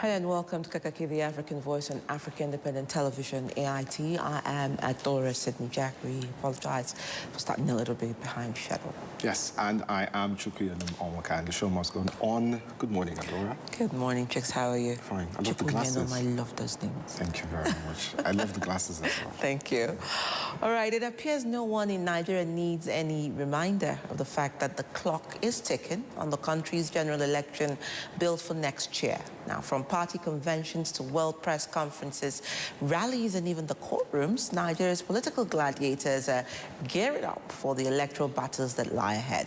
Hi and welcome to Kakaaki, the African Voice on Africa Independent Television, AIT. I am Adora Sydney Jackery. Apologize for starting a little bit behind schedule. Yes, and I am Chukwuyanum Onwaka, and the show must go on. Good morning, Adora. Good morning, Chicks. How are you? Fine. I love the glasses. I love those things. Thank you very much. I love the glasses as well. Thank you. All right, it appears no one in Nigeria needs any reminder of the fact that the clock is ticking on the country's general election billed for next year. Now, from party conventions to world press conferences, rallies, and even the courtrooms, Nigeria's political gladiators are gearing up for the electoral battles that lie ahead.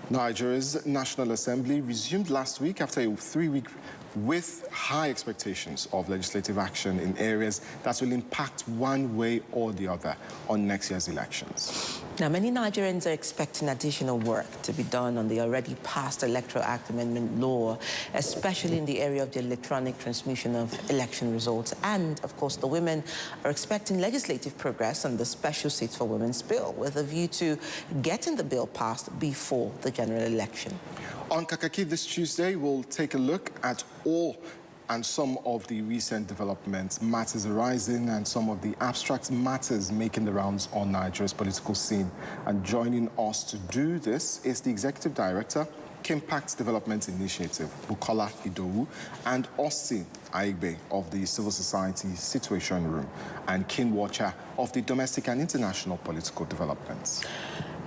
Nigeria's National Assembly resumed last week after a 3-week with high expectations of legislative action in areas that will impact one way or the other on next year's elections. Now, many Nigerians are expecting additional work to be done on the already passed Electoral Act Amendment law, especially in the area of the electronic transmission of election results. And, of course, the women are expecting legislative progress on the Special Seats for Women's bill, with a view to getting the bill passed before the general election. On Kakaaki this Tuesday, we'll take a look at all and some of the recent developments, matters arising, and some of the abstract matters making the rounds on Nigeria's political scene. And joining us to do this is the Executive Director, Impact Development Initiative, Bukola Idowu, and Austin Aigbe of the Civil Society Situation Room, and King Watcher of the Domestic and International Political Developments.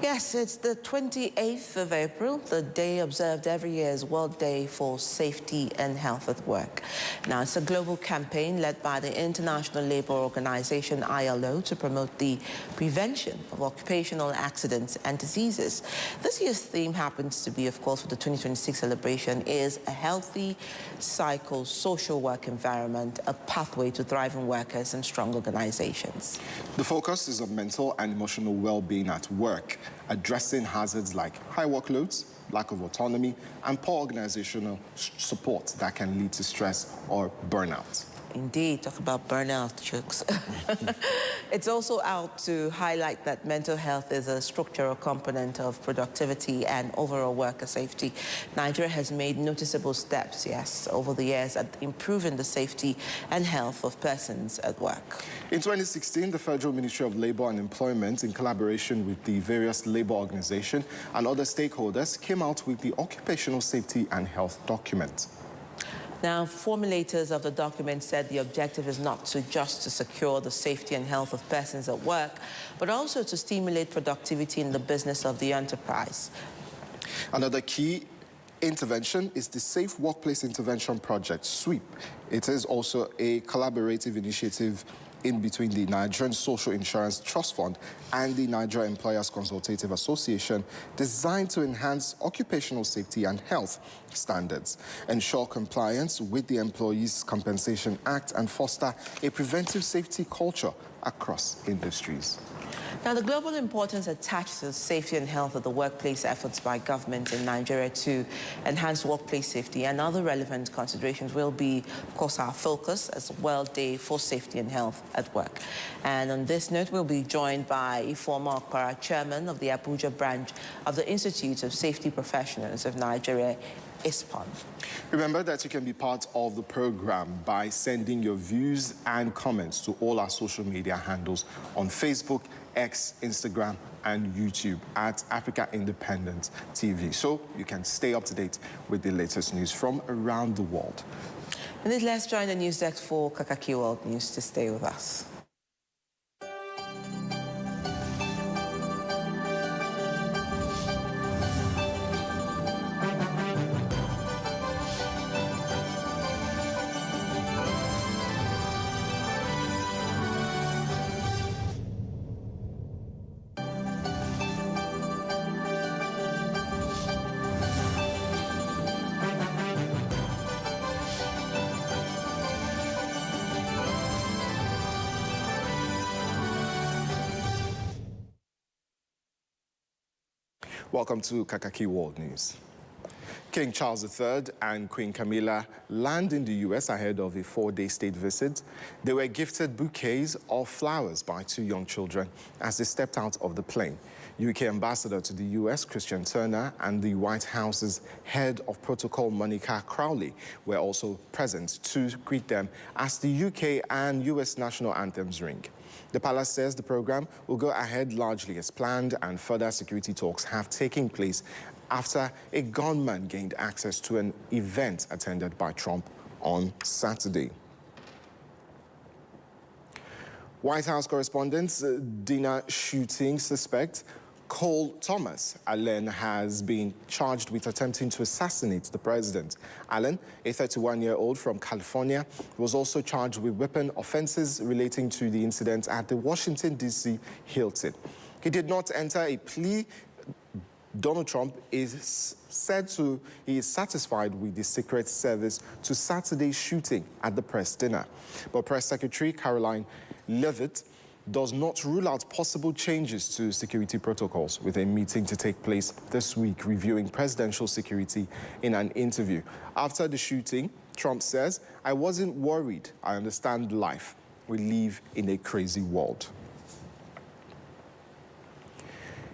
Yes, it's the 28th of April, the day observed every year as World Day for Safety and Health at Work. Now, it's a global campaign led by the International Labour Organization, ILO, to promote the prevention of occupational accidents and diseases. This year's theme happens to be, of course, for the 2026 celebration, is a healthy, psychosocial work environment, a pathway to thriving workers and strong organizations. The focus is on mental and emotional well-being at work, addressing hazards like high workloads, lack of autonomy, and poor organizational support that can lead to stress or burnout. Indeed, talk about burnout, Chooks. It's also out to highlight that mental health is a structural component of productivity and overall worker safety. Nigeria has made noticeable steps, yes, over the years at improving the safety and health of persons at work. In 2016, the Federal Ministry of Labour and Employment, in collaboration with the various labour organizations and other stakeholders, came out with the Occupational Safety and Health document. Now, formulators of the document said the objective is not just to secure the safety and health of persons at work, but also to stimulate productivity in the business of the enterprise. Another key intervention is the Safe Workplace Intervention Project, SWEEP. It is also a collaborative initiative in between the Nigerian Social Insurance Trust Fund and the Nigeria Employers Consultative Association, designed to enhance occupational safety and health standards, ensure compliance with the Employees Compensation Act, and foster a preventive safety culture across industries. Now, the global importance attached to the safety and health of the workplace efforts by government in Nigeria to enhance workplace safety and other relevant considerations will be, of course, our focus as World Day for Safety and Health at Work. And on this note, we'll be joined by a former Okpara chairman of the Abuja branch of the Institute of Safety Professionals of Nigeria, ISPON. Remember that you can be part of the program by sending your views and comments to all our social media handles on Facebook, X, Instagram, and YouTube at Africa Independent TV, so you can stay up to date with the latest news from around the world. And then let's join the news desk for Kakaaki World News to stay with us. Welcome to Kakaaki World News. King Charles III and Queen Camilla land in the U.S. ahead of a 4-day state visit. They were gifted bouquets of flowers by 2 young children as they stepped out of the plane. UK Ambassador to the US, Christian Turner, and the White House's head of protocol, Monica Crowley, were also present to greet them as the UK and US national anthems ring. The palace says the program will go ahead largely as planned, and further security talks have taken place after a gunman gained access to an event attended by Trump on Saturday. White House correspondent dinner shooting suspect Cole Thomas Allen has been charged with attempting to assassinate the president. Allen, a 31-year-old from California, was also charged with weapon offenses relating to the incident at the Washington, D.C. Hilton. He did not enter a plea. Donald Trump is he is satisfied with the Secret Service to Saturday's shooting at the press dinner. But Press Secretary Caroline Leavitt does not rule out possible changes to security protocols, with a meeting to take place this week reviewing presidential security. In an interview after the shooting, Trump says, "I wasn't worried. I understand life. We live in a crazy world."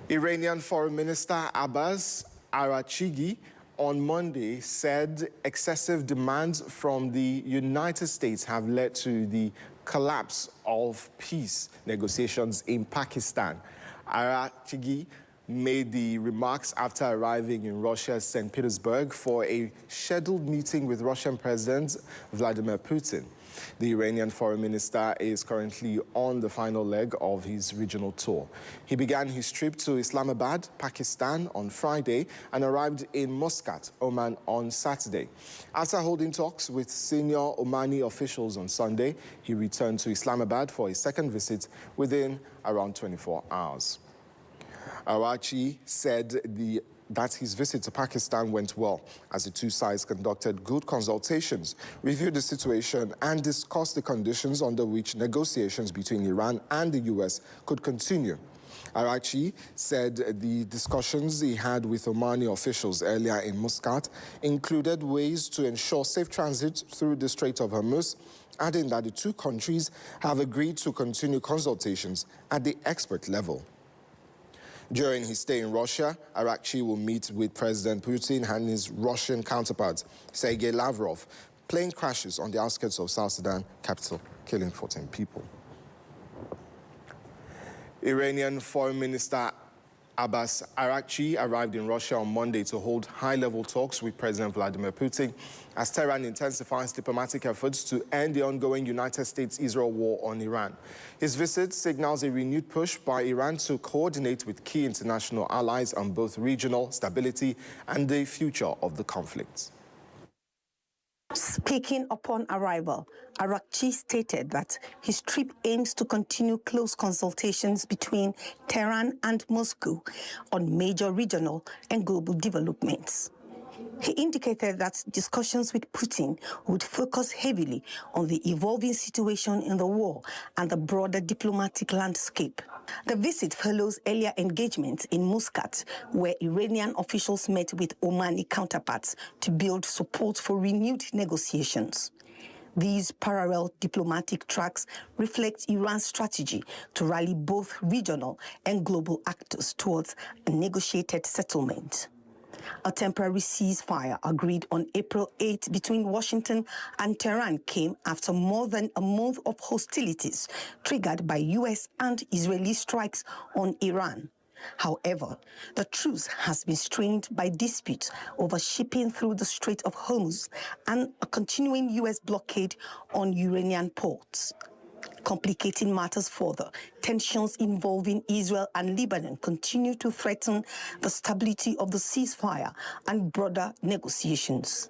Iranian Foreign Minister Abbas Araghchi on Monday said excessive demands from the United States have led to the collapse of peace negotiations in Pakistan. Araghchi made the remarks after arriving in Russia's St. Petersburg for a scheduled meeting with Russian President Vladimir Putin. The Iranian foreign minister is currently on the final leg of his regional tour. He began his trip to Islamabad, Pakistan on Friday and arrived in Muscat, Oman on Saturday. After holding talks with senior Omani officials on Sunday, he returned to Islamabad for a second visit within around 24 hours. Araghchi said that his visit to Pakistan went well, as the two sides conducted good consultations, reviewed the situation, and discussed the conditions under which negotiations between Iran and the U.S. could continue. Araghchi said the discussions he had with Omani officials earlier in Muscat included ways to ensure safe transit through the Strait of Hormuz, adding that the two countries have agreed to continue consultations at the expert level. During his stay in Russia, Araghchi will meet with President Putin and his Russian counterpart, Sergei Lavrov. Plane crashes on the outskirts of South Sudan capital, killing 14 people. Iranian Foreign Minister Abbas Araghchi arrived in Russia on Monday to hold high-level talks with President Vladimir Putin as Tehran intensifies diplomatic efforts to end the ongoing United States-Israel war on Iran. His visit signals a renewed push by Iran to coordinate with key international allies on both regional stability and the future of the conflict. Speaking upon arrival, Araghchi stated that his trip aims to continue close consultations between Tehran and Moscow on major regional and global developments. He indicated that discussions with Putin would focus heavily on the evolving situation in the war and the broader diplomatic landscape. The visit follows earlier engagements in Muscat, where Iranian officials met with Omani counterparts to build support for renewed negotiations. These parallel diplomatic tracks reflect Iran's strategy to rally both regional and global actors towards a negotiated settlement. A temporary ceasefire agreed on April 8 between Washington and Tehran came after more than a month of hostilities triggered by U.S. and Israeli strikes on Iran. However, the truce has been strained by disputes over shipping through the Strait of Hormuz and a continuing U.S. blockade on Iranian ports. Complicating matters further, tensions involving Israel and Lebanon continue to threaten the stability of the ceasefire and broader negotiations.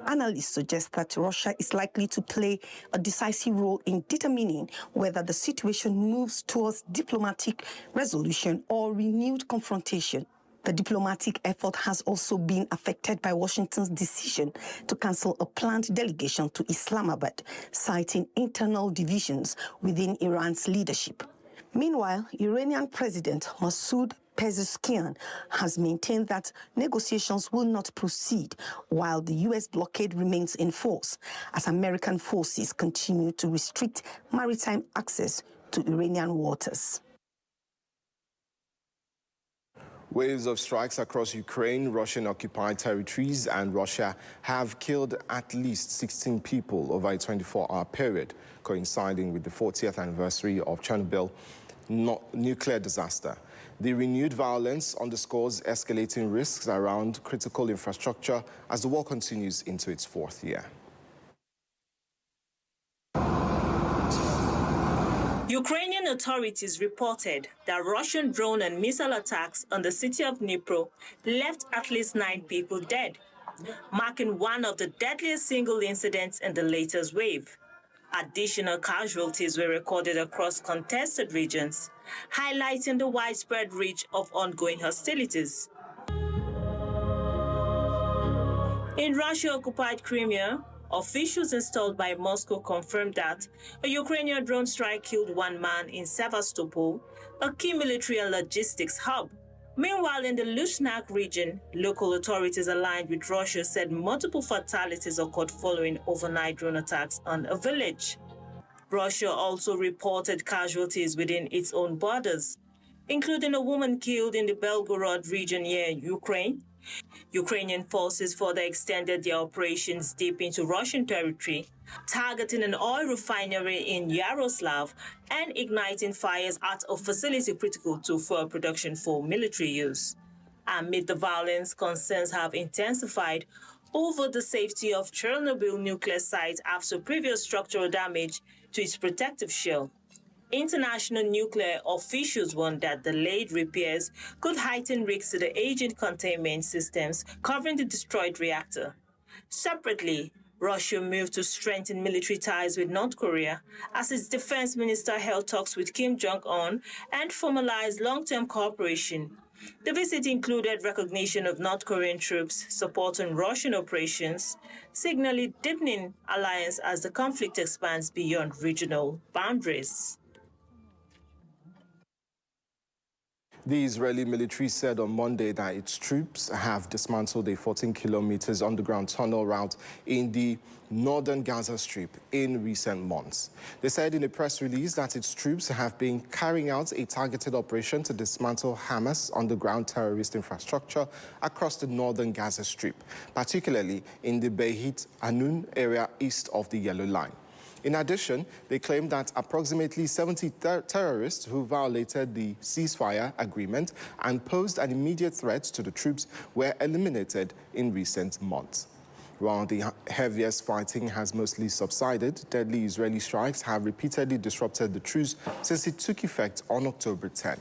Analysts suggest that Russia is likely to play a decisive role in determining whether the situation moves towards diplomatic resolution or renewed confrontation. The diplomatic effort has also been affected by Washington's decision to cancel a planned delegation to Islamabad, citing internal divisions within Iran's leadership. Meanwhile, Iranian President Masoud Pezeshkian has maintained that negotiations will not proceed while the U.S. blockade remains in force, as American forces continue to restrict maritime access to Iranian waters. Waves of strikes across Ukraine, Russian-occupied territories, and Russia have killed at least 16 people over a 24-hour period, coinciding with the 40th anniversary of Chernobyl nuclear disaster. The renewed violence underscores escalating risks around critical infrastructure as the war continues into its fourth year. Ukrainian authorities reported that Russian drone and missile attacks on the city of Dnipro left at least 9 people dead, marking one of the deadliest single incidents in the latest wave. Additional casualties were recorded across contested regions, highlighting the widespread reach of ongoing hostilities. In Russia-occupied Crimea, officials installed by Moscow confirmed that a Ukrainian drone strike killed 1 man in Sevastopol, a key military and logistics hub. Meanwhile, in the Lushnak region, local authorities aligned with Russia said multiple fatalities occurred following overnight drone attacks on a village. Russia also reported casualties within its own borders, including a woman killed in the Belgorod region near Ukraine. Ukrainian forces further extended their operations deep into Russian territory, targeting an oil refinery in Yaroslav and igniting fires at a facility critical to fuel production for military use. Amid the violence, concerns have intensified over the safety of Chernobyl nuclear site after previous structural damage to its protective shell. International nuclear officials warned that delayed repairs could heighten risks to the aging containment systems covering the destroyed reactor. Separately, Russia moved to strengthen military ties with North Korea as its defense minister held talks with Kim Jong-un and formalized long-term cooperation. The visit included recognition of North Korean troops supporting Russian operations, signaling deepening alliance as the conflict expands beyond regional boundaries. The Israeli military said on Monday that its troops have dismantled a 14 kilometers underground tunnel route in the northern Gaza Strip in recent months. They said in a press release that its troops have been carrying out a targeted operation to dismantle Hamas underground terrorist infrastructure across the northern Gaza Strip, particularly in the Beit Hanun area east of the Yellow Line. In addition, they claimed that approximately 70 terrorists who violated the ceasefire agreement and posed an immediate threat to the troops were eliminated in recent months. While the heaviest fighting has mostly subsided, deadly Israeli strikes have repeatedly disrupted the truce since it took effect on October 10.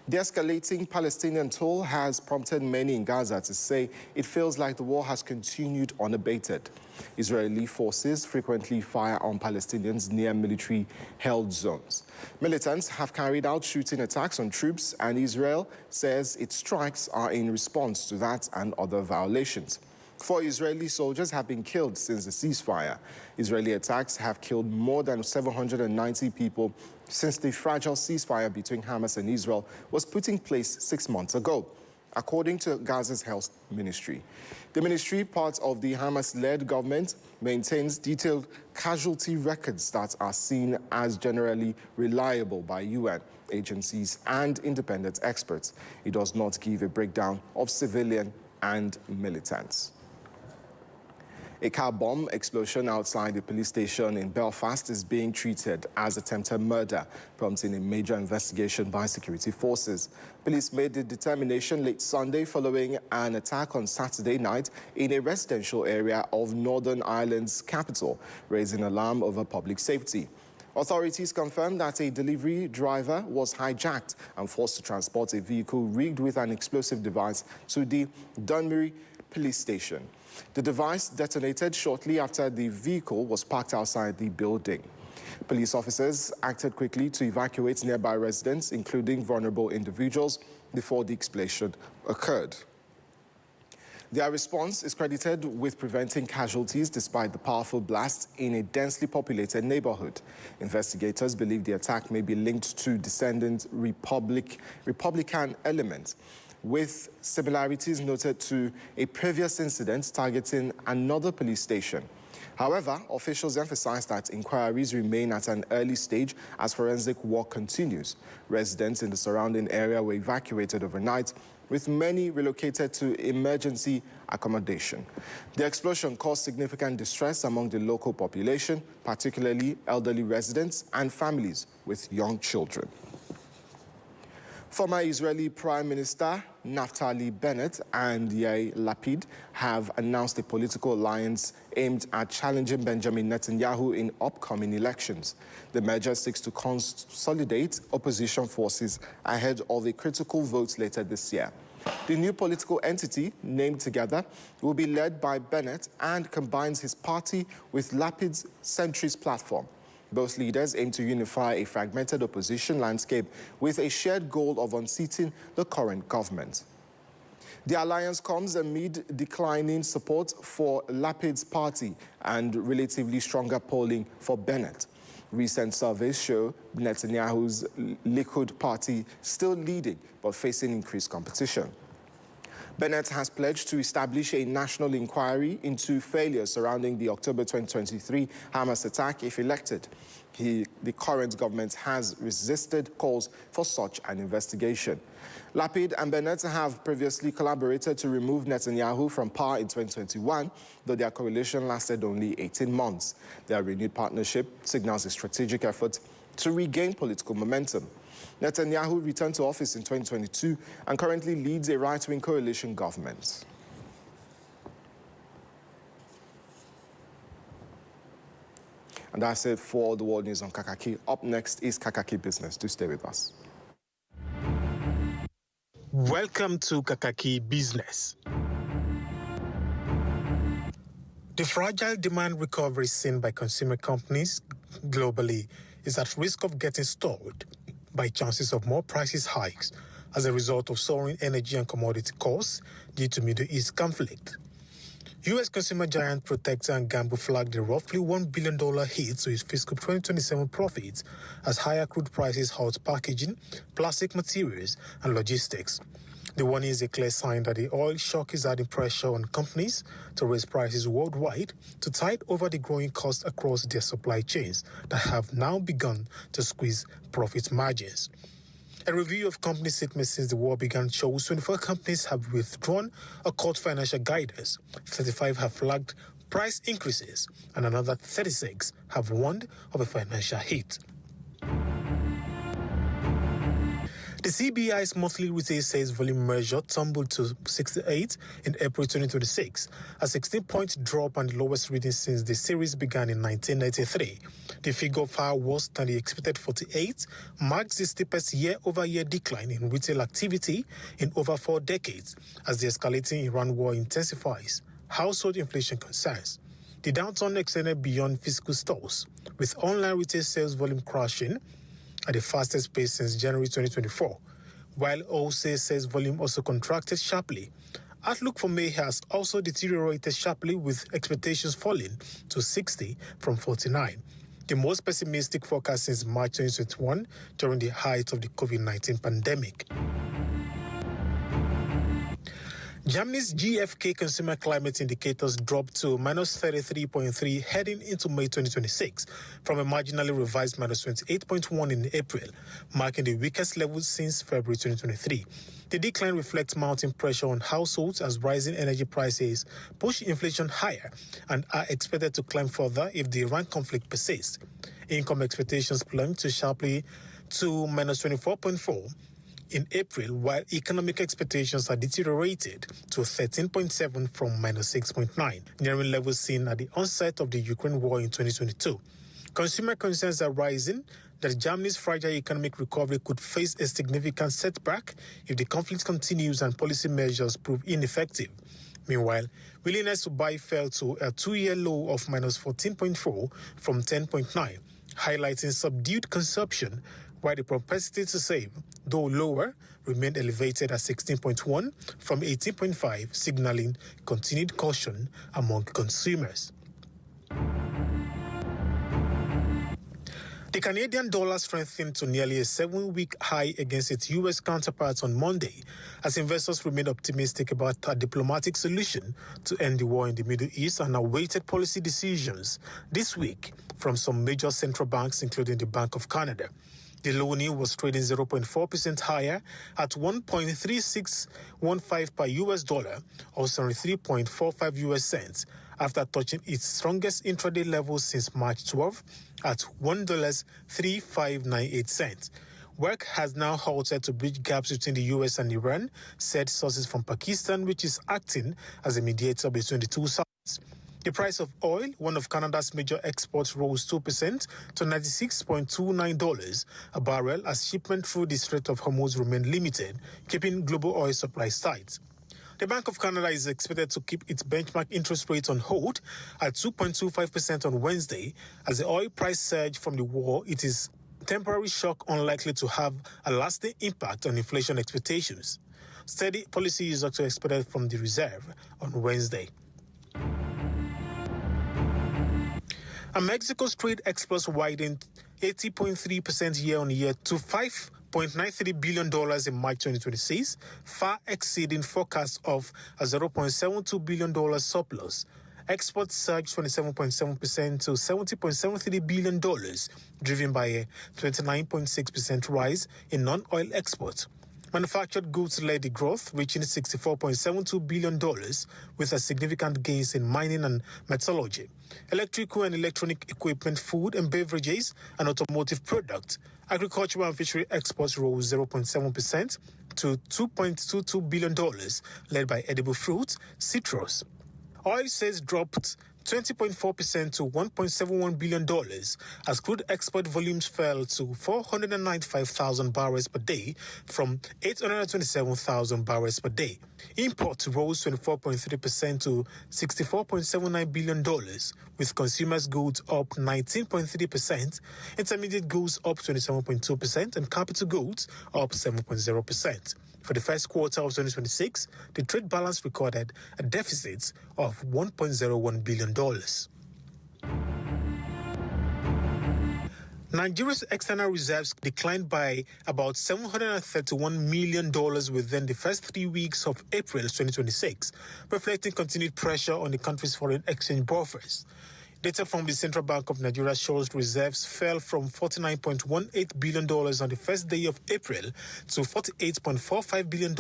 The escalating Palestinian toll has prompted many in Gaza to say it feels like the war has continued unabated. Israeli forces frequently fire on Palestinians near military-held zones. Militants have carried out shooting attacks on troops, and Israel says its strikes are in response to that and other violations. 4 Israeli soldiers have been killed since the ceasefire. Israeli attacks have killed more than 790 people since the fragile ceasefire between Hamas and Israel was put in place 6 months ago, according to Gaza's health ministry. The ministry, part of the Hamas-led government, maintains detailed casualty records that are seen as generally reliable by UN agencies and independent experts. It does not give a breakdown of civilian and militants. A car bomb explosion outside the police station in Belfast is being treated as attempted murder, prompting a major investigation by security forces. Police made the determination late Sunday following an attack on Saturday night in a residential area of Northern Ireland's capital, raising alarm over public safety. Authorities confirmed that a delivery driver was hijacked and forced to transport a vehicle rigged with an explosive device to the Dunmurry police station. The device detonated shortly after the vehicle was parked outside the building. Police officers acted quickly to evacuate nearby residents, including vulnerable individuals, before the explosion occurred. Their response is credited with preventing casualties despite the powerful blast in a densely populated neighborhood. Investigators believe the attack may be linked to descendant Republican elements, with similarities noted to a previous incident targeting another police station. However, officials emphasize that inquiries remain at an early stage as forensic work continues. Residents in the surrounding area were evacuated overnight, with many relocated to emergency accommodation. The explosion caused significant distress among the local population, particularly elderly residents and families with young children. Former Israeli Prime Minister Naftali Bennett and Yair Lapid have announced a political alliance aimed at challenging Benjamin Netanyahu in upcoming elections. The measure seeks to consolidate opposition forces ahead of a critical vote later this year. The new political entity, named together, will be led by Bennett and combines his party with Lapid's centrist platform. Both leaders aim to unify a fragmented opposition landscape with a shared goal of unseating the current government. The alliance comes amid declining support for Lapid's party and relatively stronger polling for Bennett. Recent surveys show Netanyahu's Likud party still leading but facing increased competition. Bennett has pledged to establish a national inquiry into failures surrounding the October 2023 Hamas attack if elected. The current government has resisted calls for such an investigation. Lapid and Bennett have previously collaborated to remove Netanyahu from power in 2021, though their coalition lasted only 18 months. Their renewed partnership signals a strategic effort to regain political momentum. Netanyahu returned to office in 2022 and currently leads a right-wing coalition government. And that's it for the World News on Kakaaki. Up next is Kakaaki Business. Do stay with us. Welcome to Kakaaki Business. The fragile demand recovery seen by consumer companies globally is at risk of getting stalled by chances of more price hikes as a result of soaring energy and commodity costs due to Middle East conflict. U.S. consumer giant Procter & Gamble flagged a roughly $1 billion hit to its fiscal 2027 profits as higher crude prices halt packaging, plastic materials, and logistics. The warning is a clear sign that the oil shock is adding pressure on companies to raise prices worldwide to tide over the growing costs across their supply chains that have now begun to squeeze profit margins. A review of company statements since the war began shows 24 companies have withdrawn or cut financial guidance, 35 have flagged price increases, and another 36 have warned of a financial hit. The CBI's monthly retail sales volume measure tumbled to 68 in April 2026, a 16-point drop and the lowest reading since the series began in 1993. The figure, far worse than the expected 48, marks the steepest year-over-year decline in retail activity in over 4 decades as the escalating Iran war intensifies household inflation concerns. The downturn extended beyond physical stores, with online retail sales volume crashing at the fastest pace since January 2024, while wholesale sales volume also contracted sharply. Outlook for May has also deteriorated sharply, with expectations falling to 60 from 49, the most pessimistic forecast since March 2021 during the height of the COVID-19 pandemic. Germany's GfK consumer climate indicators dropped to -33.3 heading into May 2026 from a marginally revised -28.1 in April, marking the weakest level since February 2023. The decline reflects mounting pressure on households as rising energy prices push inflation higher and are expected to climb further if the Iran conflict persists. Income expectations plunged sharply to -24.4 in April, while economic expectations are deteriorated to 13.7 from -6.9, nearing levels seen at the onset of the Ukraine war in 2022. Consumer concerns are rising that Germany's fragile economic recovery could face a significant setback if the conflict continues and policy measures prove ineffective. Meanwhile, willingness to buy fell to a 2-year low of -14.4 from 10.9, highlighting subdued consumption, while the propensity to save, though lower, remained elevated at 16.1 from 18.5, signaling continued caution among consumers. The Canadian dollar strengthened to nearly a 7-week high against its U.S. counterparts on Monday, as investors remained optimistic about a diplomatic solution to end the war in the Middle East and awaited policy decisions this week from some major central banks, including the Bank of Canada. The loonie was trading 0.4% higher at 1.3615 per US dollar, or 73.45 US cents, after touching its strongest intraday level since March 12 at $1.3598. Work has now halted to bridge gaps between the US and Iran, said sources from Pakistan, which is acting as a mediator between the two sides. The price of oil, one of Canada's major exports, rose 2% to $96.29 a barrel as shipment through the Strait of Hormuz remained limited, keeping global oil supplies tight. The Bank of Canada is expected to keep its benchmark interest rate on hold at 2.25% on Wednesday. As the oil price surge from the war, it is temporary shock unlikely to have a lasting impact on inflation expectations. Steady policy is also expected from the Reserve on Wednesday. And Mexico's trade exports widened 80.3% year-on-year to $5.93 billion in March 2026, far exceeding forecasts of a $0.72 billion surplus. Exports surged 27.7% to $70.73 billion, driven by a 29.6% rise in non-oil exports. Manufactured goods led the growth, reaching $64.72 billion, with a significant gains in mining and metallurgy. Electrical and electronic equipment, food and beverages, and automotive products. Agricultural and fishery exports rose 0.7% to $2.22 billion, led by edible fruits, citrus. Oil sales dropped 20.4% to $1.71 billion as crude export volumes fell to 495,000 barrels per day from 827,000 barrels per day. Imports rose 24.3% to $64.79 billion, with consumers' goods up 19.3%, intermediate goods up 27.2%, and capital goods up 7.0%. For the first quarter of 2026, the trade balance recorded a deficit of $1.01 billion. Nigeria's external reserves declined by about $731 million within the first 3 weeks of April 2026, reflecting continued pressure on the country's foreign exchange buffers. Data from the Central Bank of Nigeria shows reserves fell from $49.18 billion on the first day of April to $48.45 billion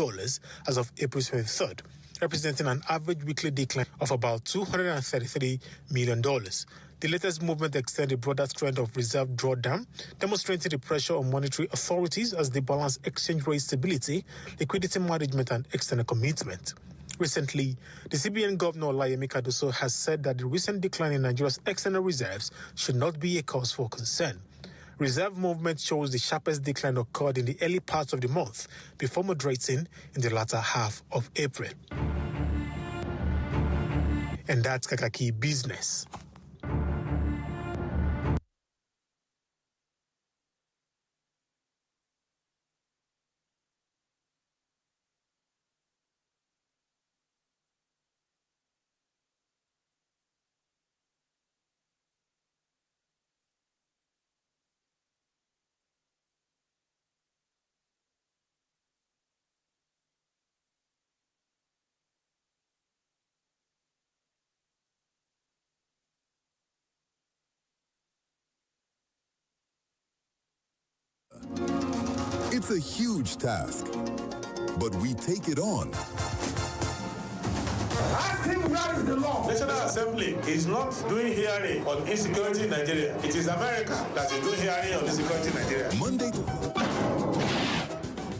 as of April 23rd, representing an average weekly decline of about $233 million. The latest movement extends a broader trend of reserve drawdown, demonstrating the pressure on monetary authorities as they balance exchange rate stability, liquidity management, and external commitment. Recently, the CBN Governor Olayemi Cardoso has said that the recent decline in Nigeria's external reserves should not be a cause for concern. Reserve movement shows the sharpest decline occurred in the early part of the month before moderating in the latter half of April. And that's Kakaaki Business. It's a huge task, but we take it on. National Assembly is not doing hearing on insecurity in Nigeria. It is America that is doing hearing on insecurity in Nigeria. Monday to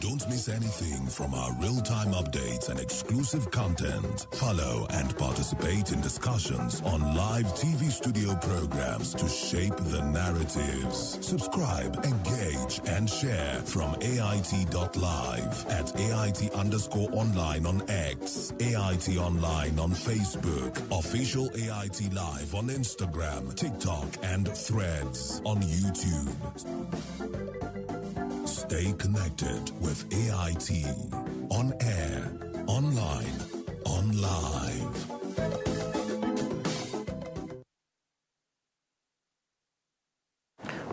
Don't miss anything from our real-time updates and exclusive content. Follow and participate in discussions on live TV studio programs to shape the narratives. Subscribe, engage, and share from AIT.live at AIT_online on X, AIT Online on Facebook, Official AIT Live on Instagram, TikTok, and Threads on YouTube. Stay connected with AIT. On air, online, on live.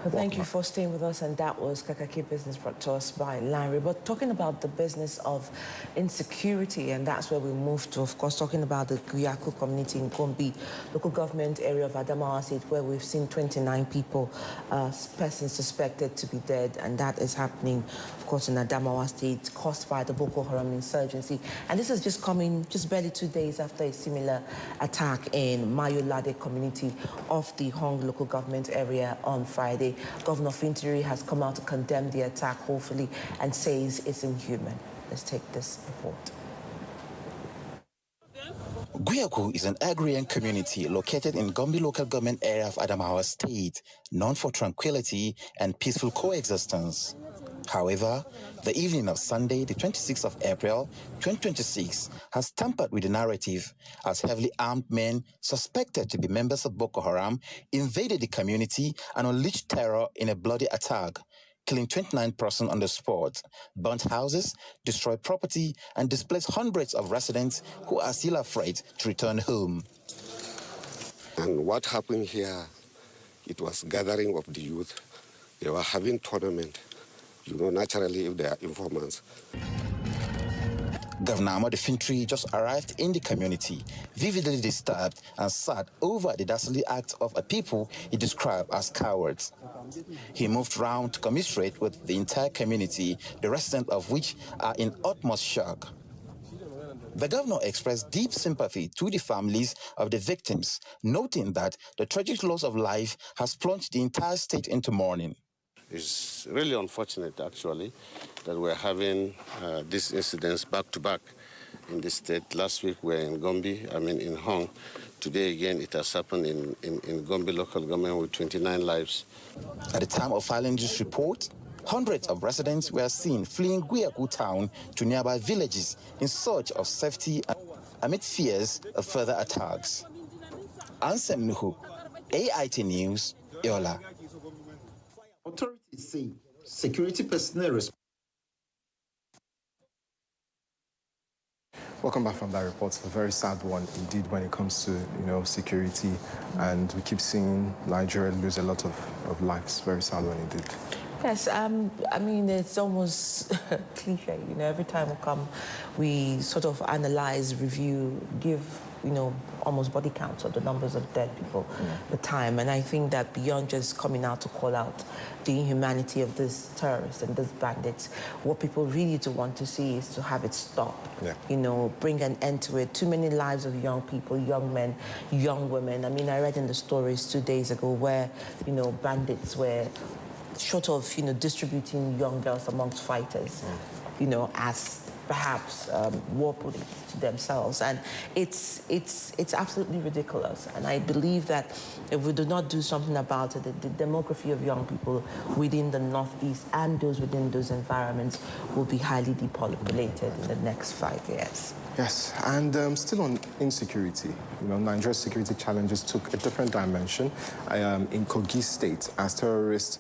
Well, thank you for staying with us, and that was Kakaaki Business brought to us by Larry. But talking about the business of insecurity, and that's where we moved to, of course, talking about the Kakaaki community in Gombe, local government area of Adamawa State, where we've seen 29 people, persons suspected to be dead, and that is happening, of course, in Adamawa State, caused by the Boko Haram insurgency. And this is just coming just barely 2 days after a similar attack in Mayolade community of the Hong local government area on Friday. Governor Fintiri has come out to condemn the attack, hopefully, and says it's inhuman. Let's take this report. Guyaku is an agrarian community located in Gombe local government area of Adamawa State, known for tranquility and peaceful coexistence. However, the evening of Sunday, the 26th of April, 2026, has tampered with the narrative as heavily armed men suspected to be members of Boko Haram invaded the community and unleashed terror in a bloody attack, killing 29 persons on the spot, burnt houses, destroyed property, and displaced hundreds of residents who are still afraid to return home. And what happened here, it was gathering of the youth. They were having tournament. You know, naturally, if they are informants. Governor Ahmadu Fintiri just arrived in the community, vividly disturbed and sad over the dastardly act of a people he described as cowards. He moved round to commiserate with the entire community, the residents of which are in utmost shock. The governor expressed deep sympathy to the families of the victims, noting that the tragic loss of life has plunged the entire state into mourning. It's really unfortunate, actually, that we're having these incidents back-to-back in the state. Last week we were in Gombe, in Hong. Today, again, it has happened in Gombe local government with 29 lives. At the time of filing this report, hundreds of residents were seen fleeing Guyaku town to nearby villages in search of safety amid fears of further attacks. Ansem Nuhu, AIT News, Yola. Authorities say security personnel. Welcome back from that report. It's a very sad one indeed when it comes to, security. And we keep seeing Nigeria lose a lot of lives. Very sad one indeed. Yes, it's almost cliche. Every time we come, we sort of analyze, review, give, almost body counts of the numbers of dead people, the time. And I think that beyond just coming out to call out the inhumanity of these terrorists and these bandits, what people really do want to see is to have it stop. Yeah. Bring an end to it. Too many lives of young people, young men, young women. I read in the stories 2 days ago where, bandits were short of, distributing young girls amongst fighters, as perhaps war police to themselves. And it's absolutely ridiculous. And I believe that if we do not do something about it, the demography of young people within the Northeast and those within those environments will be highly depopulated in the next 5 years. Yes, and still on insecurity, Nigeria's security challenges took a different dimension in Kogi State as terrorists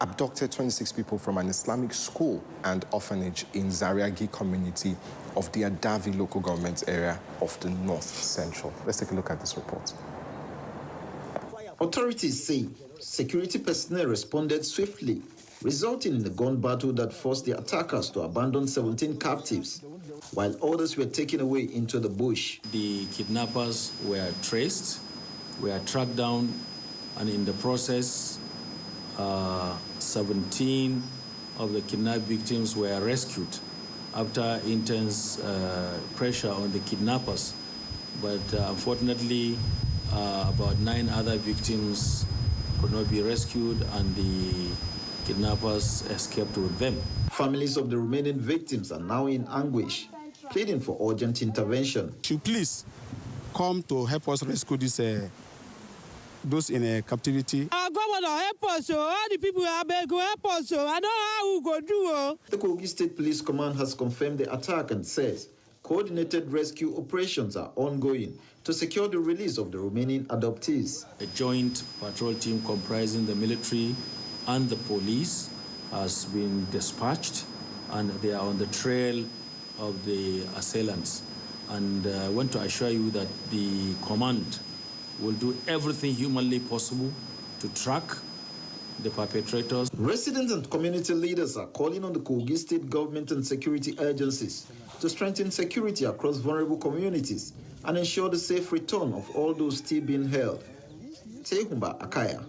abducted 26 people from an Islamic school and orphanage in Zariagi community of the Adavi local government area of the North Central. Let's take a look at this report. Authorities say security personnel responded swiftly, resulting in a gun battle that forced the attackers to abandon 17 captives, while others were taken away into the bush. The kidnappers were traced, were tracked down, and in the process, 17 of the kidnapped victims were rescued after intense pressure on the kidnappers. But unfortunately, about 9 other victims could not be rescued, and the kidnappers escaped with them. Families of the remaining victims are now in anguish, pleading for urgent intervention. Should please come to help us rescue those in captivity. Our governor help us, all the people are begging help us. I don't know how we go do. The Kogi State Police Command has confirmed the attack and says coordinated rescue operations are ongoing to secure the release of the remaining adoptees. A joint patrol team comprising the military and the police has been dispatched, and they are on the trail of the assailants. And I want to assure you that the command will do everything humanly possible to track the perpetrators. Residents and community leaders are calling on the Kogi State government and security agencies to strengthen security across vulnerable communities and ensure the safe return of all those still being held. Tehumba Akaya,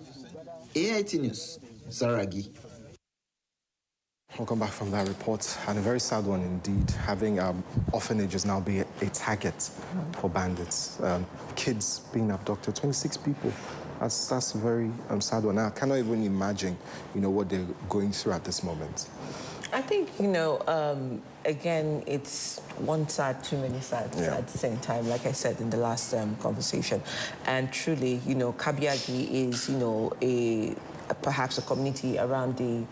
AIT News, Saragi. Welcome back from that report, and a very sad one indeed, having orphanages now be a target for bandits. Kids being abducted, 26 people. That's a very sad one. I cannot even imagine, what they're going through at this moment. I think, again, it's one side, too many sides at the same time, like I said in the last conversation. And truly, Kabiagi is, perhaps a community around the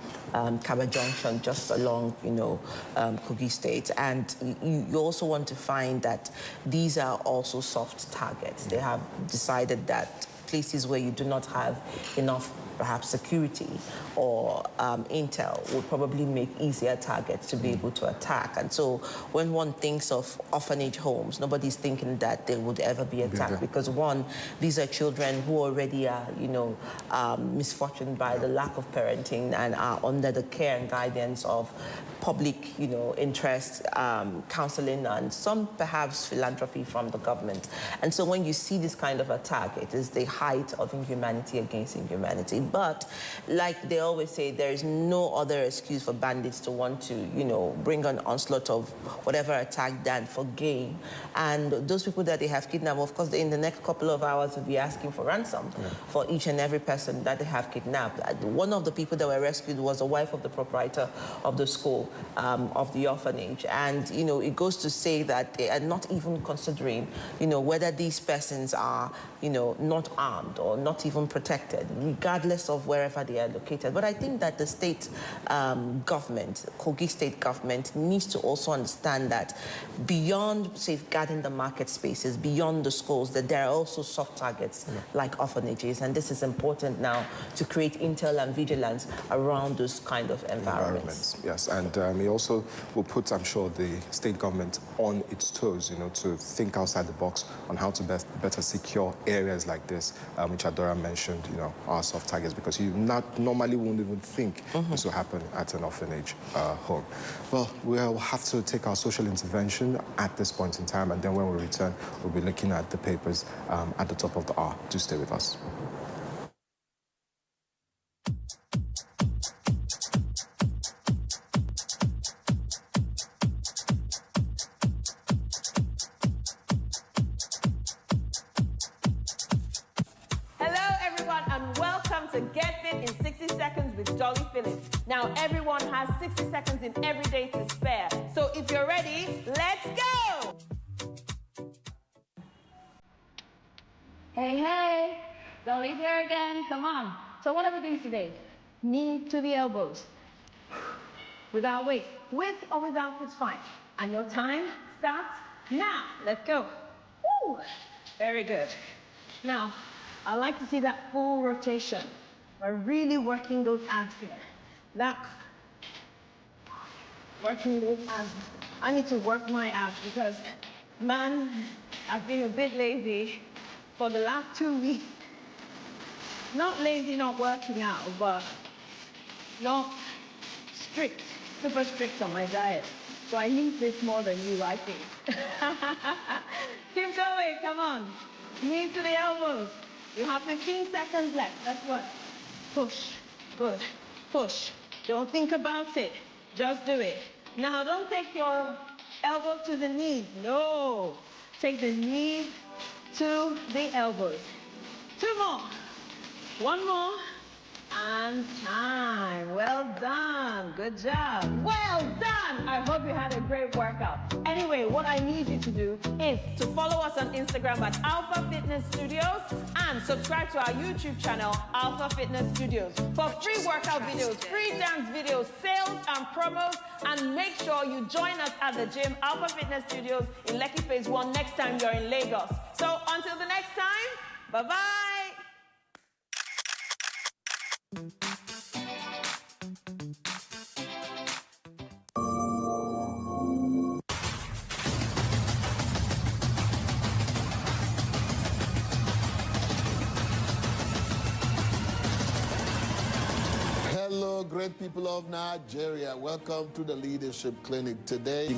Kaba Junction, just along, Kogi State. And you also want to find that these are also soft targets. They have decided that places where you do not have enough perhaps security or intel would probably make easier targets to be able to attack. And so when one thinks of orphanage homes, nobody's thinking that they would ever be attacked because, one, these are children who already are, misfortuned by the lack of parenting and are under the care and guidance of public, interest, counseling, and some perhaps philanthropy from the government. And so when you see this kind of attack, it is the height of inhumanity against inhumanity. But like they always say, there is no other excuse for bandits to want to, bring an onslaught of whatever attack than for gain. And those people that they have kidnapped, of course, in the next couple of hours will be asking for ransom for each and every person that they have kidnapped. One of the people that were rescued was the wife of the proprietor of the school, of the orphanage. And, it goes to say that they are not even considering, whether these persons are, not armed or not even protected, regardless of wherever they are located. But I think that the state government, Kogi State government, needs to also understand that beyond safeguarding the market spaces, beyond the schools, that there are also soft targets like orphanages. And this is important now to create intel and vigilance around those kind of environments. Yes, and it also will put, I'm sure, the state government on its toes, to think outside the box on how to better secure areas like this, which Adora mentioned, are soft targets, because you normally wouldn't even think this will happen at an orphanage home. Well, we'll have to take our social intervention at this point in time, and then when we return, we'll be looking at the papers at the top of the hour. Do stay with us. Now, everyone has 60 seconds in every day to spare. So if you're ready, let's go! Hey, Dolly's here again. Come on. So what are we doing today? Knee to the elbows. Without weight. With or without is fine. And your time starts now. Let's go. Woo! Very good. Now, I like to see that full rotation. We're really working those abs here. That, working those abs. I need to work my abs because, man, I've been a bit lazy for the last 2 weeks. Not lazy, not working out, but not strict, super strict on my diet. So I need this more than you, I think. Keep going, come on. Knees to the elbows. You have 15 seconds left. That's what. Push, good, push. Don't think about it, just do it. Now don't take your elbow to the knees, no. Take the knees to the elbows. 2 more, 1 more, and time. Well done, good job. Well done, I hope you had a great workout. Anyway, what I need you to do is to follow us on Instagram at Alpha Fitness Studios and subscribe to our YouTube channel, Alpha Fitness Studios, for free workout videos, free dance videos, sales and promos, and make sure you join us at the gym, Alpha Fitness Studios in Lekki Phase 1 next time you're in Lagos. So until the next time, bye-bye. great people of Nigeria. Welcome to the Leadership Clinic. Today,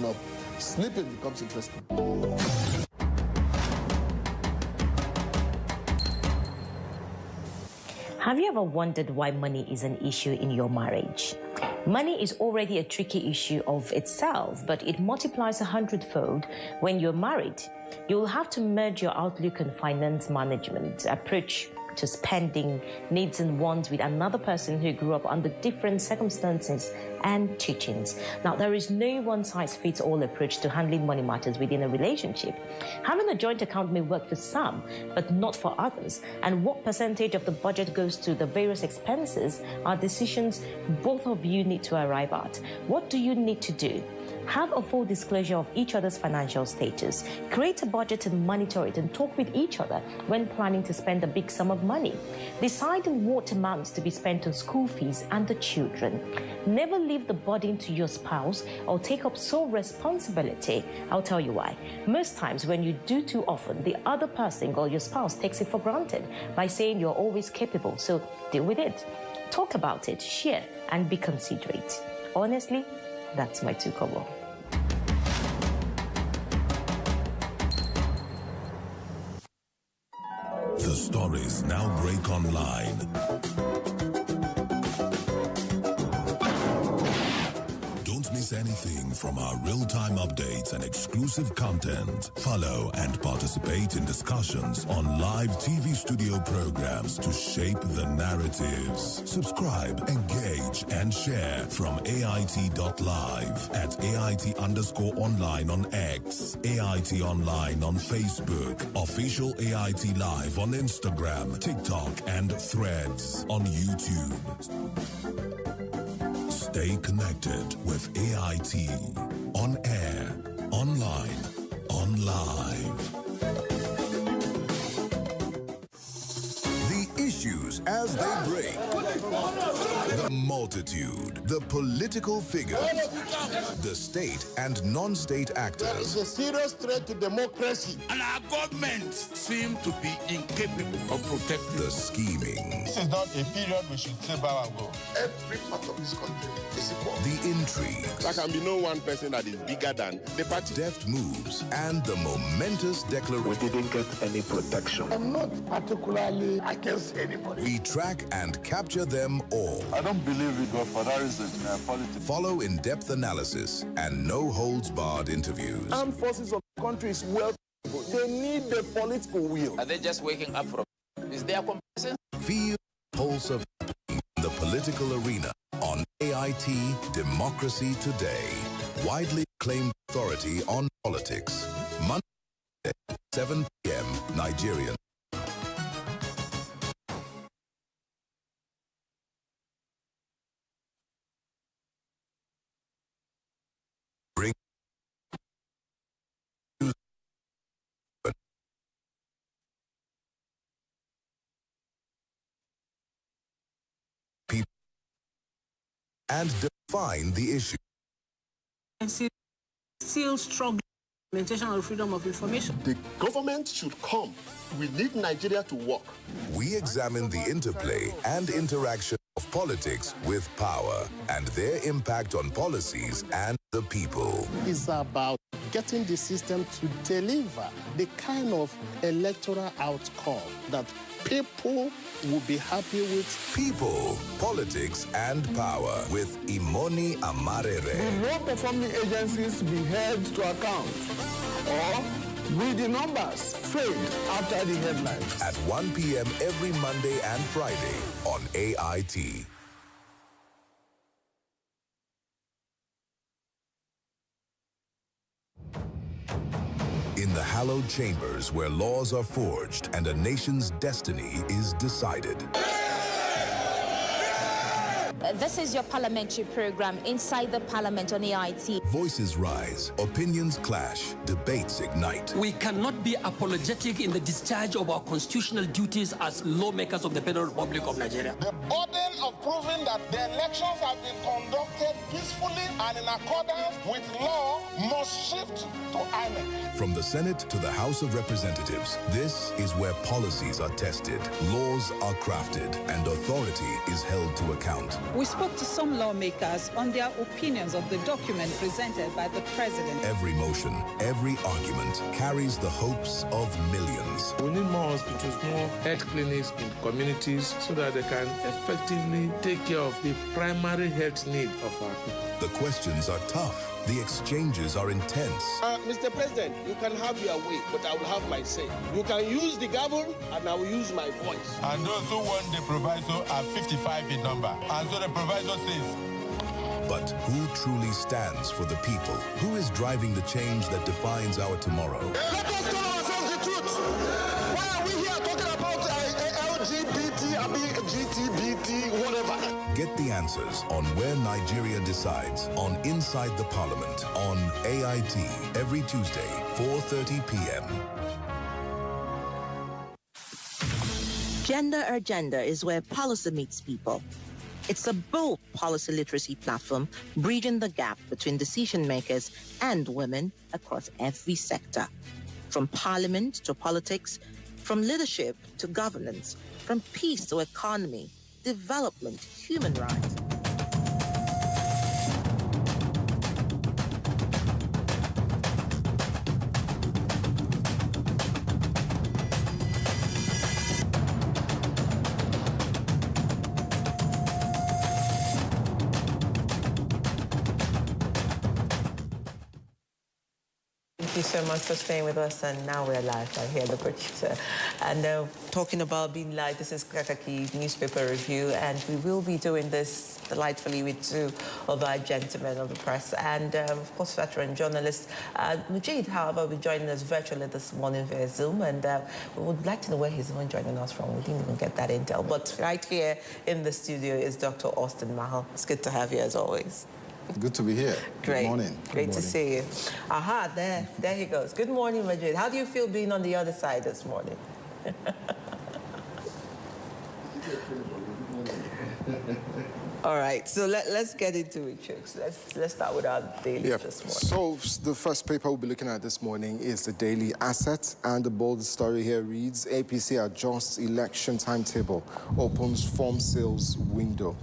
sleeping becomes interesting. Have you ever wondered why money is an issue in your marriage? Money is already a tricky issue of itself, but it multiplies 100-fold when you're married. You'll have to merge your outlook on finance management, approach to spending, needs and wants with another person who grew up under different circumstances and teachings. Now, there is no one-size-fits-all approach to handling money matters within a relationship. Having a joint account may work for some, but not for others. And what percentage of the budget goes to the various expenses are decisions both of you need to arrive at. What do you need to do? Have a full disclosure of each other's financial status. Create a budget and monitor it, and talk with each other when planning to spend a big sum of money. Decide on what amounts to be spent on school fees and the children. Never leave the burden to your spouse or take up sole responsibility. I'll tell you why. Most times when you do too often, the other person or your spouse takes it for granted by saying you're always capable, so deal with it. Talk about it, share, and be considerate. Honestly, that's my 2 kobo. The stories now break online. Don't miss anything from our real-time updates and exclusive content. Follow and participate in discussions on live TV studio programs to shape the narratives. Subscribe, engage, and share from AIT.live at AIT_online on X, AIT Online on Facebook, Official AIT Live on Instagram, TikTok, and Threads on YouTube. Stay connected with AIT. On air, online, on live. The issues as they break. The multitude, the political figures, the state and non-state actors. There is a serious threat to democracy. And our government seem to be incapable of protecting. The scheming. This is not a period we should say by our will. Every part of this country is equal. The intrigue. There can be no one person that is bigger than the party. Deft moves and the momentous declaration. We didn't get any protection. I'm not particularly against anybody. We track and capture them all. I don't believe we go for that reason in politics. Follow in-depth analysis and no-holds-barred interviews. Armed forces of the country is well. They need the political will. Are they just waking up from? Is there complacence? Feel the pulse of the political arena on AIT Democracy Today. Widely acclaimed authority on politics. Monday, 7 p.m. Nigerian. Bring people and define the issue. Still struggling with the implementation of freedom of information. The government should come. We need Nigeria to work. We examine the interplay and interaction of politics with power and their impact on policies and the people. It's about getting the system to deliver the kind of electoral outcome that people will be happy with. People, politics, and power with Imoni Amarere. The low-performing agencies be held to account, or will the numbers fade after the headlines? At 1 p.m. every Monday and Friday on AIT. In the hallowed chambers where laws are forged and a nation's destiny is decided. This is your parliamentary program, Inside the Parliament on AIT. Voices rise, opinions clash, debates ignite. We cannot be apologetic in the discharge of our constitutional duties as lawmakers of the Federal Republic of Nigeria. The burden of proving that the elections have been conducted peacefully and in accordance with law must shift to INEC. From the Senate to the House of Representatives, this is where policies are tested, laws are crafted, and authority is held to account. We spoke to some lawmakers on their opinions of the document presented by the president. Every motion, every argument carries the hopes of millions. We need more hospitals, more health clinics in communities so that they can effectively take care of the primary health need of our people. The questions are tough. The exchanges are intense. Mr. President, you can have your way, but I will have my say. You can use the gavel, and I will use my voice. And those who want the proviso are 55 in number. And so the proviso says. But who truly stands for the people? Who is driving the change that defines our tomorrow? Let us tell ourselves the truth. Why are we here talking about LGBT, GTBT, whatever? Get the answers on Where Nigeria Decides on Inside the Parliament on AIT every Tuesday, 4:30 p.m. Gender Agenda is where policy meets people. It's a bold policy literacy platform bridging the gap between decision makers and women across every sector. From parliament to politics, from leadership to governance, from peace to economy, development, human rights. Thank you so much for staying with us, and now we're live. I hear the producer. And talking about being live, this is Kakaaki newspaper review, and we will be doing this delightfully with two of our gentlemen of the press, and of course, veteran journalist Majid, however, will be joining us virtually this morning via Zoom, and we would like to know where he's even joining us from. We didn't even get that intel, but right here in the studio is Dr. Austin Mahal. It's good to have you as always. Good to be here. Great. Good morning. Great to see you. Aha, there he goes. Good morning, Majid. How do you feel being on the other side this morning? All right, so let's get into it, chicks. Let's start with our daily this morning. So the first paper we'll be looking at this morning is the Daily Asset, and the bold story here reads, APC adjusts election timetable, opens form sales window.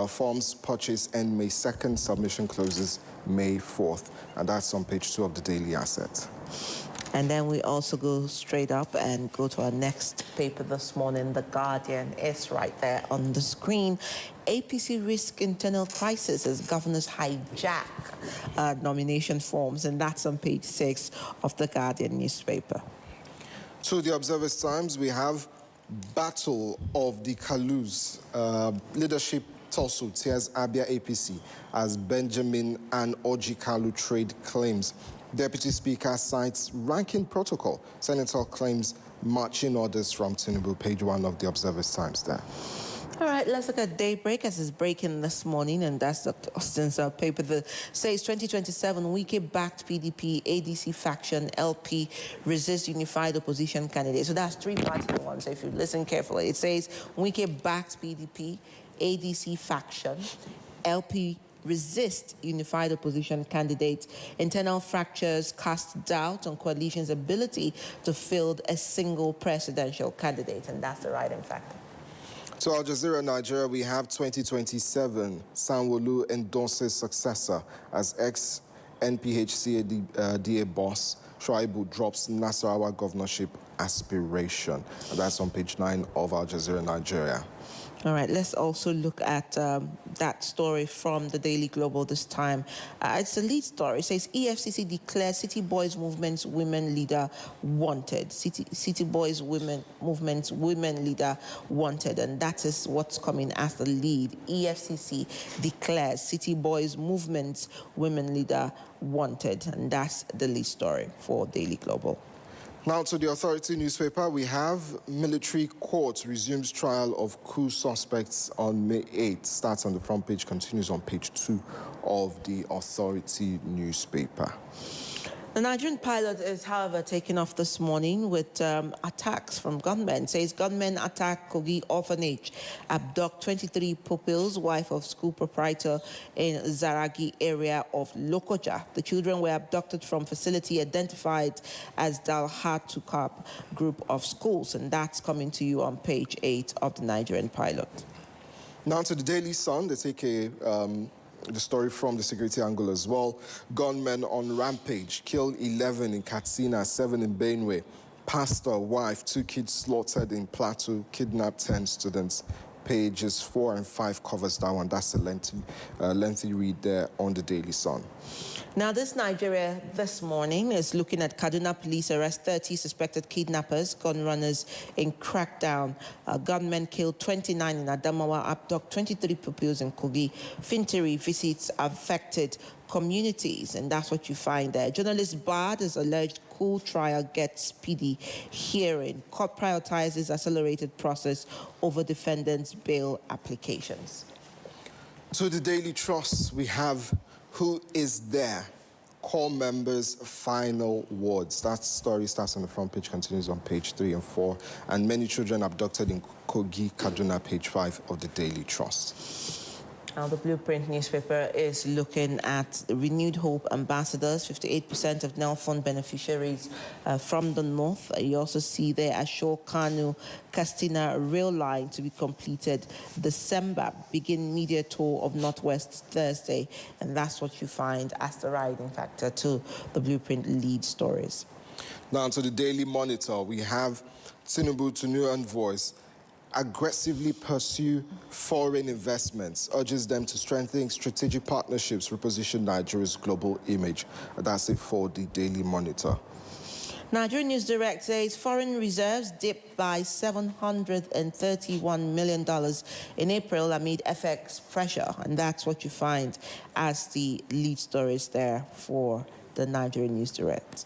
Forms purchase end May 2nd, submission closes May 4th, and that's on page 2 of the Daily Asset. And then we also go straight up and go to our next paper this morning. The Guardian is right there on the screen. APC risk internal crisis as governors hijack nomination forms, and that's on page 6 of the Guardian newspaper. So the Observer's Times, we have Battle of the Kalus. Leadership tussle tears Abia APC as Benjamin and Oji Kalu trade claims. Deputy Speaker cites ranking protocol. Senator claims marching orders from Tinubu, page 1 of the Observer's Times there. All right, let's look at Daybreak as it's breaking this morning, and that's Dr. Austin's paper that says 2027 Wike-backed PDP, ADC faction, LP resist unified opposition candidate. So that's 3 parts in one. So if you listen carefully, it says Wike-backed PDP, ADC faction, LP resist unified opposition candidate. Internal fractures cast doubt on coalition's ability to field a single presidential candidate, and that's the writing factor. So Al Jazeera Nigeria, we have 2027. Sanwo-Olu endorses successor as ex-NPHCAD DA boss. Shuaibu drops Nasarawa governorship aspiration. And that's on page 9 of Al Jazeera Nigeria. All right, let's also look at that story from the Daily Global this time. It's a lead story. It says EFCC declares City Boys Movement's women leader wanted. City Boys Movement's women leader wanted, and that is what's coming as the lead. EFCC declares City Boys Movement's women leader wanted, and that's the lead story for Daily Global. Now to the Authority newspaper, we have military court resumes trial of coup suspects on May 8th. Starts on the front page, continues on page 2 of the Authority newspaper. The Nigerian pilot is, however, taken off this morning with attacks from gunmen. It says gunmen attack Kogi orphanage, abduct 23 pupils, wife of school proprietor in Zaragi area of Lokoja. The children were abducted from facility identified as Dalhat Tukap group of schools, and that's coming to you on page 8 of the Nigerian pilot. Now to the Daily Sun, they take the story from the security angle as well. Gunmen on rampage, kill 11 in Katsina, 7 in Benue. Pastor, wife, 2 kids slaughtered in Plateau, kidnapped 10 students. Pages 4 and 5 covers that one. That's a lengthy read there on the Daily Sun. Now, this Nigeria this morning is looking at Kaduna police arrest 30 suspected kidnappers, gun runners in crackdown. Gunmen killed 29 in Adamawa, abduct 23 pupils in Kogi. Fintiri visits affected communities, and that's what you find there. Journalist barred as alleged cool trial gets speedy hearing. Court prioritizes accelerated process over defendants' bail applications. To the Daily Trust, we have Who Is There? Core members' final words. That story starts on the front page, continues on page 3 and 4. And many children abducted in Kogi, Kaduna, page 5 of the Daily Trust. Now, the Blueprint newspaper is looking at renewed hope ambassadors, 58% of NEL Fund beneficiaries from the north. You also see there Ashok Kanu, Castina rail line to be completed December, begin media tour of Northwest Thursday. And that's what you find as the riding factor to the Blueprint lead stories. Now to the Daily Monitor, we have Tinubu to new envoys. Aggressively pursue foreign investments, urges them to strengthen strategic partnerships, reposition Nigeria's global image. That's it for the Daily Monitor. Nigerian News Direct says foreign reserves dipped by $731 million in April amid FX pressure, and that's what you find as the lead stories there for the Nigerian News Direct.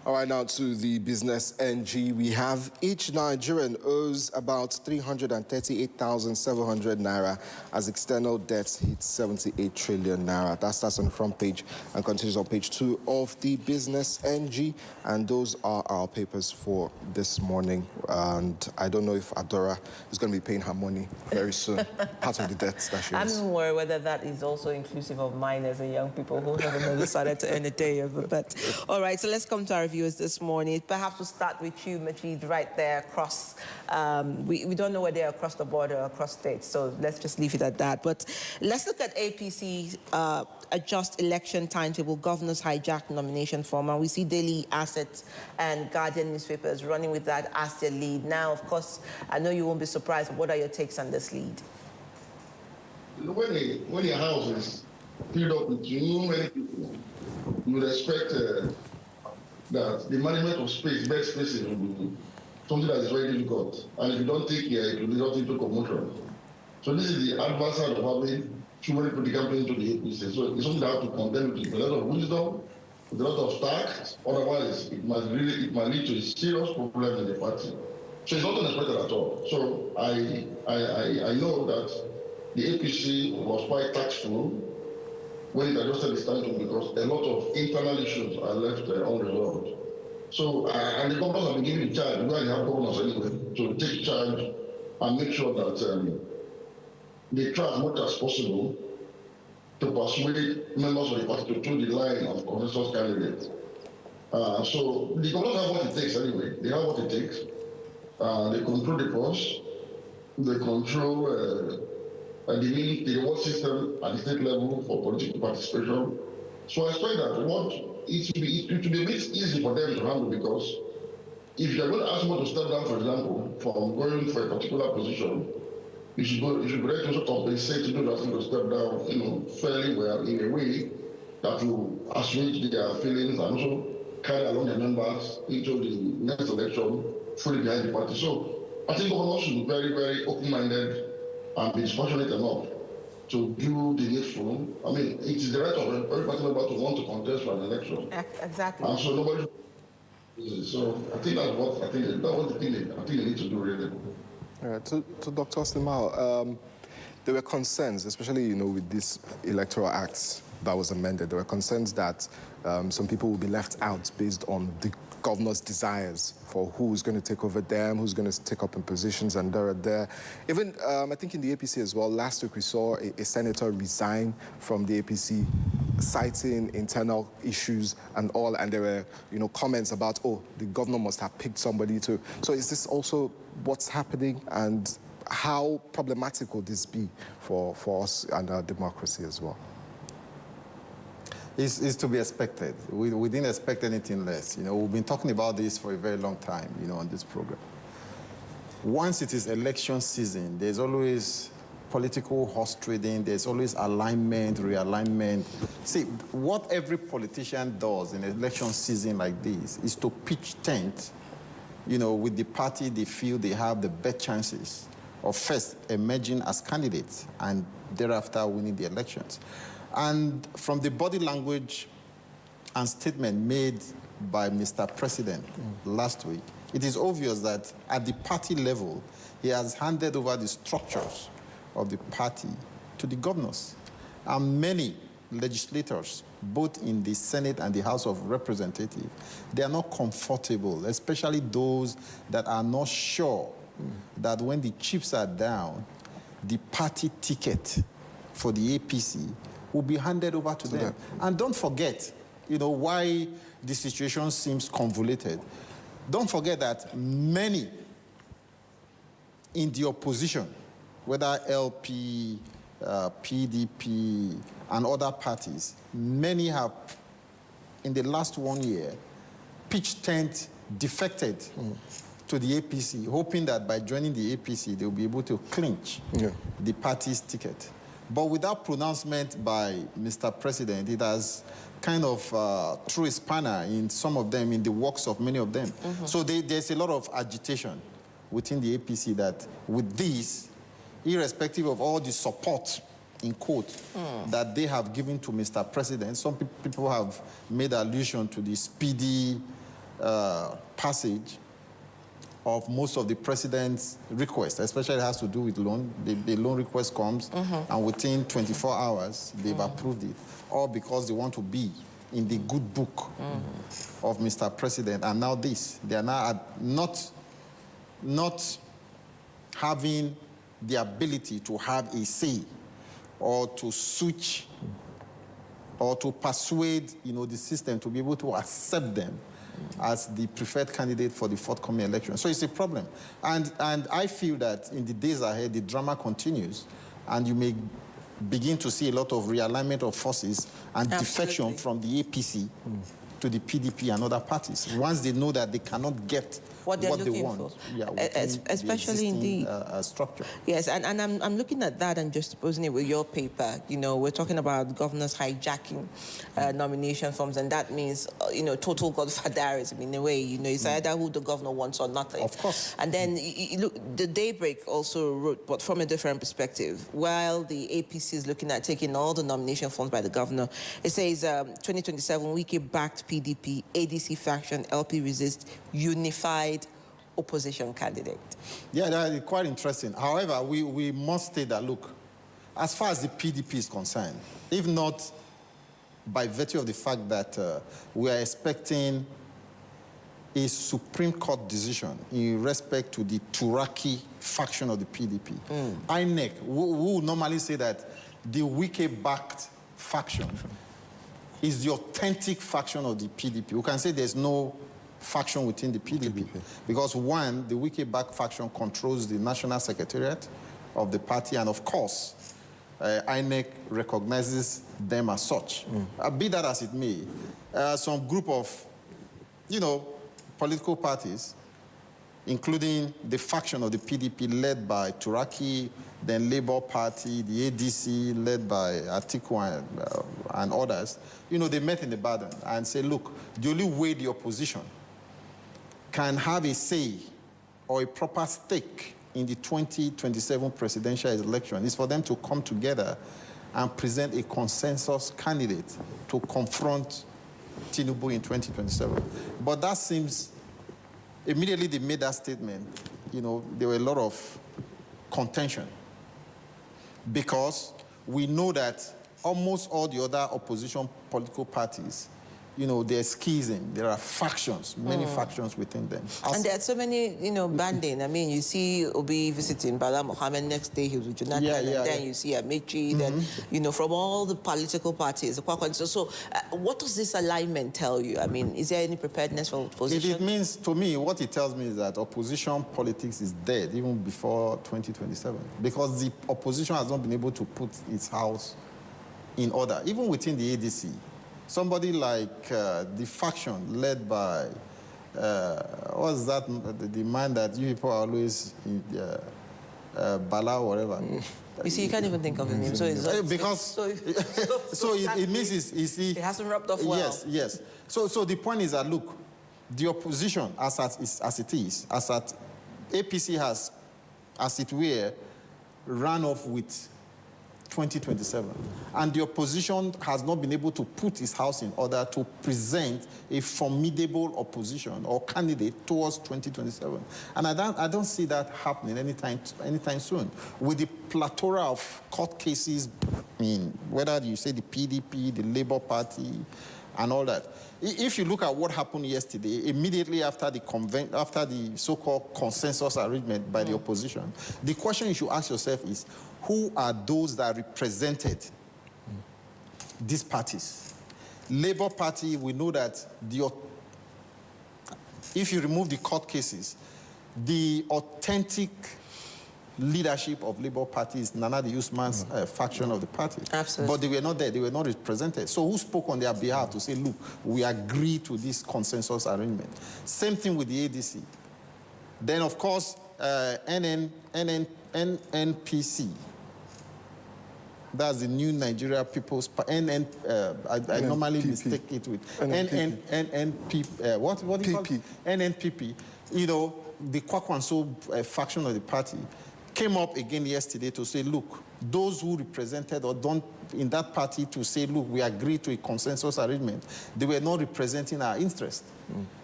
All right, now to the Business NG. We have each Nigerian owes about 338,700 naira as external debts hit 78 trillion naira. That starts on the front page and continues on page 2 of the Business NG. And those are our papers for this morning. And I don't know if Adora is going to be paying her money very soon. Part of the debts that she has. I'm worried whether that is also inclusive of minors and young people who haven't decided to earn a day of a bet. All right, so let's come to our viewers this morning. Perhaps we'll start with you, Majid, right there across. We don't know where they are across the border, across states, so let's just leave it at that. But let's look at APC adjust election timetable, governors hijack nomination form, and we see Daily Asset and Guardian newspapers running with that as their lead. Now, of course, I know you won't be surprised, but what are your takes on this lead? When your house is filled up with too many people, you would expect that the management of space, bed spaces, will be something that is very difficult. And if you don't take care, it will result into commotion. So this is the adverse side of having too many people campaign into the APC. So it's something that have to condemn with a lot of wisdom, with a lot of tact. Otherwise, it might lead to a serious problem in the party. So it's not unexpected at all. So I know that the APC was quite tactful when it adjusted its timetable because a lot of internal issues are left unresolved. So, and the governors have been given the charge, where they have governors anyway, to take charge and make sure that they try as much as possible to persuade members of the party to toe the line of consensus candidates. So the governors have what it takes anyway. They have what it takes. They control the purse. They control the reward system at the state level for political participation. So I expect that it will be a bit easy for them to handle because if you're going to ask someone to step down, for example, from going for a particular position, you should be ready to also compensate to those asking to step down, fairly well in a way that will assuage their feelings and also carry along the members into the next election fully behind the party. So I think governors should be very, very open-minded and be dispassionate enough to do the needful. I mean, it is the right of every party member to want to contest for an election. Exactly. And so nobody. So I think that's what I think they need to do really. To Dr. Oslimao, there were concerns, especially with this electoral act that was amended. There were concerns that some people will be left out based on the governor's desires for who's going to take over them, who's going to take up in positions, and there. Even, I think in the APC as well, last week we saw a senator resign from the APC, citing internal issues and all, and there were, comments about, the governor must have picked somebody to. So is this also what's happening, and how problematic will this be for us and our democracy as well? It's to be expected. We didn't expect anything less. You know, we've been talking about this for a very long time, you know, on this program. Once it is election season, there's always political horse trading, there's always alignment, realignment. See, what every politician does in an election season like this is to pitch tent, you know, with the party they feel they have the best chances of first emerging as candidates and thereafter winning the elections. And from the body language and statement made by Mr. President last week, it is obvious that at the party level, he has handed over the structures of the party to the governors. And many legislators, both in the Senate and the House of Representatives, they are not comfortable, especially those that are not sure that when the chips are down, the party ticket for the APC will be handed over to them. And don't forget, you know, why the situation seems convoluted. Don't forget that many in the opposition, whether LP, PDP, and other parties, many have, in the last 1 year, pitched tent, defected to the APC, hoping that by joining the APC, they'll be able to clinch the party's ticket. But without pronouncement by Mr. President, it has kind of threw a spanner in some of them, in the works of many of them. So there's a lot of agitation within the APC that with this, irrespective of all the support, in quote, that they have given to Mr. President, some people have made allusion to the speedy passage of most of the president's requests, especially it has to do with loan. The loan request comes, and within 24 hours, they've approved it, all because they want to be in the good book of Mr. President. And now this, they are now not having the ability to have a say or to switch or to persuade, you know, the system to be able to accept them as the preferred candidate for the forthcoming election. So it's a problem. And I feel that in the days ahead, the drama continues, and you may begin to see a lot of realignment of forces and defection from the APC to the PDP and other parties, once they know that they cannot get what they want. Yeah, especially in the structure. Yes, and I'm looking at that and just posing it with your paper. You know, we're talking about governors hijacking nomination forms, and that means, you know, total godfatherism in a way. You know, it's either who the governor wants or nothing. Of course. And then, look, the Daybreak also wrote, but from a different perspective. While the APC is looking at taking all the nomination forms by the governor, it says 2027, Wiki-backed PDP, ADC faction, LP resist, unified opposition candidate. Yeah, that is quite interesting. However, we must state that, look, as far as the PDP is concerned, if not by virtue of the fact that we are expecting a Supreme Court decision in respect to the Turaki faction of the PDP, INEC, we would normally say that the Wiki-backed faction is the authentic faction of the PDP. We can say there's no faction within the PDP. Because one, the Wiki-backed faction controls the national secretariat of the party, and of course, INEC recognizes them as such. Be that as it may, some group of, you know, political parties, including the faction of the PDP led by Turaki, then Labour Party, the ADC led by Atiku and others, you know, they met in the Baden and said, look, the only way the opposition can have a say or a proper stake in the 2027 presidential election is for them to come together and present a consensus candidate to confront Tinubu in 2027. But that seems, immediately they made that statement, you know, there were a lot of contention, because we know that almost all the other opposition political parties you know, there's schism, there are factions, many factions within them. And there are so many, you know, banding. I mean, you see Obi visiting Bala Mohammed, next day he was with Jonathan, and then you see Amici, then, you know, from all the political parties. So what does this alignment tell you? I mean, is there any preparedness for opposition? It means, to me, what it tells me is that opposition politics is dead even before 2027, because the opposition has not been able to put its house in order, even within the ADC. Somebody like the faction led by, what's that, the man that you people are always, Bala or whatever. You see, you can't even think of his name. So it's, because, it means it hasn't rubbed off well. Yes, yes. So the point is that, look, the opposition, as it is, as at APC has, as it were, ran off with 2027. And the opposition has not been able to put its house in order to present a formidable opposition or candidate towards 2027. And I don't see that happening anytime soon. With the plethora of court cases, I mean, whether you say the PDP, the Labour Party, and all that. If you look at what happened yesterday, immediately after the so-called consensus arrangement by the opposition, the question you should ask yourself is, who are those that represented these parties? Labour Party, we know that if you remove the court cases, the authentic leadership of Labour Party is Nana Usman's faction of the party. Absolutely. But they were not there, they were not represented. So who spoke on their behalf to say, look, we agree to this consensus arrangement? Same thing with the ADC. Then, of course, NNPC. That's the New Nigeria People's Party. I normally mistake it with NNPP. What do you call it? NNPP. You know, the Kwakwanso faction of the party came up again yesterday to say, look, those who represented or don't in that party to say, look, we agree to a consensus arrangement, they were not representing our interest.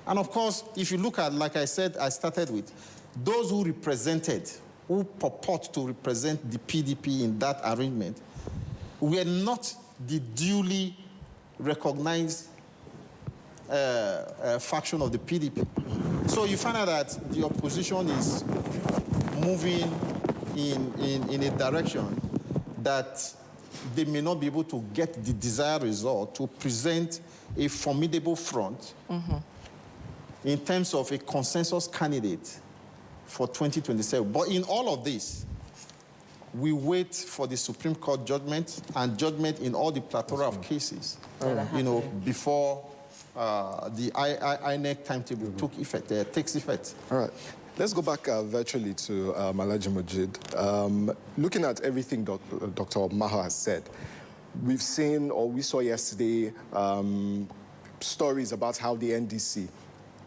And of course, if you look at, like I said, I started with, those who represented, who purport to represent the PDP in that arrangement, were not the duly recognized faction of the PDP. So you find out that the opposition is moving in a direction that they may not be able to get the desired result to present a formidable front in terms of a consensus candidate for 2027. But in all of this, we wait for the Supreme Court judgment and judgment in all the plethora of cases, you know, before the INEC timetable takes effect. All right. Let's go back virtually to Alhaji Mojeed. Looking at everything Dr. Maha has said, we've seen, or we saw yesterday, stories about how the NDC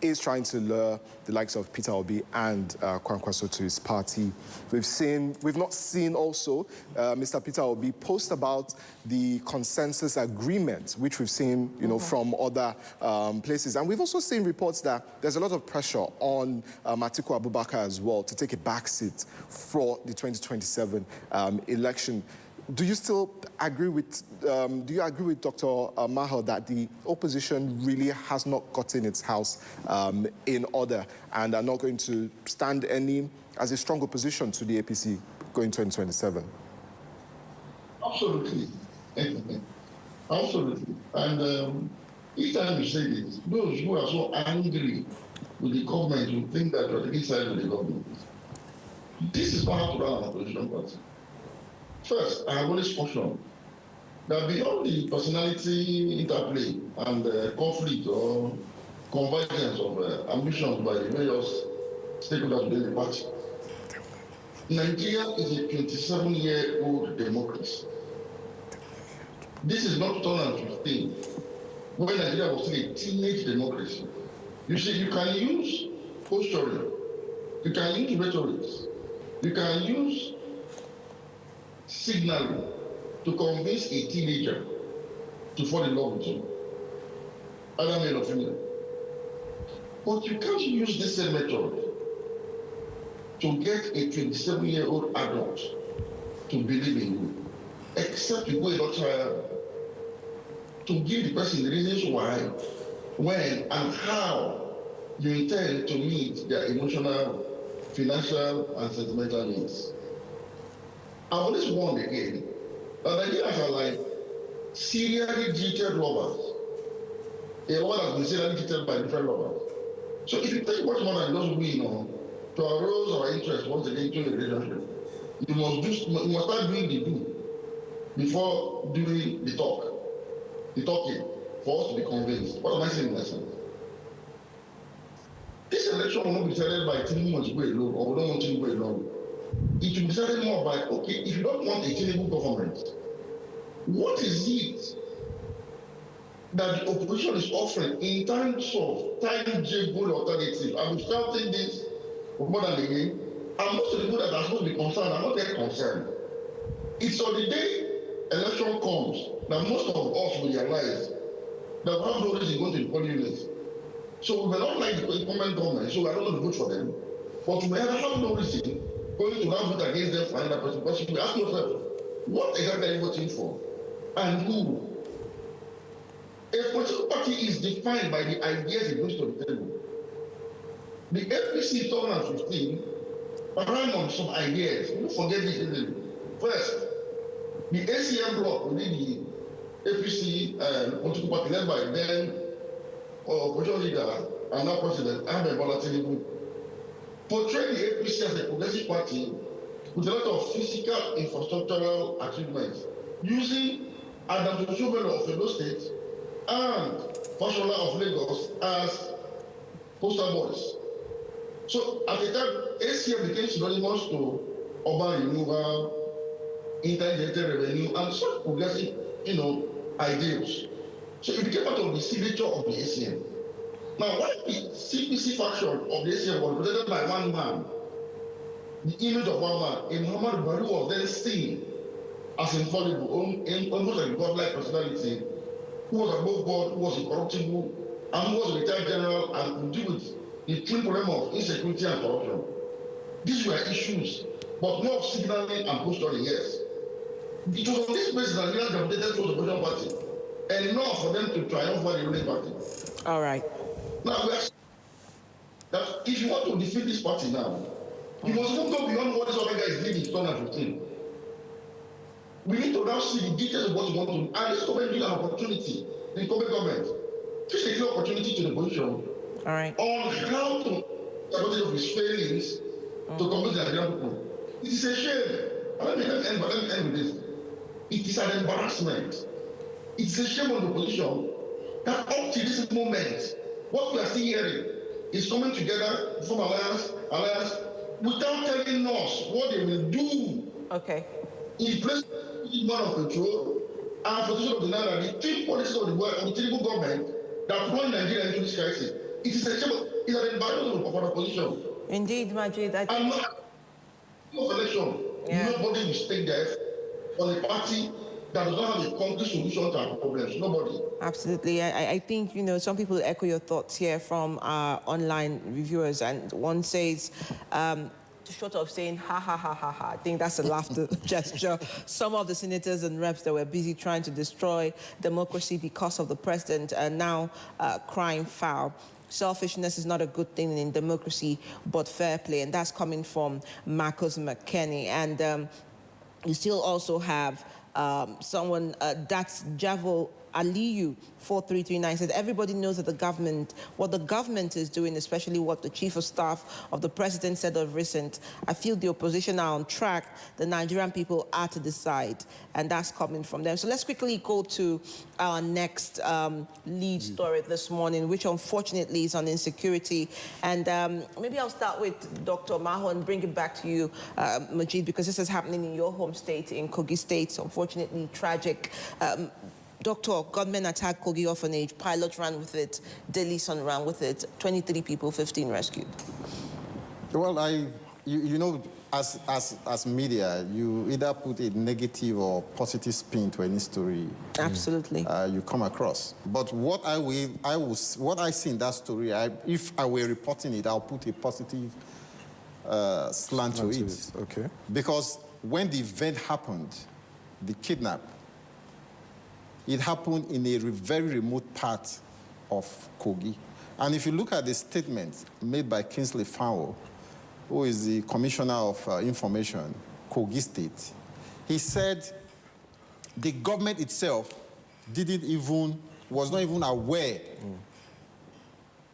is trying to lure the likes of Peter Obi and Kwankwaso to his party. We've not seen also Mr. Peter Obi post about the consensus agreement, which we've seen, you know, from other places. And we've also seen reports that there's a lot of pressure on Atiku Abubakar as well to take a backseat for the 2027 election. Do you still agree with, Dr. Maha that the opposition really has not gotten its house in order and are not going to stand as a strong opposition to the APC going 2027? Absolutely. Absolutely. And each time you say this, those who are so angry with the government will think that you're taking side with the government. This is not how to run an opposition party. First, I have always cautioned that beyond the personality interplay and conflict or convergence of ambitions by the various stakeholders within the party, Nigeria is a 27-year-old democracy. This is not 2015, when Nigeria was still a teenage democracy. You see, you can use posturing, you can use rhetoric, you can use signaling to convince a teenager to fall in love with you, either male or female. But you can't use this same method to get a 27-year-old adult to believe in you, except you go a lot higher to give the person the reasons why, when, and how you intend to meet their emotional, financial, and sentimental needs. I've always warned again that Nigerians are like serially cheated lovers. A lover has been serially cheated by different lovers. So if you take much more than just we know to arouse our interest once again into a relationship, you must start doing the do before doing the talking, for us to be convinced. What am I saying in essence? This election will not be decided by 3 months go alone, or we don't want to go alone. It will be decided more by, okay, if you don't want a tenable government, what is it that the opposition is offering in terms of tangible alternative? I'm shouting this for more than a year, and most of the people that are supposed to be concerned are not yet concerned. It's on the day election comes that most of us will realize that we have no reason going to the polling unit. So we may not like the incumbent government, so we are not going to vote for them. But we may have no reason going to now vote against them for another person. Because we ask yourself, what exactly are you voting for? And who? A political party is defined by the ideas it brings to the table. The APC 2015 ran on some ideas. Don't forget this easily. First, the ACM bloc within the APC political party led by then opposition leader and now President Ahmed Bola Tinubu portrayed the APC as a progressive party with a lot of physical infrastructural achievements, using Adam Oshiomhole of Edo State and Fashola of Lagos as poster boys. So at the time, ACM became synonymous to urban renewal, intelligent revenue, and such progressive, ideals. So it became part of the signature of the ACM. Now, why the CPC faction of the ACM was represented by one man, the image of one man, in Muhammad Buhari was then seen as infallible, almost like a godlike personality, who was above board, who was incorruptible, and who was a retired general and could deal with the twin problem of insecurity and corruption. These were issues, but more of signaling and posturing, yes. It was on this basis that Nigerians gravitated towards the opposition party, enough for them to triumph over the ruling party. All right. Now, we are that if you want to defeat this party now, you must even go beyond what this other guy is doing in 2015. We need to now see the details of what you want to do. And this government gives an opportunity, the incumbent government, gives a clear opportunity to the opposition on how to advantage of his failings to convince the Nigerian people. It is a shame. Let me end with this. It is an embarrassment. It's a shame on the opposition that up to this moment, what we are still hearing is coming together from alliance, without telling us what they will do. Okay. In place of man of control and position of the Nara, the chief policy of the Tinubu government that brought Nigeria into this crisis. It is a shame. It's an embarrassment of our opposition. Indeed, Majid. I think... And no election. Yeah. Nobody will stake their effort on a party that does not have a concrete solution to our problems. Nobody. Absolutely. I think, some people echo your thoughts here from our online reviewers, and one says, short of saying, ha, ha, ha, ha, ha, I think that's a laughter gesture. Some of the senators and reps that were busy trying to destroy democracy because of the president are now crying foul. Selfishness is not a good thing in democracy, but fair play. And that's coming from Marcus McKinney. And you still also have someone, that's Javo Aliyu 4339 said everybody knows that what the government is doing, especially what the chief of staff of the president said of recent. I feel the opposition are on track. The Nigerian people are to decide, and that's coming from them. So let's quickly go to our next lead story this morning, which unfortunately is on insecurity. And maybe I'll start with Dr. Maho and bring it back to you, Majid, because this is happening in your home state, in Kogi State. Unfortunately, tragic. Doctor, gunmen attacked Kogi orphanage. Pilots ran with it. Daily Sun ran with it. 23 people, 15 rescued. Well, as media, you either put a negative or positive spin to any story. Absolutely. You come across. But what I see in that story, if I were reporting it, I'll put a positive slant to it. Okay. Because when the event happened, the kidnap, It happened in a very remote part of Kogi. And if you look at the statement made by Kingsley Fowle, who is the Commissioner of Information, Kogi State, he said the government itself was not even aware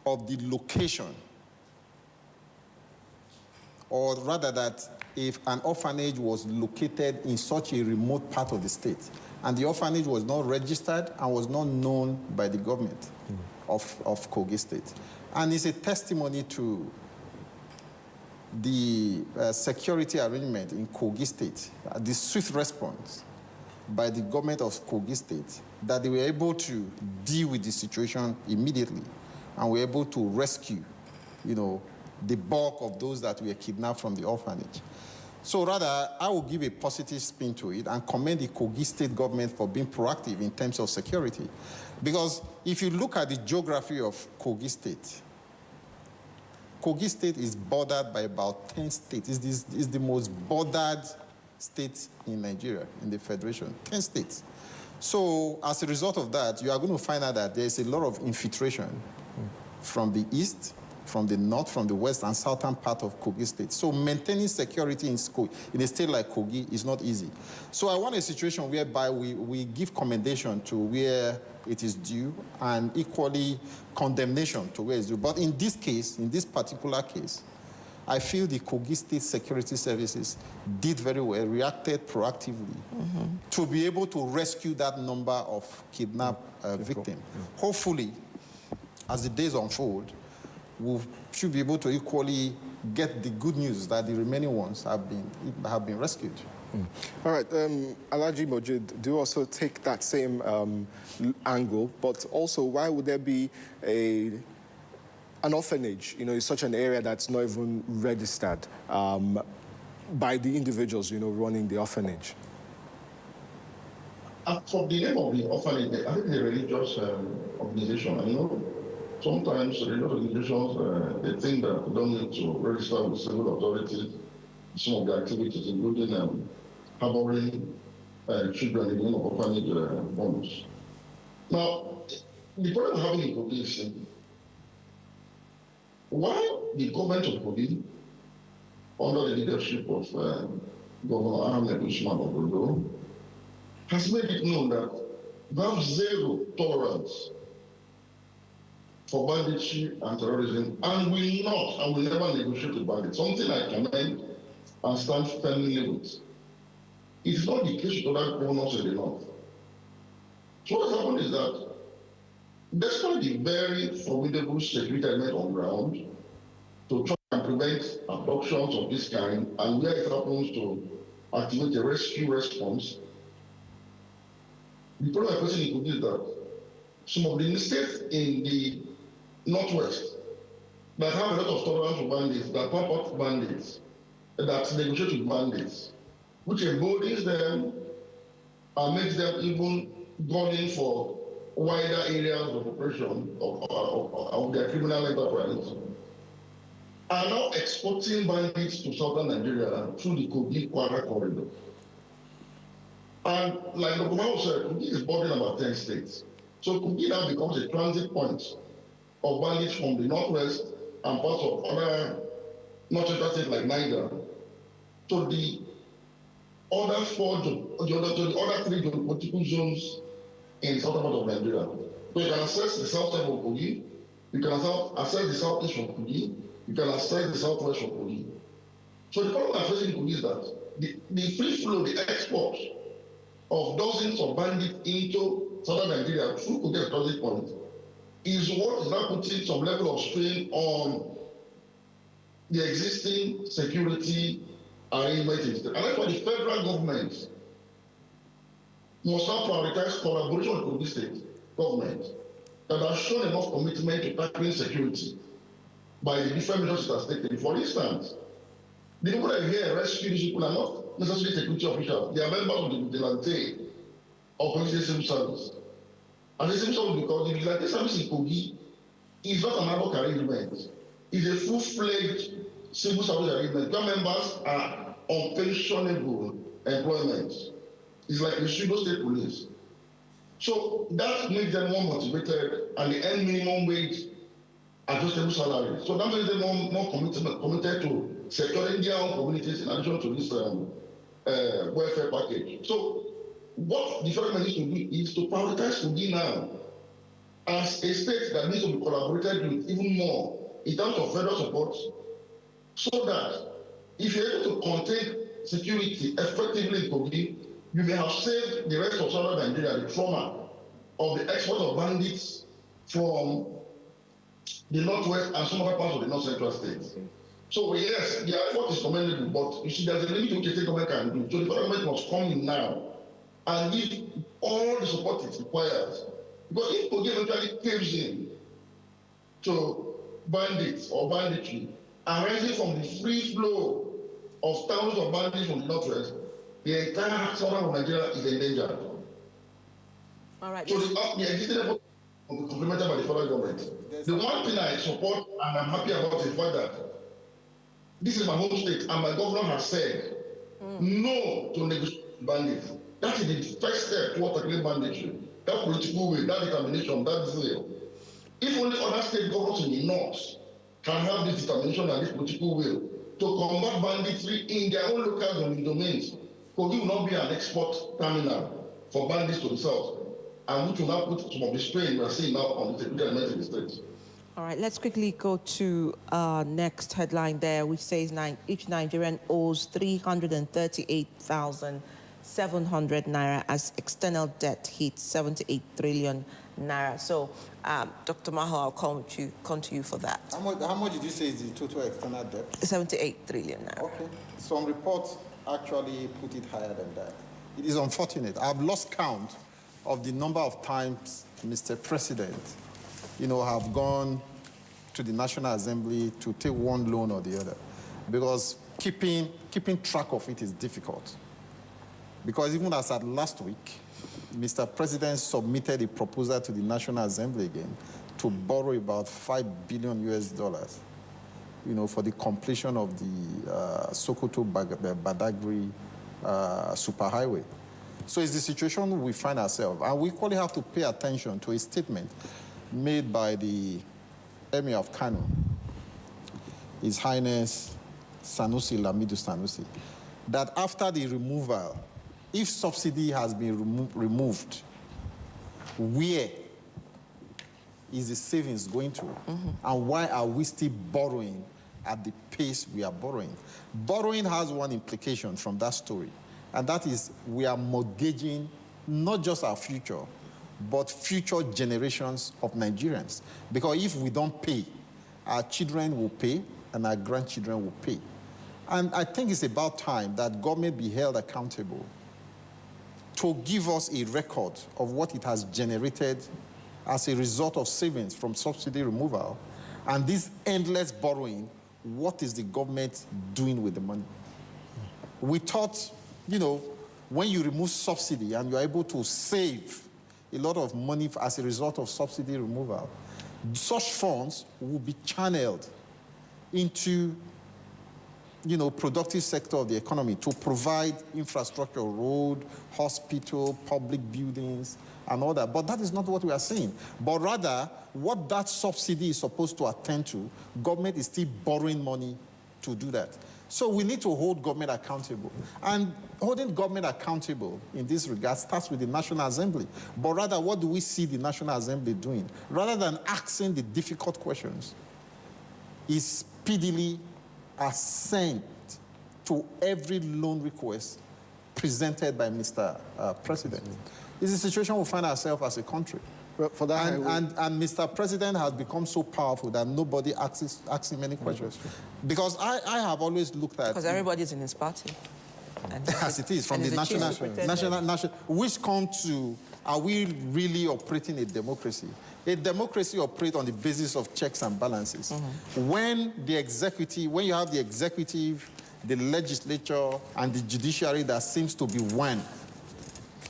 of the location, or rather that if an orphanage was located in such a remote part of the state, and the orphanage was not registered and was not known by the government of Kogi State. And it's a testimony to the security arrangement in Kogi State, the swift response by the government of Kogi State, that they were able to deal with the situation immediately and were able to rescue, the bulk of those that were kidnapped from the orphanage. So rather, I will give a positive spin to it and commend the Kogi State government for being proactive in terms of security. Because if you look at the geography of Kogi State is bordered by about 10 states. It's the most bordered state in Nigeria, in the Federation, 10 states. So as a result of that, you are going to find out that there's a lot of infiltration from the east, from the north, from the west, and southern part of Kogi State. So maintaining security in a state like Kogi is not easy. So I want a situation whereby we give commendation to where it is due and equally condemnation to where it's due. But in this case, in this particular case, I feel the Kogi State Security Services did very well, reacted proactively to be able to rescue that number of kidnapped victims. Hopefully, as the days unfold, we should be able to equally get the good news that the remaining ones have been rescued. All right, Alhaji Mojid, do also take that same angle, but also why would there be an orphanage, in such an area that's not even registered by the individuals, running the orphanage? For the name of the orphanage, I think it's a religious organization. Sometimes religious organizations, they think that they don't need to register with civil authorities some of the activities, including harboring children in the name of orphanage homes. Now, the problem we're having in Kogi is simple. Why the government of Kogi, under the leadership of Governor Ahmed Usman Obodo, has made it known that they have zero tolerance for banditry and terrorism, and will never negotiate with bandits. Something I commend and stand firmly with. It's not the case with other governors in the north. So what has happened is that, despite the very formidable security element on ground to try and prevent abductions of this kind, and where it happens to activate a rescue response, the problem I'm facing in Kogi is that some of the states in the northwest that have a lot of tolerance for bandits, that pop up bandits, that negotiate with bandits, which emboldens them and makes them even gunning for wider areas of operation of their criminal enterprise, are now exporting bandits to southern Nigeria through the Kogi-Kwara corridor. And like Dr. Mao said, Kogi is bordering about 10 states. So Kogi now becomes a transit point of bandits from the northwest and parts of other northern states like Niger to the other three geopolitical zones in the southern part of Nigeria. So you can access the south side of Kogi, you can access the southeast from Kogi, you can access the southwest from Kogi. So the problem I'm facing in Kogi is that the free flow, the export of dozens of bandits into southern Nigeria through Kogi as transit point is what is now putting some level of strain on the existing security arrangement. And that's why the federal government must now prioritize collaboration with Kogi State government that has shown enough commitment to tackling security by the different measures that are taken. For instance, the people that are here rescue these people are not necessarily security officials. They are members of the vigilante or Kogi State Civil Service. And the civil service, because the vigilante service in Kogi is not an ad hoc arrangement. It's a full-fledged civil service arrangement where members are on pensionable employment. It's like a pseudo state police. So that makes them more motivated, and they earn minimum wage adjustable salary. So that makes them more committed to securing their own communities in addition to this welfare package. So what the federal government needs to do is to prioritize Kogi now as a state that needs to be collaborated with even more in terms of federal support, so that if you're able to contain security effectively in Kogi, you may have saved the rest of southern Nigeria the trauma of the export of bandits from the northwest and some other parts of the north central states. So yes, the effort is commendable, but you see there's a limit to what the state government can do. So the federal government must come in now and give all the support it requires. Because if Kogi eventually caves in to bandits or banditry, arising from the free flow of thousands of bandits from the northwest, the entire southern Nigeria is endangered. All right. So the existing effort will be complemented by the federal government. The one thing I support and I'm happy about is the fact that this is my home state and my governor has said no to negotiate bandits. That is the first step toward tackling banditry. That political will, that determination, that zeal. If only other state governors in the north can have this determination and this political will to combat banditry in their own local domains, Kogi will not be an export terminal for bandits to the south, and which will now put some of the strain we are seeing now on the security element in the states. All right, let's quickly go to our next headline there, which says each Nigerian owes 338,700 naira as external debt hits 78 trillion naira. So, Dr. Maho, I'll come to you for that. How much did you say is the total external debt? 78 trillion naira. Okay. Some reports actually put it higher than that. It is unfortunate. I've lost count of the number of times Mr. President, have gone to the National Assembly to take one loan or the other, because keeping track of it is difficult. Because even as at last week, Mr. President submitted a proposal to the National Assembly again to borrow about $5 billion for the completion of the Sokoto-Badagry superhighway. So it's the situation we find ourselves. And we equally have to pay attention to a statement made by the Emir of Kano, His Highness Sanusi Lamido Sanusi, that after the removal, if subsidy has been removed, where is the savings going to? And why are we still borrowing at the pace we are borrowing? Borrowing has one implication from that story, and that is we are mortgaging not just our future, but future generations of Nigerians. Because if we don't pay, our children will pay and our grandchildren will pay. And I think it's about time that government be held accountable to give us a record of what it has generated as a result of savings from subsidy removal. And this endless borrowing, what is the government doing with the money? We thought, when you remove subsidy and you're able to save a lot of money as a result of subsidy removal, such funds will be channeled into productive sector of the economy to provide infrastructure, road, hospital, public buildings, and all that. But that is not what we are saying. But rather, what that subsidy is supposed to attend to, government is still borrowing money to do that. So we need to hold government accountable. And holding government accountable in this regard starts with the National Assembly. But rather, what do we see the National Assembly doing? Rather than asking the difficult questions, is speedily assent to every loan request presented by Mr. President. It's a situation we find ourselves as a country. Well, for that, and Mr. President has become so powerful that nobody asks him any questions. Because I have always looked at... Because everybody's in his party. As it is, from the national... Which come to, are we really operating a democracy? A democracy operates on the basis of checks and balances. When you have the executive, the legislature, and the judiciary that seems to be one,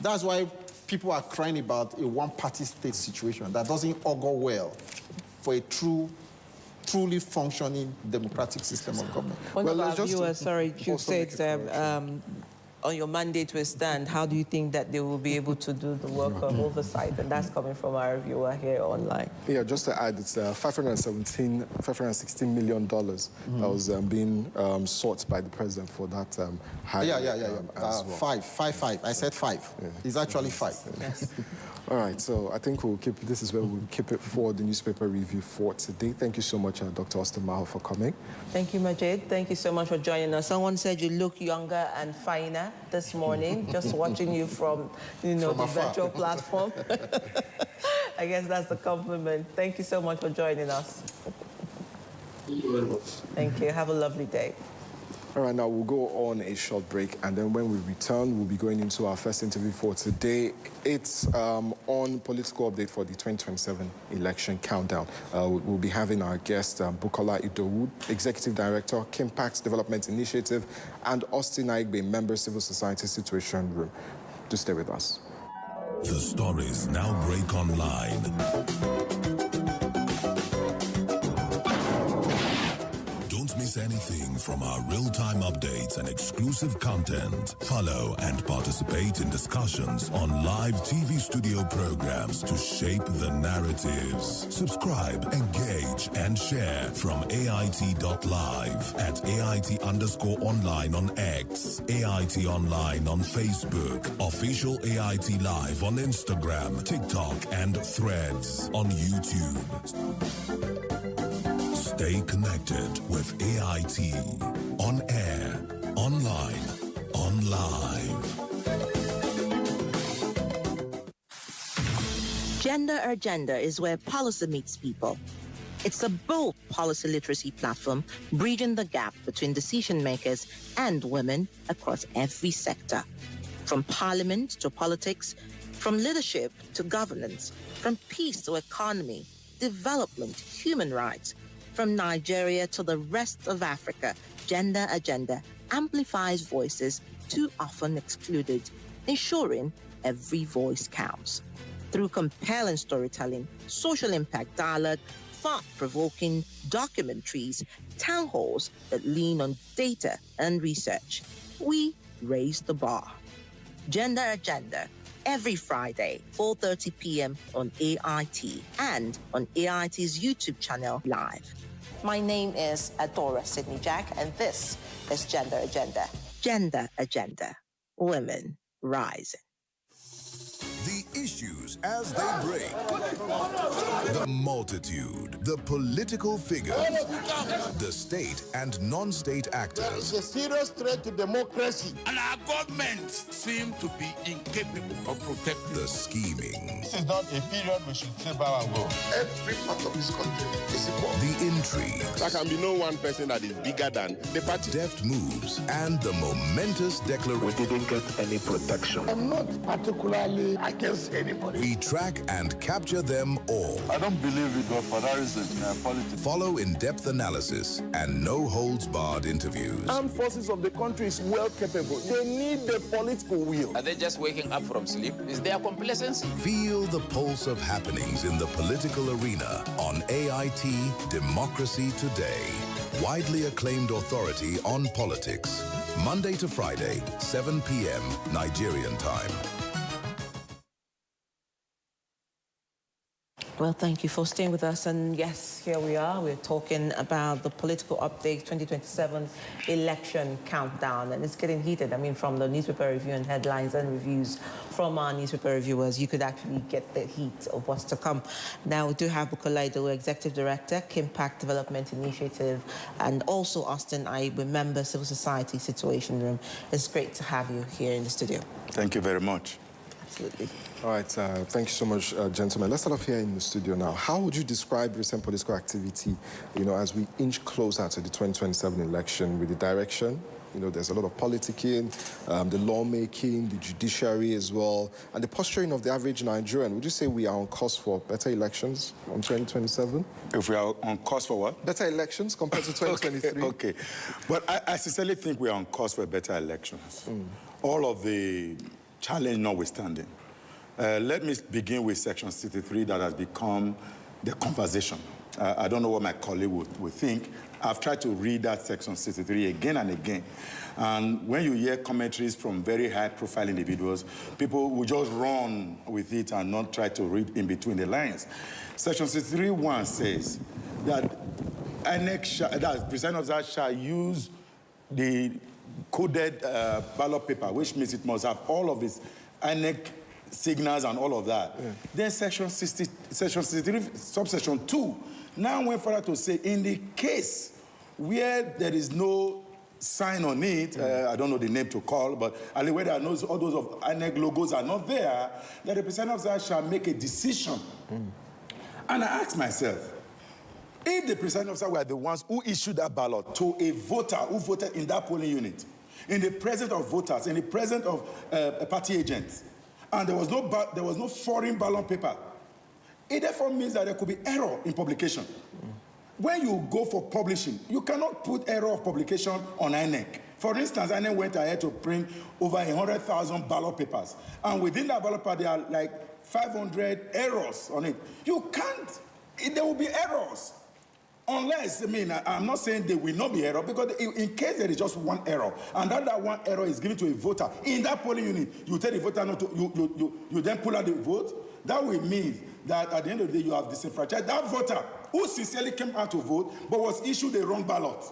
that's why people are crying about a one-party state situation that doesn't augur well for a truly functioning democratic system of government. One of our viewers, sorry, you said on your mandate will stand, how do you think that they will be able to do the work of oversight? And that's coming from our viewer here online. Yeah, just to add, it's $516 million that was being sought by the president for that hire. Well. Five. I said 5. Yeah. It's actually 5. Yes. All right, so I think this is where we'll keep it for the newspaper review for today. Thank you so much, Dr. Austin Maho, for coming. Thank you, Majid. Thank you so much for joining us. Someone said you look younger and finer this morning, just watching you from, the virtual platform. I guess that's the compliment. Thank you so much for joining us. Thank you very much. Thank you. Have a lovely day. All right, now we'll go on a short break, and then when we return, we'll be going into our first interview for today. It's on political update for the 2027 election countdown. We'll be having our guest, Bukola Idowu, Executive Director, Kimpact Development Initiative, and Austin Aigbe, Member Civil Society Situation Room. Do stay with us. The stories now break online. Don't miss anything from our real-time updates and exclusive content. Follow and participate in discussions on live TV studio programs to shape the narratives. Subscribe, engage, and share from AIT.live at AIT_online on X, AIT Online on Facebook, Official AIT Live on Instagram, TikTok, and Threads on YouTube. Stay connected with AIT. On air, online, on live. Gender Agenda is where policy meets people. It's a bold policy literacy platform bridging the gap between decision makers and women across every sector. From parliament to politics, from leadership to governance, from peace to economy, development, human rights. From Nigeria to the rest of Africa, Gender Agenda amplifies voices too often excluded, ensuring every voice counts. Through compelling storytelling, social impact dialogue, thought-provoking documentaries, town halls that lean on data and research, we raise the bar. Gender Agenda, every Friday, 4:30 p.m. on AIT and on AIT's YouTube channel live. My name is Adora Sidney Jack, and this is Gender Agenda. Gender Agenda. Women rising. The issues as they break. The multitude, the political figures, the state and non-state actors. It's a serious threat to democracy. And our government seem to be incapable of protecting. The scheming. This is not a period we should say bow and go. Every part of this country is important. The intrigue. There can be no one person that is bigger than the party. Deft moves and the momentous declaration. We didn't get any protection. I'm not particularly against anybody. We track and capture them all. I don't believe it was for that reason in politics. Follow in-depth analysis and no-holds-barred interviews. Armed forces of the country is well capable. They need the political will. Are they just waking up from sleep? Is there complacency? Feel the pulse of happenings in the political arena on AIT Democracy Today. Widely acclaimed authority on politics. Monday to Friday, 7 p.m. Nigerian time. Well, thank you for staying with us. And yes, here we are. We're talking about the political update 2027 election countdown. And it's getting heated. I mean, from the newspaper review and headlines and reviews from our newspaper reviewers, you could actually get the heat of what's to come. Now, we do have Bukola Idowu, Executive Director, Kimpact Development Initiative, and also Austin Aigbe, Member Civil Society Situation Room. It's great to have you here in the studio. Thank you very much. Absolutely. All right, thank you so much, gentlemen. Let's start off here in the studio now. How would you describe recent political activity, as we inch closer to the 2027 election with the direction? There's a lot of politicking, the lawmaking, the judiciary as well, and the posturing of the average Nigerian. Would you say we are on course for better elections on 2027? If we are on course for what? Better elections compared to 2023. Okay. But I sincerely think we are on course for better elections. All of the challenge notwithstanding. Let me begin with Section 63 that has become the conversation I don't know what my colleague would think. I've tried to read that section 63 again and again. And when you hear commentaries from very high-profile individuals, people will just run with it and not try to read in between the lines. Section 63(1) says that that presiding officer shall use the coded ballot paper, which means it must have all of its INEC signals and all of that. Yeah. Then section 63, subsection 2, now went further to say, in the case where there is no sign on it, I don't know the name to call, but where there are no, all those of INEC logos are not there, that the presiding officer shall make a decision. And I asked myself, if the presiding officer were the ones who issued that ballot to a voter who voted in that polling unit, in the presence of voters, in the presence of party agents, and there was no foreign ballot paper, it therefore means that there could be error in publication. When you go for publishing, you cannot put error of publication on INEC. For instance, INEC went ahead to print over 100,000 ballot papers, and within that ballot paper, there are like 500 errors on it. You can't, there will be errors. Unless, I mean, I'm not saying there will not be error, because in case there is just one error, and that one error is given to a voter in that polling unit, you tell the voter not to, you then pull out the vote, that will mean that at the end of the day, you have disenfranchised that voter who sincerely came out to vote, but was issued the wrong ballot.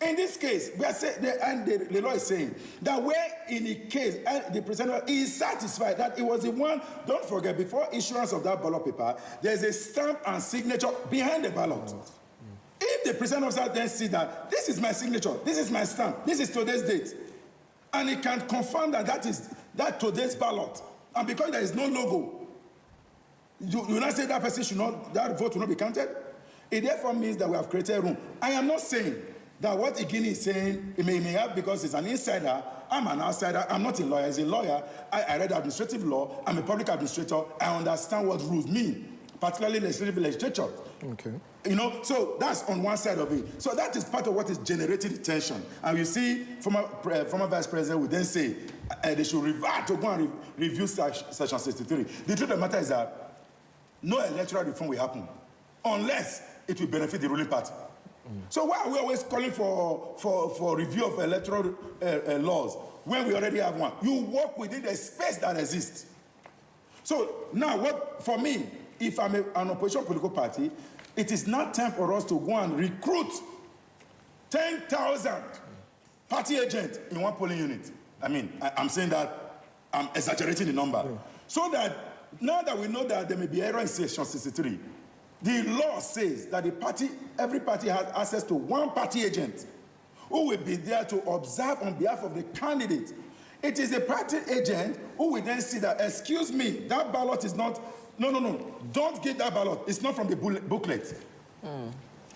In this case, we are saying, and the law is saying that where in a case the president is satisfied that it was the one, don't forget, before issuance of that ballot paper, there's a stamp and signature behind the ballot. If the presiding officer then sees that this is my signature, this is my stamp, this is today's date, and he can confirm that that is today's ballot, and because there is no logo, you not say that person should not, that vote will not be counted. It therefore means that we have created room. I am not saying that what Igini is saying, it may have because he's an insider. I'm an outsider. I'm not a lawyer. He's a lawyer. I read administrative law. I'm a public administrator. I understand what rules mean, particularly legislature. Okay. You know, so that's on one side of it. So that is part of what is generating the tension. And you see, former vice president would then say they should revert to go and review section 63. The truth of the matter is that no electoral reform will happen unless it will benefit the ruling party. So why are we always calling for review of electoral laws when we already have one? You work within the space that exists. So now, what for me, if I'm an opposition political party, it is not time for us to go and recruit 10,000 party agents in one polling unit. I mean, I'm saying that I'm exaggerating the number. So that now that we know that there may be error in section 63, the law says that every party has access to one party agent who will be there to observe on behalf of the candidate. It is the party agent who will then see that, excuse me, that ballot is not, no, don't get that ballot. It's not from the booklet.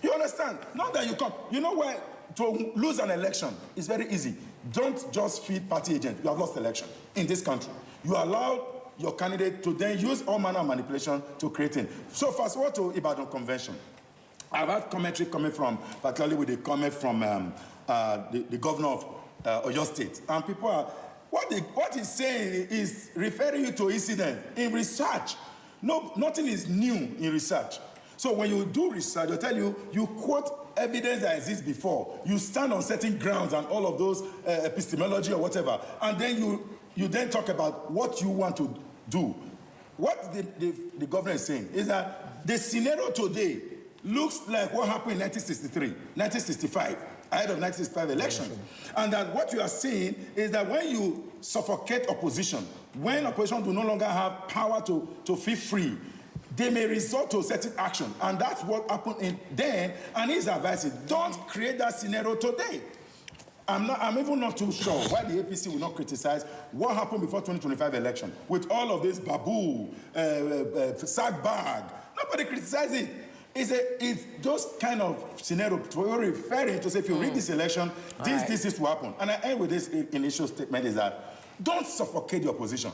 You understand? Not that you come. You know where to lose an election is very easy. Don't just feed party agent. You have lost election in this country. You allow your candidate to then use all manner of manipulation to create it. So fast forward to Ibadan Convention. I've had commentary coming from, particularly with the comment from the governor of Oyo State. And people are, what he's saying is referring you to incident in research. No, nothing is new in research. So when you do research, they'll tell you, you quote evidence that exists before. You stand on certain grounds and all of those epistemology or whatever. And then you then talk about what you want to do. What the governor is saying is that the scenario today looks like what happened in 1963, 1965, ahead of 1965 elections. And that what you are seeing is that when you suffocate opposition, when opposition do no longer have power to feel free, they may resort to certain action. And that's what happened then. And his advice is, don't create that scenario today. I'm even not too sure why the APC will not criticize what happened before 2025 election with all of this baboo, sack bag. Nobody criticizes it. It's those kind of scenario we're referring to say, if you read this election, this is what happened. And I end with this initial statement is that don't suffocate the opposition.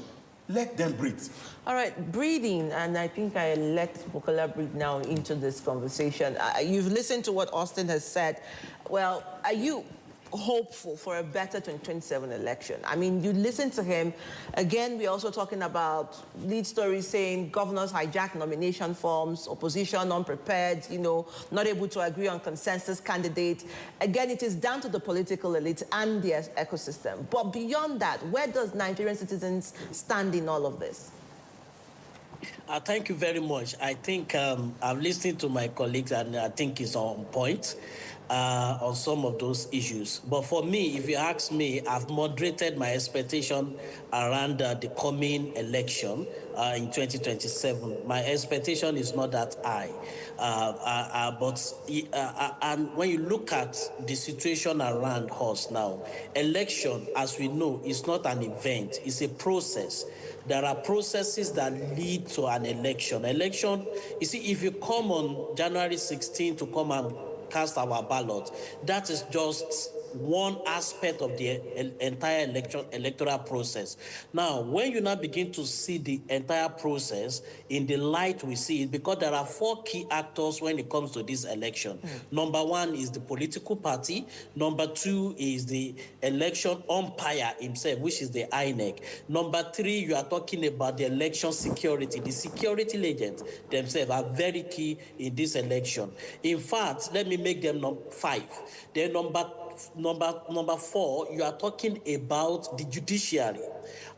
Let them breathe. All right, breathing, and I think I let Bukola breathe now into this conversation. You've listened to what Austin has said. Well, are you hopeful for a better 2027 election. I mean, you listen to him. Again, we're also talking about lead stories saying governors hijack nomination forms, opposition unprepared, you know, not able to agree on consensus candidate. Again, it is down to the political elite and the ecosystem. But beyond that, where does Nigerian citizens stand in all of this? Thank you very much. I think I've listened to my colleagues and I think it's on point on some of those issues. But for me, if you ask me, I've moderated my expectation around the coming election in 2027. My expectation is not that high. And when you look at the situation around us now, election, as we know, is not an event, it's a process. There are processes that lead to an election. Election, you see, if you come on January 16 to come and cast our ballot, that is just one aspect of the entire electoral process. Now, when you now begin to see the entire process in the light we see it, because there are 4 key actors when it comes to this election. Number 1 is the political party. Number 2 is the election umpire himself, which is the INEC. Number 3, you are talking about the election security. The security agents themselves are very key in this election. In fact, let me make them 5. Then number 4, you are talking about the judiciary.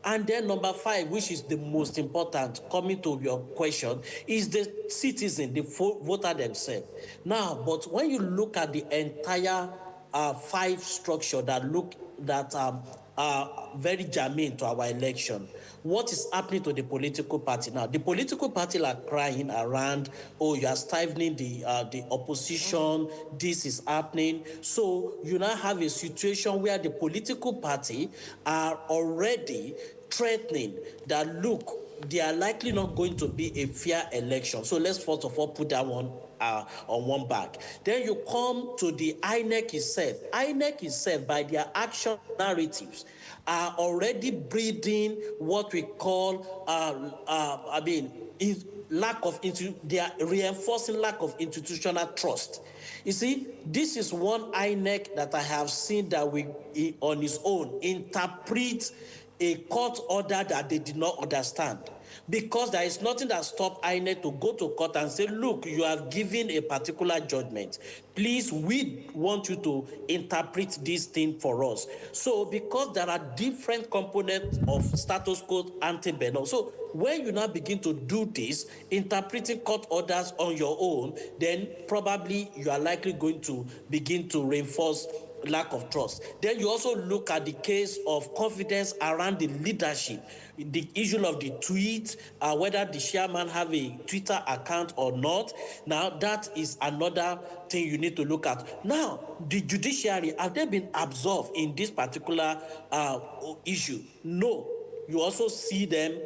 And then number 5, which is the most important, coming to your question, is the citizen, the voter themselves. Now, but when you look at the entire 5 structure that are very germane to our election, what is happening to the political party now? The political party are crying around, oh, you are stifling the opposition, this is happening. So you now have a situation where the political party are already threatening that, look, they are likely not going to be a fair election. So let's first of all put that one on one back. Then you come to the INEC itself. INEC itself, by their action narratives, are already breeding what we call, they are reinforcing lack of institutional trust. You see, this is one INEC that I have seen that we, on its own, interpret a court order that they did not understand. Because there is nothing that stops INEC to go to court and say, look, you have given a particular judgment. Please, we want you to interpret this thing for us. So because there are different components of status quo ante bellum, so when you now begin to do this, interpreting court orders on your own, then probably you are likely going to begin to reinforce lack of trust. Then you also look at the case of confidence around the leadership, the issue of the tweet, whether the chairman have a Twitter account or not. Now, that is another thing you need to look at. Now, the judiciary, have they been absorbed in this particular issue? No. You also see them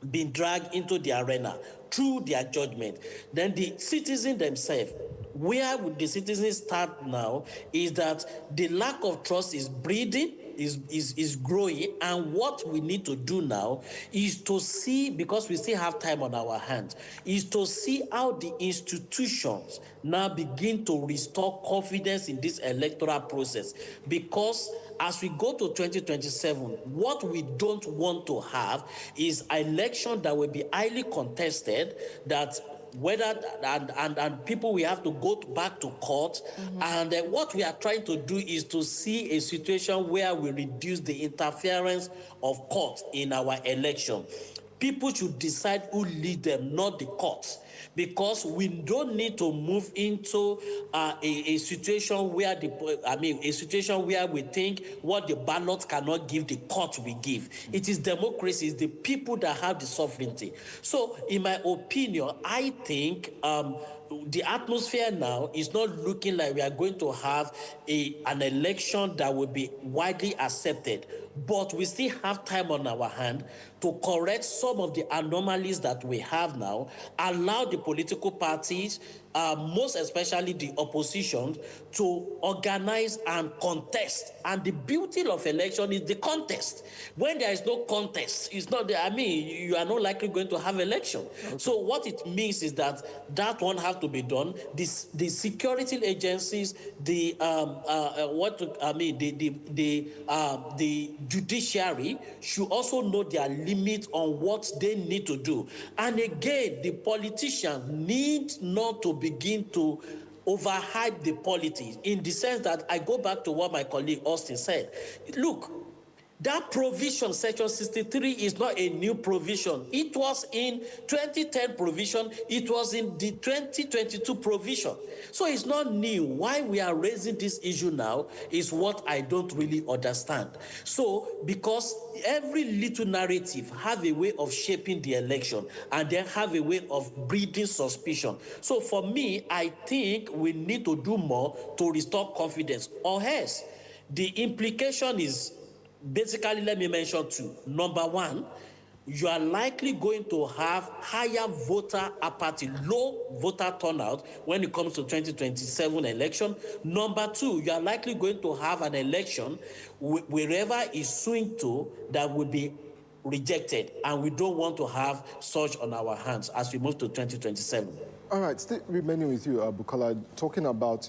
being dragged into the arena through their judgment. Then the citizens themselves, where would the citizens start now is that the lack of trust is breeding, is growing, and what we need to do now is to see, because we still have time on our hands, is to see how the institutions now begin to restore confidence in this electoral process. Because as we go to 2027, what we don't want to have is an election that will be highly contested, that whether and people we have to go back to court. And what we are trying to do is to see a situation where we reduce the interference of court in our election. People should decide who lead them, not the courts, because we don't need to move into a situation where a situation where we think what the ballot cannot give, the court will give. It is democracy, it's the people that have the sovereignty. So, in my opinion, I think the atmosphere now is not looking like we are going to have an election that will be widely accepted. But we still have time on our hand to correct some of the anomalies that we have now, allow the political parties most especially the opposition, to organize and contest. And the beauty of election is the contest. When there is no contest, it's not the, I mean, you are not likely going to have election. Okay. So what it means is that one has to be done. The security agencies, the judiciary should also know their limit on what they need to do. And again, the politicians need not to begin to overhype the politics, in the sense that I go back to what my colleague Austin said. Look, that provision, Section 63, is not a new provision. It was in 2010 provision. It was in the 2022 provision. So it's not new. Why we are raising this issue now is what I don't really understand. So, because every little narrative have a way of shaping the election and then have a way of breeding suspicion. So for me, I think we need to do more to restore confidence, or else the implication is, basically, let me mention two. Number one, you are likely going to have higher voter apathy, low voter turnout when it comes to 2027 election. Number two, you are likely going to have an election wherever is swing to that will be rejected, and we don't want to have such on our hands as we move to 2027. All right, still remaining with you, Bukola, talking about,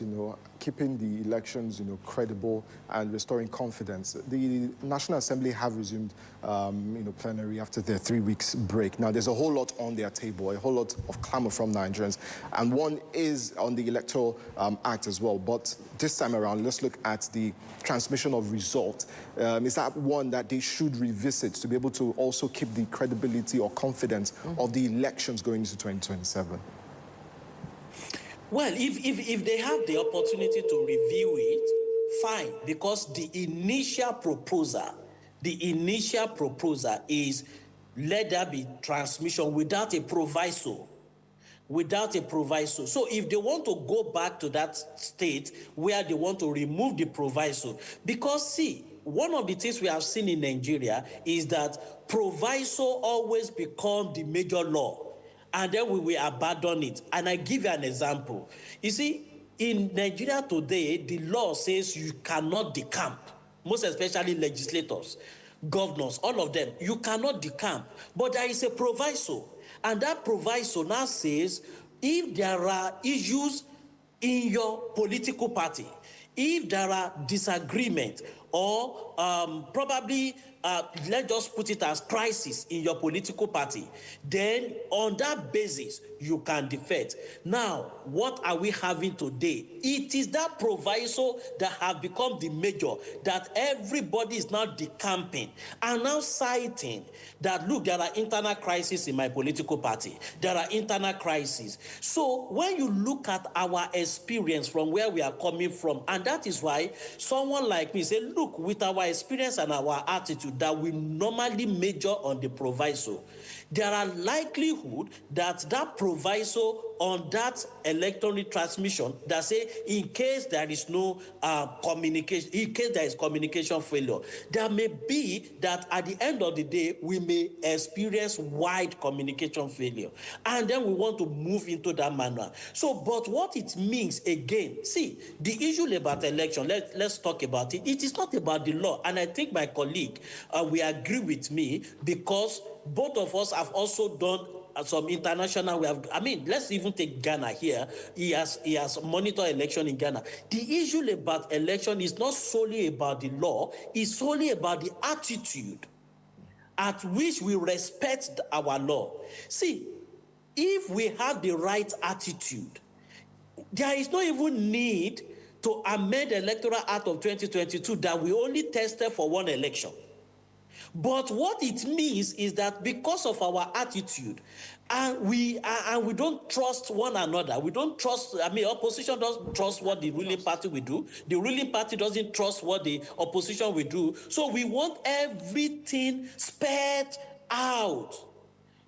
keeping the elections, credible and restoring confidence. The National Assembly have resumed, plenary after their 3 weeks break. Now, there's a whole lot on their table, a whole lot of clamor from Nigerians, and one is on the Electoral Act as well. But this time around, let's look at the transmission of results. Is that one that they should revisit to be able to also keep the credibility or confidence of the elections going into 2027? Well, if they have the opportunity to review it, fine, because the initial proposal is let there be transmission without a proviso. So if they want to go back to that state where they want to remove the proviso, because see, one of the things we have seen in Nigeria is that proviso always become the major law, and then we will abandon it. And I give you an example. You see, in Nigeria today, the law says you cannot decamp, most especially legislators, governors, all of them. You cannot decamp. But there is a proviso. And that proviso now says if there are issues in your political party, if there are disagreement or probably let's just put it as crisis in your political party, then on that basis, you can defect. Now, what are we having today? It is that proviso that have become the major, that everybody is now decamping and now citing that, look, there are internal crises in my political party. There are internal crises. So when you look at our experience from where we are coming from, and that is why someone like me say, look, with our experience and our attitude that we normally major on the proviso, there are likelihood that proviso on that electronic transmission that say in case there is no communication, in case there is communication failure, there may be that at the end of the day, we may experience wide communication failure. And then we want to move into that manner. So, but what it means, again, see, the issue about election, let's talk about it. It is not about the law. And I think my colleague will agree with me, because both of us have also done some international. Let's even take Ghana here. He has monitored election in Ghana. The issue about election is not solely about the law, it's solely about the attitude at which we respect our law. See, if we have the right attitude, there is no even need to amend the Electoral Act of 2022 that we only tested for one election. But what it means is that because of our attitude, and we don't trust one another. We don't trust, opposition doesn't trust what the ruling party will do. The ruling party doesn't trust what the opposition will do. So we want everything spared out.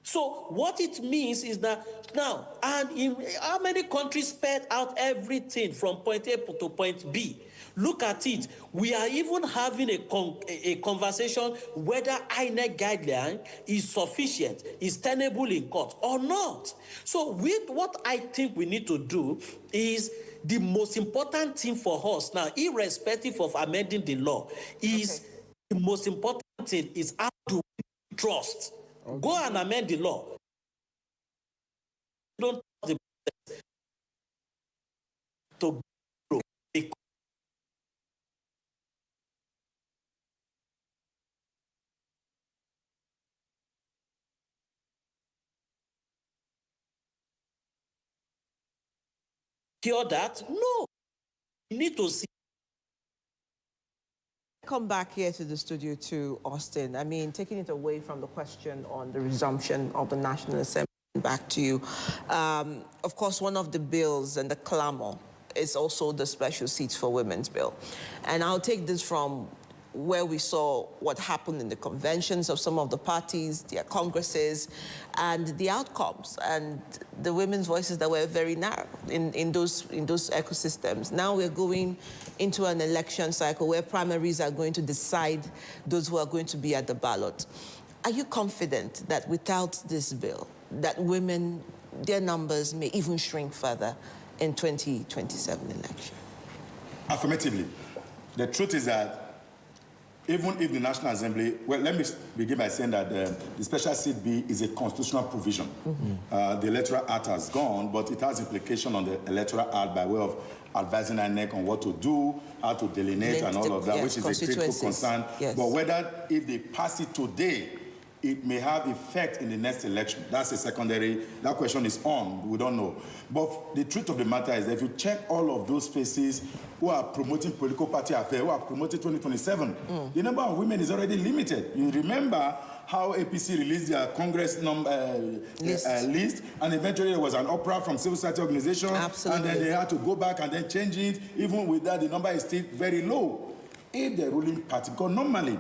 So what it means is that now, and in how many countries spared out everything from point A to point B? Look at it. We are even having a conversation whether INEC guideline is sufficient, is tenable in court or not. So with what I think we need to do is the most important thing for us now, irrespective of amending the law, is the most important thing is how do we trust. Go and amend the law. Don't trust the process to grow. Cure that? No. We need to see. Come back here to the studio to Austin. I mean, taking it away from the question on the resumption of the National Assembly, back to you. Of course, one of the bills and the clamor is also the special seats for women's bill. And I'll take this from where we saw what happened in the conventions of some of the parties, their congresses, and the outcomes, and the women's voices that were very narrow in those ecosystems. Now we're going into an election cycle where primaries are going to decide those who are going to be at the ballot. Are you confident that without this bill, that women, their numbers may even shrink further in 2027 election? Affirmatively. The truth is that even if the National Assembly, well, let me begin by saying that the special seat bill is a constitutional provision. The Electoral Act has gone, but it has implication on the Electoral Act by way of advising INEC on what to do, how to delineate and all of that, which is a critical concern. Yes. But whether, if they pass it today, it may have effect in the next election. That's a secondary, that question is on, we don't know. But the truth of the matter is that if you check all of those faces who are promoting political party affairs, who are promoting 2027, the number of women is already limited. You remember how APC released their Congress list, and eventually there was an uproar from civil society organization, and then they had to go back and then change it. Even with that, the number is still very low. If the ruling party, because normally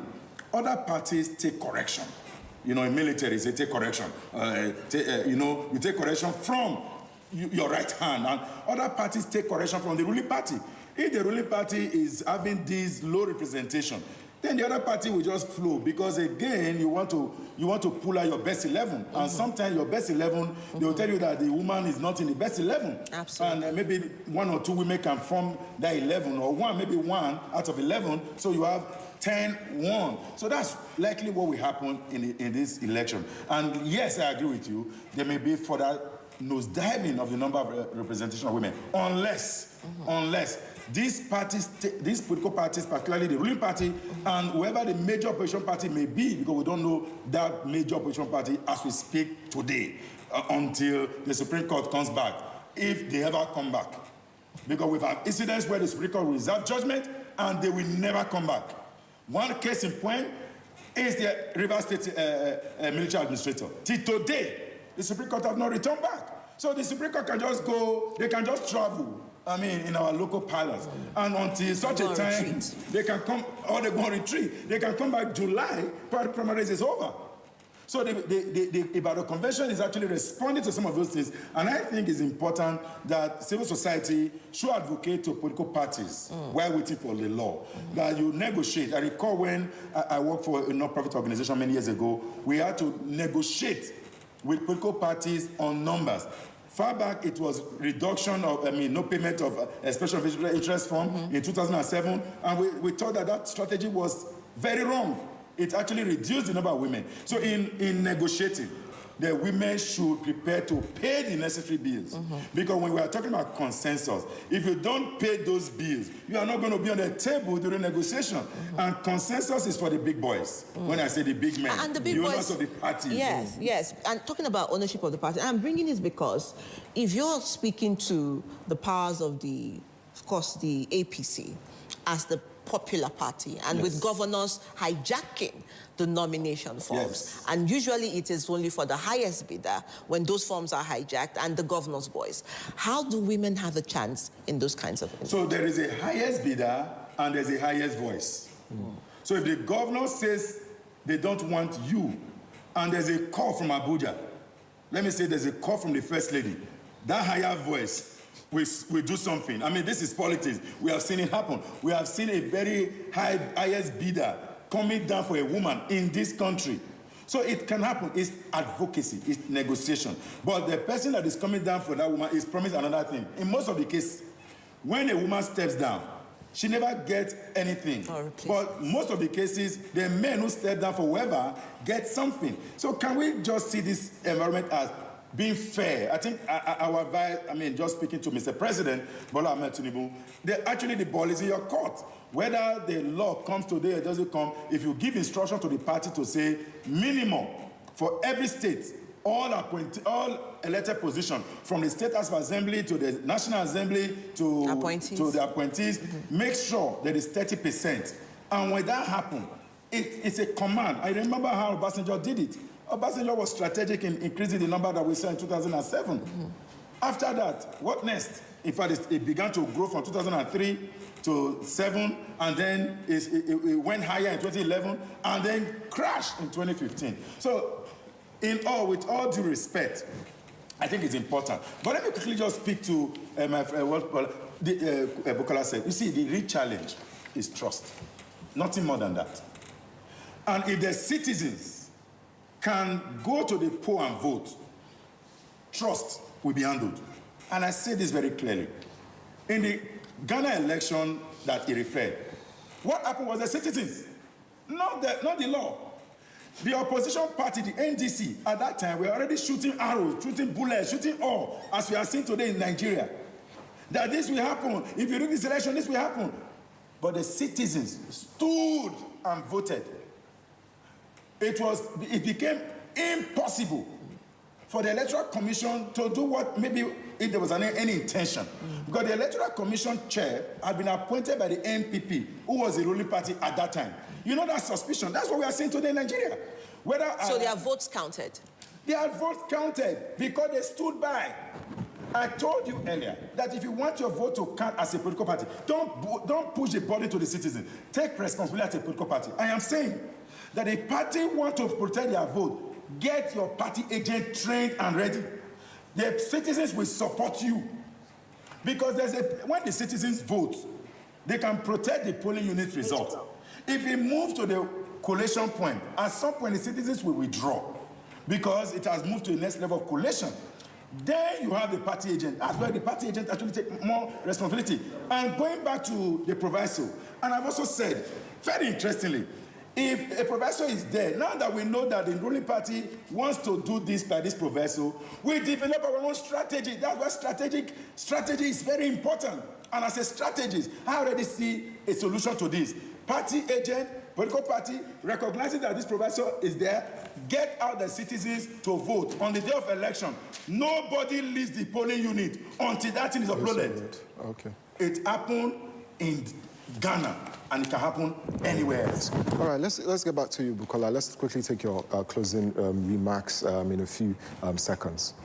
other parties take correction. You know, in military, they take correction. You know, you take correction from your right hand, and other parties take correction from the ruling party. If the ruling party is having this low representation, then the other party will just flow, because again, you want to pull out your best 11, and sometimes your best 11, they will tell you that the woman is not in the best 11. Absolutely. And maybe one or two women can form that 11, or maybe one out of 11, so you have 10-1. So that's likely what will happen in this election. And yes, I agree with you, there may be further nosediving of the number of representation of women, unless these parties, these political parties, particularly the ruling party, and whoever the major opposition party may be, because we don't know that major opposition party as we speak today, until the Supreme Court comes back, if they ever come back. Because we've had incidents where the Supreme Court will reserve judgment and they will never come back. One case in point is the Rivers State military administrator. Till today, the Supreme Court have not returned back. So the Supreme Court can just go, they can just travel, I mean, in our local palace. And until such a time, they can come, or they go on retreat. They can come back July, primaries is over. So the Ibadan Convention is actually responding to some of those things. And I think it's important that civil society should advocate to political parties while waiting for the law, that you negotiate. I recall when I worked for a non-profit organization many years ago, we had to negotiate with political parties on numbers. Far back, it was reduction of, no payment of a special interest fund in 2007, and we thought that strategy was very wrong. It actually reduced the number of women. So in negotiating, the women should prepare to pay the necessary bills. Because when we are talking about consensus, if you don't pay those bills, you are not going to be on the table during negotiation. And consensus is for the big boys. When I say the big men, and the big owners boys, of the party. Yes, yes. And talking about ownership of the party, I'm bringing this because if you're speaking to the powers of the APC as the popular party, and with governors hijacking the nomination forms. And usually it is only for the highest bidder when those forms are hijacked and the governor's voice. How do women have a chance in those kinds of things? So there is a highest bidder and there's a highest voice. So if the governor says they don't want you, and there's a call from Abuja, let me say there's a call from the First Lady, that higher voice we do something. I mean, this is politics. We have seen it happen. We have seen a very highest bidder coming down for a woman in this country. So it can happen. It's advocacy. It's negotiation. But the person that is coming down for that woman is promised another thing. In most of the cases, when a woman steps down, she never gets anything. But most of the cases, the men who step down for whoever get something. So can we just see this environment as being fair? I think our advice, I mean, just speaking to Mr. President, Bola Ahmed Tinubu, actually the ball is in your court. Whether the law comes today or doesn't come, if you give instruction to the party to say minimum for every state, all elected positions, from the State House of Assembly to the National Assembly to the appointees, make sure there is 30%. And when that happens, it's a command. I remember how Obasanjo did it. Obasanjo was strategic in increasing the number that we saw in 2007. After that, what next? In fact, it began to grow from 2003 to 7, and then it went higher in 2011, and then crashed in 2015. So, with all due respect, I think it's important. But let me quickly just speak to my friend, Bukola said. You see, the real challenge is trust. Nothing more than that. And if the citizens can go to the poll and vote, trust will be handled. And I say this very clearly. In the Ghana election that he referred, what happened was the citizens, not the law. The opposition party, the NDC, at that time, were already shooting arrows, shooting bullets, shooting all, as we are seeing today in Nigeria. That this will happen. If you do this election, this will happen. But the citizens stood and voted. It became impossible for the Electoral Commission to do what maybe if there was any intention. Because the Electoral Commission chair had been appointed by the NPP, who was the ruling party at that time. You know that suspicion. That's what we are seeing today in Nigeria. So their votes counted? Their votes counted because they stood by. I told you earlier that if you want your vote to count as a political party, don't push the burden to the citizen. Take responsibility as a political party. I am saying that if party want to protect their vote, get your party agent trained and ready. The citizens will support you. Because when the citizens vote, they can protect the polling unit result. If we move to the collation point, at some point the citizens will withdraw because it has moved to the next level of collation. Then you have the party agent. That's where the party agent actually take more responsibility. And going back to the proviso, and I've also said, very interestingly, if a proviso is there, now that we know that the ruling party wants to do this by this proviso, we develop our own strategy. That's why strategy is very important. And as a strategist, I already see a solution to this. Party agent, political party, recognizing that this proviso is there, get out the citizens to vote. On the day of election, nobody leaves the polling unit until that thing is uploaded. Okay. It happened in Ghana, and it can happen anywhere else. All right, let's get back to you, Bukola. Let's quickly take your closing remarks in a few seconds.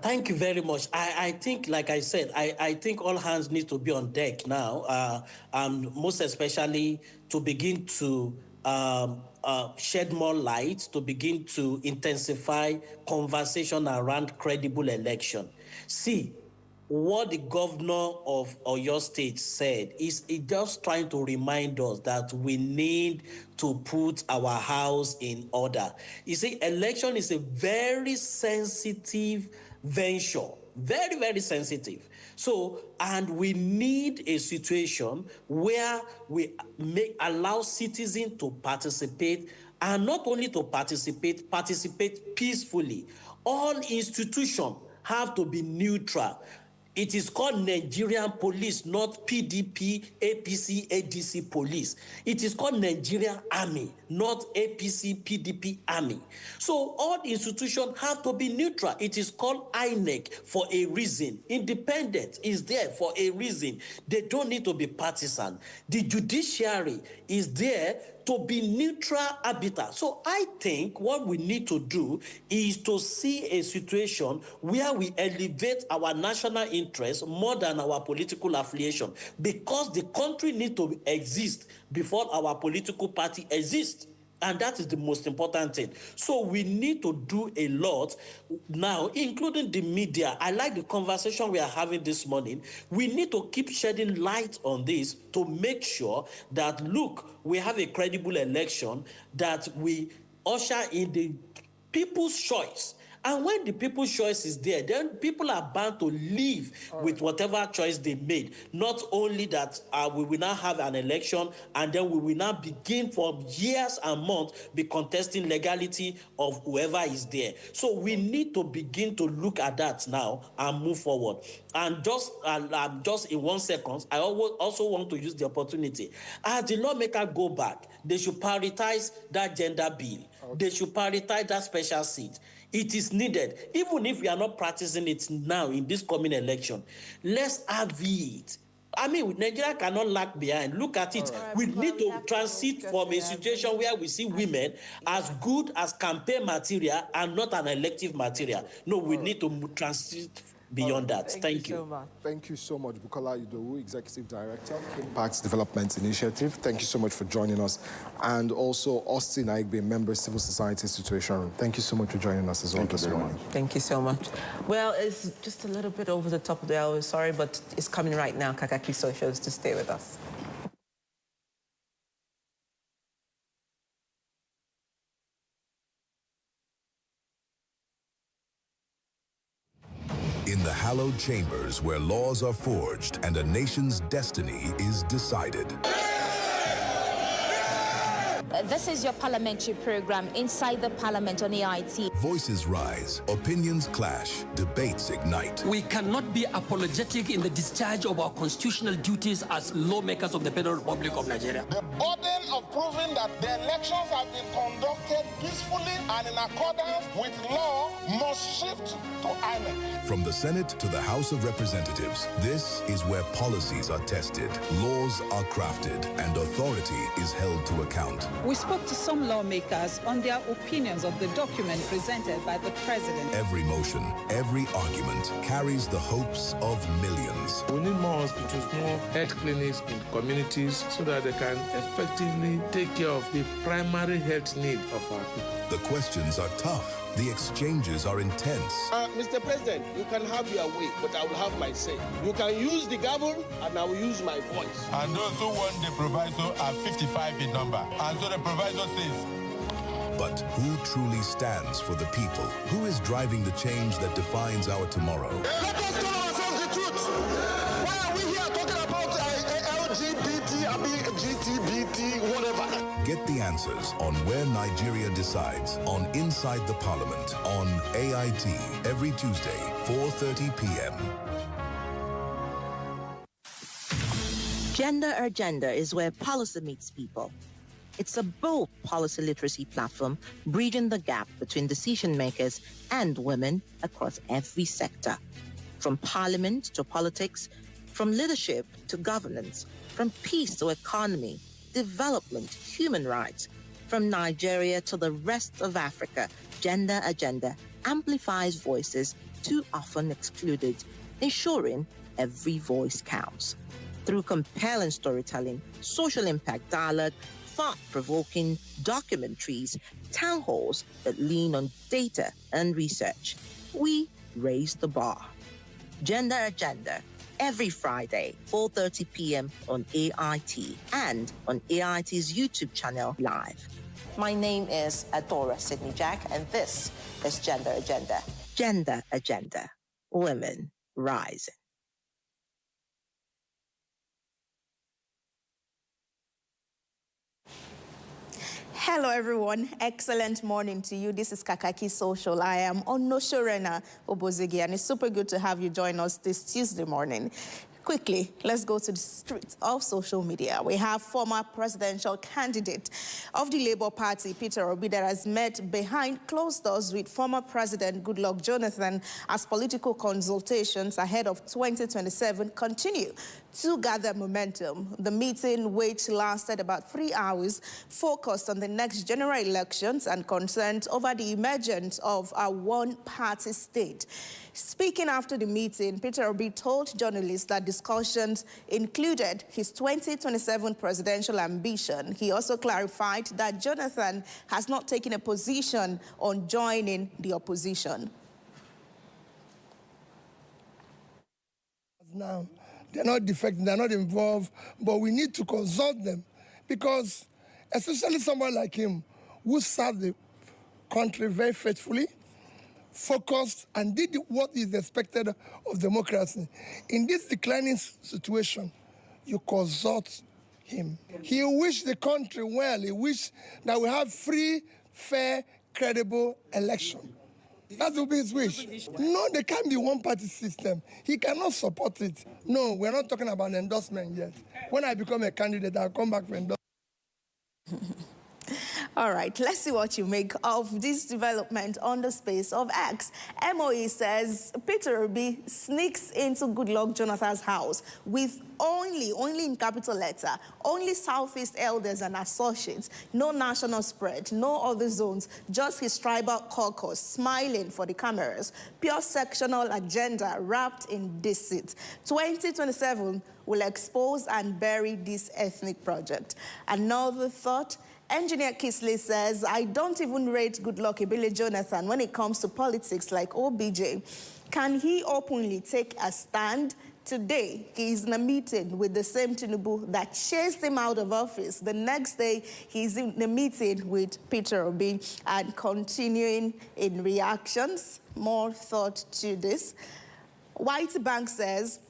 Thank you very much. I think, like I said, I think all hands need to be on deck now, and most especially to begin to shed more light, to begin to intensify conversation around credible election. See, what the governor of Oyo State said is just trying to remind us that we need to put our house in order. You see, election is a very sensitive venture, very, very sensitive. So, and we need a situation where we allow citizens to participate, and not only to participate peacefully. All institutions have to be neutral. It is called Nigerian police, not PDP, APC, ADC police. It is called Nigerian army, not APC, PDP army. So all institutions have to be neutral. It is called INEC for a reason. Independent is there for a reason. They don't need to be partisan. The judiciary is there to be neutral arbiter. So I think what we need to do is to see a situation where we elevate our national interest more than our political affiliation, because the country needs to exist before our political party exists. And that is the most important thing. So we need to do a lot now, including the media. I like the conversation we are having this morning. We need to keep shedding light on this to make sure that, look, we have a credible election, that we usher in the people's choice. And when the people's choice is there, then people are bound to live with whatever choice they made. Not only that we will now have an election and then we will now begin for years and months be contesting legality of whoever is there. So we need to begin to look at that now and move forward. And just in 1 second, I also want to use the opportunity. As the lawmakers go back, they should prioritize that gender bill. They should prioritize that special seat. It is needed. Even if we are not practicing it now in this coming election, let's have it. I mean, Nigeria cannot lag behind. Look at it. We need to transit from a situation where we see women as good as campaign material and not an elective material. No, we need to transit beyond that. Thank you. So much. Thank you so much, Bukola Idowu, Executive Director, Impact Development Initiative. Thank you so much for joining us. And also Austin Aigbe, Member Civil Society Situation Room. Thank you so much for joining us as well this morning. Thank you so much. Well, it's just a little bit over the top of the hour, sorry, but it's coming right now. Kakaaki Socials, to stay with us. In the hallowed chambers where laws are forged and a nation's destiny is decided. This is your parliamentary program, Inside the Parliament on AIT. Voices rise, opinions clash, debates ignite. We cannot be apologetic in the discharge of our constitutional duties as lawmakers of the Federal Republic of Nigeria. The burden of proving that the elections have been conducted peacefully and in accordance with law must shift to INEC. From the Senate to the House of Representatives, this is where policies are tested, laws are crafted, and authority is held to account. We spoke to some lawmakers on their opinions of the document presented by the president. Every motion, every argument carries the hopes of millions. We need more hospitals, more health clinics in communities so that they can effectively take care of the primary health need of our people. The questions are tough. The exchanges are intense. Mr. President, you can have your way, but I will have my say. You can use the gavel, and I will use my voice. And those who want the proviso are 55 in number. And so the proviso says... But who truly stands for the people? Who is driving the change that defines our tomorrow? Let us tell ourselves the truth. Why are we here talking about LGBT, GTBT, whatever? Get the answers on Where Nigeria Decides on Inside the Parliament on AIT every Tuesday, 4:30 p.m. Gender Agenda is where policy meets people. It's a bold policy literacy platform bridging the gap between decision makers and women across every sector. From parliament to politics, from leadership to governance, from peace to economy, development, human rights. From Nigeria to the rest of Africa, Gender Agenda amplifies voices too often excluded, ensuring every voice counts. Through compelling storytelling, social impact dialogue, thought-provoking documentaries, town halls that lean on data and research, we raise the bar. Gender Agenda, every Friday, 4:30 p.m. on AIT and on AIT's YouTube channel live. My name is Adora Sydney Jack, and this is Gender Agenda. Gender Agenda. Women rising. Hello, everyone. Excellent morning to you. This is Kakaaki Social. I am Onoshorena Obozigi, and it's super good to have you join us this Tuesday morning. Quickly, let's go to the streets of social media. We have former presidential candidate of the Labour Party, Peter Obi, that has met behind closed doors with former President Goodluck Jonathan as political consultations ahead of 2027 continue. To gather momentum, the meeting, which lasted about 3 hours, focused on the next general elections and concerns over the emergence of a one-party state. Speaking after the meeting, Peter Obi told journalists that discussions included his 2027 presidential ambition. He also clarified that Jonathan has not taken a position on joining the opposition. Now, they're not defecting, they're not involved, but we need to consult them because especially someone like him who served the country very faithfully, focused, and did what is expected of democracy. In this declining situation, you consult him. He wished the country well. He wished that we have free, fair, credible election. That will be his wish. No, there can't be one-party system. He cannot support it. No, we're not talking about an endorsement yet. When I become a candidate, I'll come back for endorsement. All right, let's see what you make of this development on the space of X. MOE says Peter Obi sneaks into Goodluck Jonathan's house with only in capital letter, only Southeast elders and associates, no national spread, no other zones, just his tribal caucus smiling for the cameras. Pure sectional agenda wrapped in deceit. 2027 will expose and bury this ethnic project. Another thought, Engineer Kisley says, I don't even rate Goodluck Ebele Jonathan when it comes to politics like OBJ. Can he openly take a stand? Today, he's in a meeting with the same Tinubu that chased him out of office. The next day, he's in a meeting with Peter Obi. And continuing in reactions, more thought to this. White Bank says,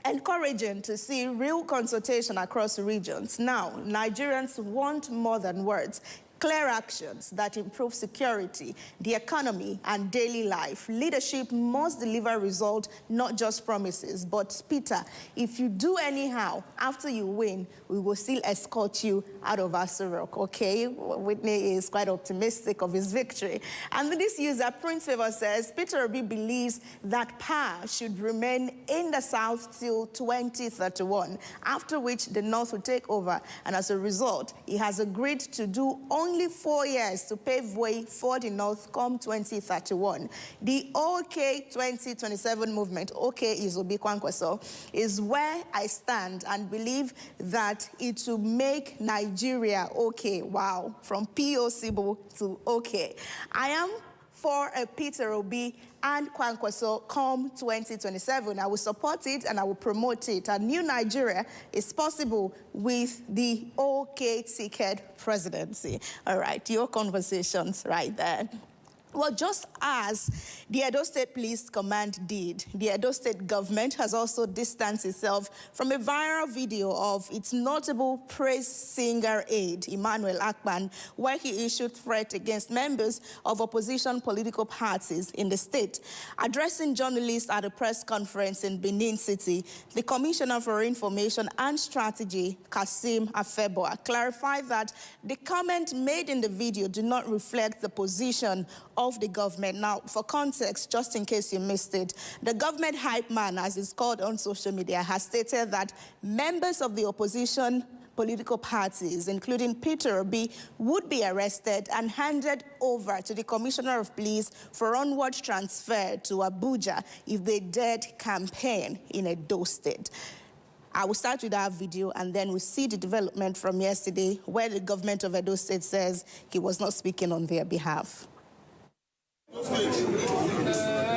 encouraging to see real consultation across regions. Now, Nigerians want more than words. Clear actions that improve security, the economy, and daily life. Leadership must deliver results, not just promises. But, Peter, if you do anyhow, after you win, we will still escort you out of Asurok, okay? Whitney is quite optimistic of his victory. And this user, Prince Favor, says, Peter Obi believes that power should remain in the South till 2031, after which the North will take over. And as a result, he has agreed to do only 4 years to pave way for the North come 2031. The OK 2027 movement, OK is Obi Kwankwaso, is where I stand and believe that it will make Nigeria OK. Wow, from POC to OK. I am for a Peter Obi and Kwankwaso come 2027. I will support it and I will promote it. A new Nigeria is possible with the OK ticket presidency. All right, your conversations right there. Well, just as the Edo State Police Command did, the Edo State government has also distanced itself from a viral video of its notable praise singer aide, Emmanuel Akpan, where he issued threats against members of opposition political parties in the state. Addressing journalists at a press conference in Benin City, the Commissioner for Information and Strategy, Kasim Afeboa, clarified that the comment made in the video do not reflect the position of the government. Now, for context, just in case you missed it, the government hype man, as it's called on social media, has stated that members of the opposition political parties, including Peter Obi, would be arrested and handed over to the Commissioner of Police for onward transfer to Abuja if they dared campaign in Edo State. I will start with our video and then we'll see the development from yesterday where the government of Edo State says he was not speaking on their behalf.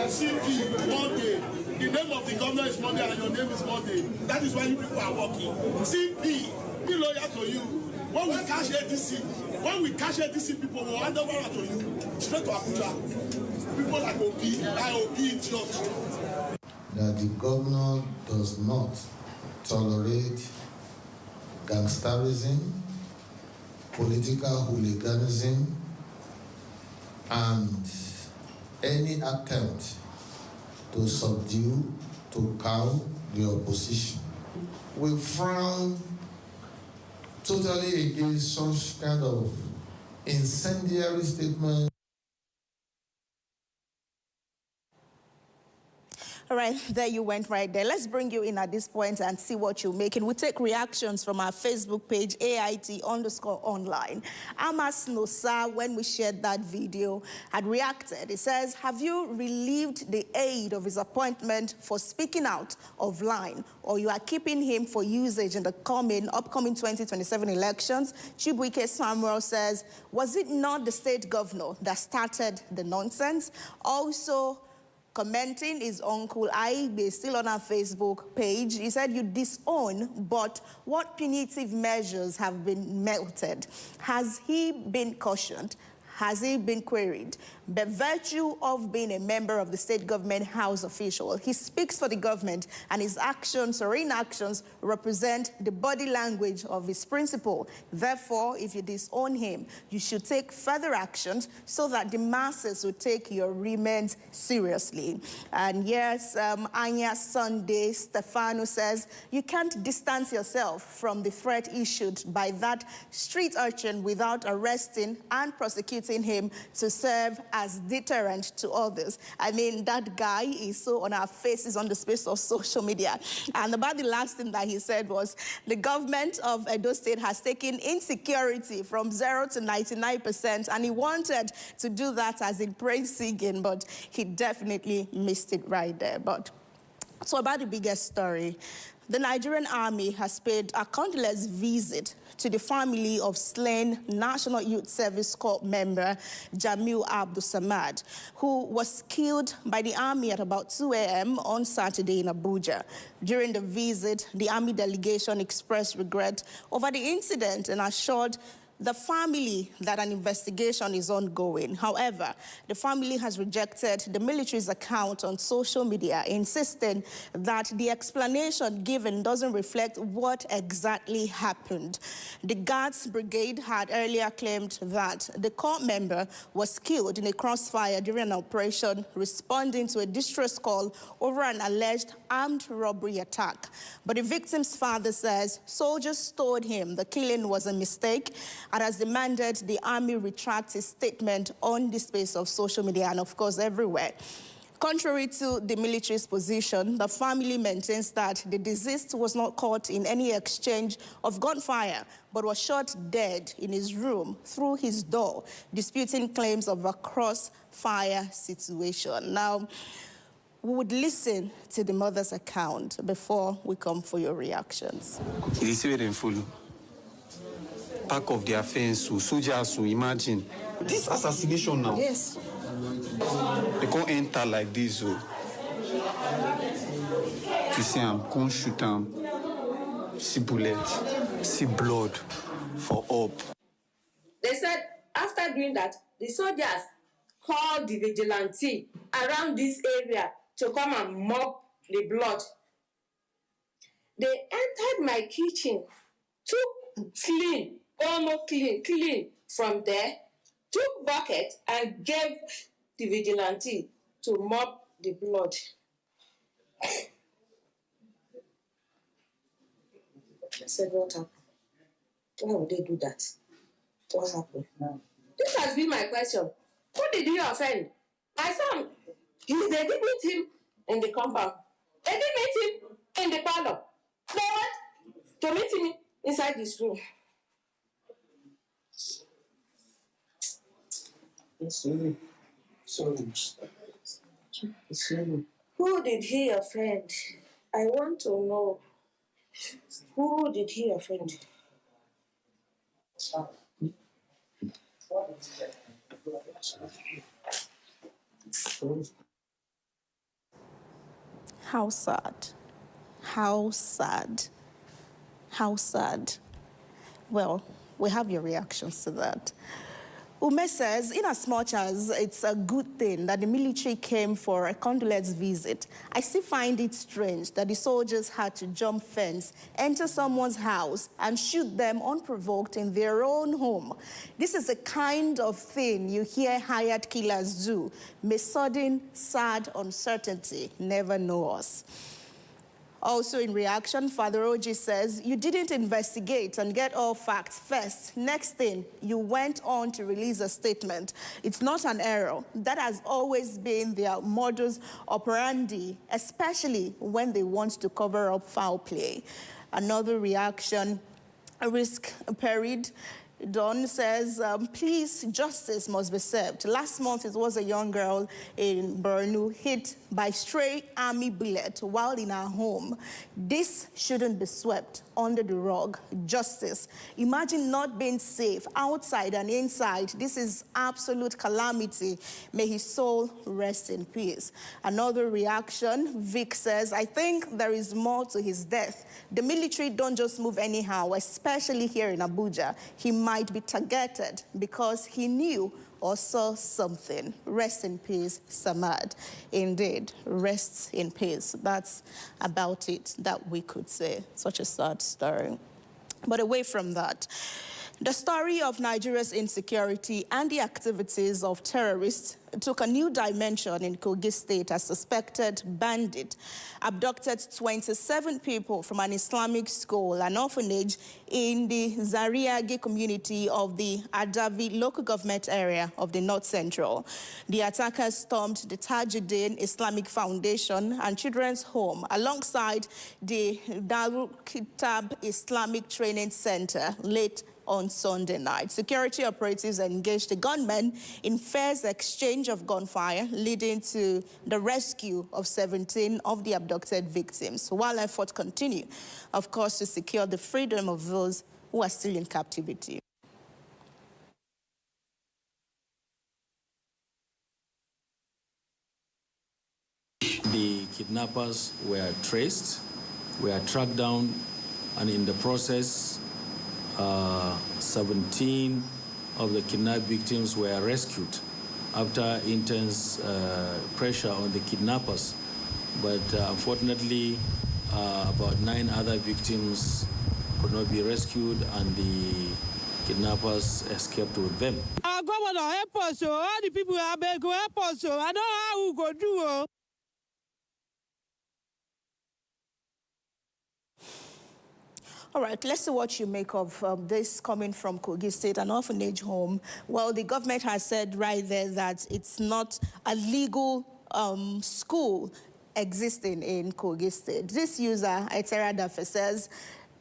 CP, Monday. The name of the governor is Monday and your name is Monday. That is why you people are working. CP, be loyal to you. When we cash ADC people will hand over to you straight to Abuja. People like OP, idiot. That the governor does not tolerate gangsterism, political hooliganism, and any attempt to subdue, to cow the opposition. We frown totally against such kind of incendiary statement. All right, there you went right there. Let's bring you in at this point and see what you're making. We take reactions from our Facebook page, AIT_online. Amas Nosa, when we shared that video, had reacted. It says, have you relieved the aide of his appointment for speaking out of line, or you are keeping him for usage in the upcoming 2027 elections? Chibuike Samuel says, was it not the state governor that started the nonsense? Also, commenting is Uncle Aibe, still on our Facebook page. He said, you disown, but what punitive measures have been melted? Has he been cautioned? Has he been queried? By virtue of being a member of the state government house official, he speaks for the government, and his actions or inactions represent the body language of his principal. Therefore, if you disown him, you should take further actions so that the masses will take your remand seriously. And yes, Anya Sunday Stefano says, you can't distance yourself from the threat issued by that street urchin without arresting and prosecuting him to serve as deterrent to others. I mean, that guy is so on our faces on the space of social media. And about the last thing that he said was, the government of Edo State has taken insecurity from 0 to 99%, and he wanted to do that as in praise singing, but he definitely missed it right there. But so about the biggest story, the Nigerian army has paid a condolence visit to the family of slain National Youth Service Corps member Jamil Abdul Samad, who was killed by the army at about 2 a.m. on Saturday in Abuja. During the visit, the army delegation expressed regret over the incident and assured the family that an investigation is ongoing. However, the family has rejected the military's account on social media, insisting that the explanation given doesn't reflect what exactly happened. The Guards Brigade had earlier claimed that the corps member was killed in a crossfire during an operation responding to a distress call over an alleged armed robbery attack. But the victim's father says soldiers told him the killing was a mistake and has demanded the army retract its statement on the space of social media and, of course, everywhere. Contrary to the military's position, the family maintains that the deceased was not caught in any exchange of gunfire, but was shot dead in his room through his door, disputing claims of a crossfire situation. Now, we would listen to the mother's account before we come for your reactions. It is very painful. Back of their fence, so soldiers will imagine this assassination now. Yes. They can't enter like this, so to see them, can't shoot them, see bullets, see blood for up. They said after doing that, the soldiers called the vigilante around this area to come and mop the blood. They entered my kitchen, took clean, almost clean from there, took bucket and gave the vigilante to mop the blood. I said, what happened? Why would they do that? What happened? This has been my question. Who did you offend? My son. They didn't meet him in the compound. They didn't meet him in the parlor. They went to meet him inside this room. Sorry. Who did he offend? I want to know. Who did he offend? How sad. How sad. How sad. Well, we have your reactions to that. Ume says, in as much as it's a good thing that the military came for a condolence visit, I still find it strange that the soldiers had to jump fence, enter someone's house, and shoot them unprovoked in their own home. This is the kind of thing you hear hired killers do. May sudden, sad uncertainty never know us. Also in reaction, Father Oji says, you didn't investigate and get all facts first. Next thing, you went on to release a statement. It's not an error. That has always been their modus operandi, especially when they want to cover up foul play. Another reaction, a risk period. Don says, please, justice must be served. Last month, it was a young girl in Borno hit by stray army bullet while in her home. This shouldn't be swept under the rug. Justice. Imagine not being safe outside and inside. This is absolute calamity. May his soul rest in peace. Another reaction, Vic says, I think there is more to his death. The military don't just move anyhow, especially here in Abuja. He might be targeted because he knew or saw something. Rest in peace, Samad. Indeed, rest in peace. That's about it that we could say. Such a sad story. But away from that, the story of Nigeria's insecurity and the activities of terrorists took a new dimension in Kogi State as suspected bandit abducted 27 people from an Islamic school, an orphanage in the Zariagi community of the Adavi local government area of the North Central. The attackers stormed the Tajuddin Islamic Foundation and Children's Home alongside the Darul Kitab Islamic Training Center late on Sunday night. Security operatives engaged the gunmen in fierce exchange of gunfire, leading to the rescue of 17 of the abducted victims, while efforts continue, of course, to secure the freedom of those who are still in captivity. The kidnappers were traced, were tracked down, and in the process, 17 of the kidnapped victims were rescued after intense pressure on the kidnappers. But unfortunately, about 9 other victims could not be rescued, and the kidnappers escaped with them. Our governor help us, all the people are begging to help us. I don't know how we go do. All right, let's see what you make of this coming from Kogi State, an orphanage home. Well, the government has said right there that it's not a legal school existing in Kogi State. This user, Etera Dafe, says,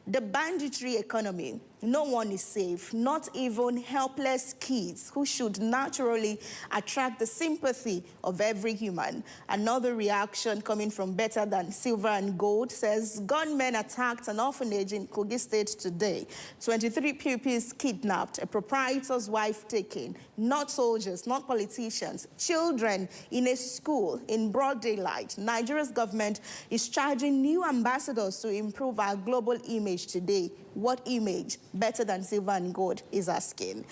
the banditry economy, no one is safe, not even helpless kids who should naturally attract the sympathy of every human. Another reaction coming from Better Than Silver and Gold says, gunmen attacked an orphanage in Kogi State today. 23 pupils kidnapped, a proprietor's wife taken, not soldiers, not politicians, children in a school in broad daylight. Nigeria's government is charging new ambassadors to improve our global image today. What image? Better Than Silver and Gold is asking.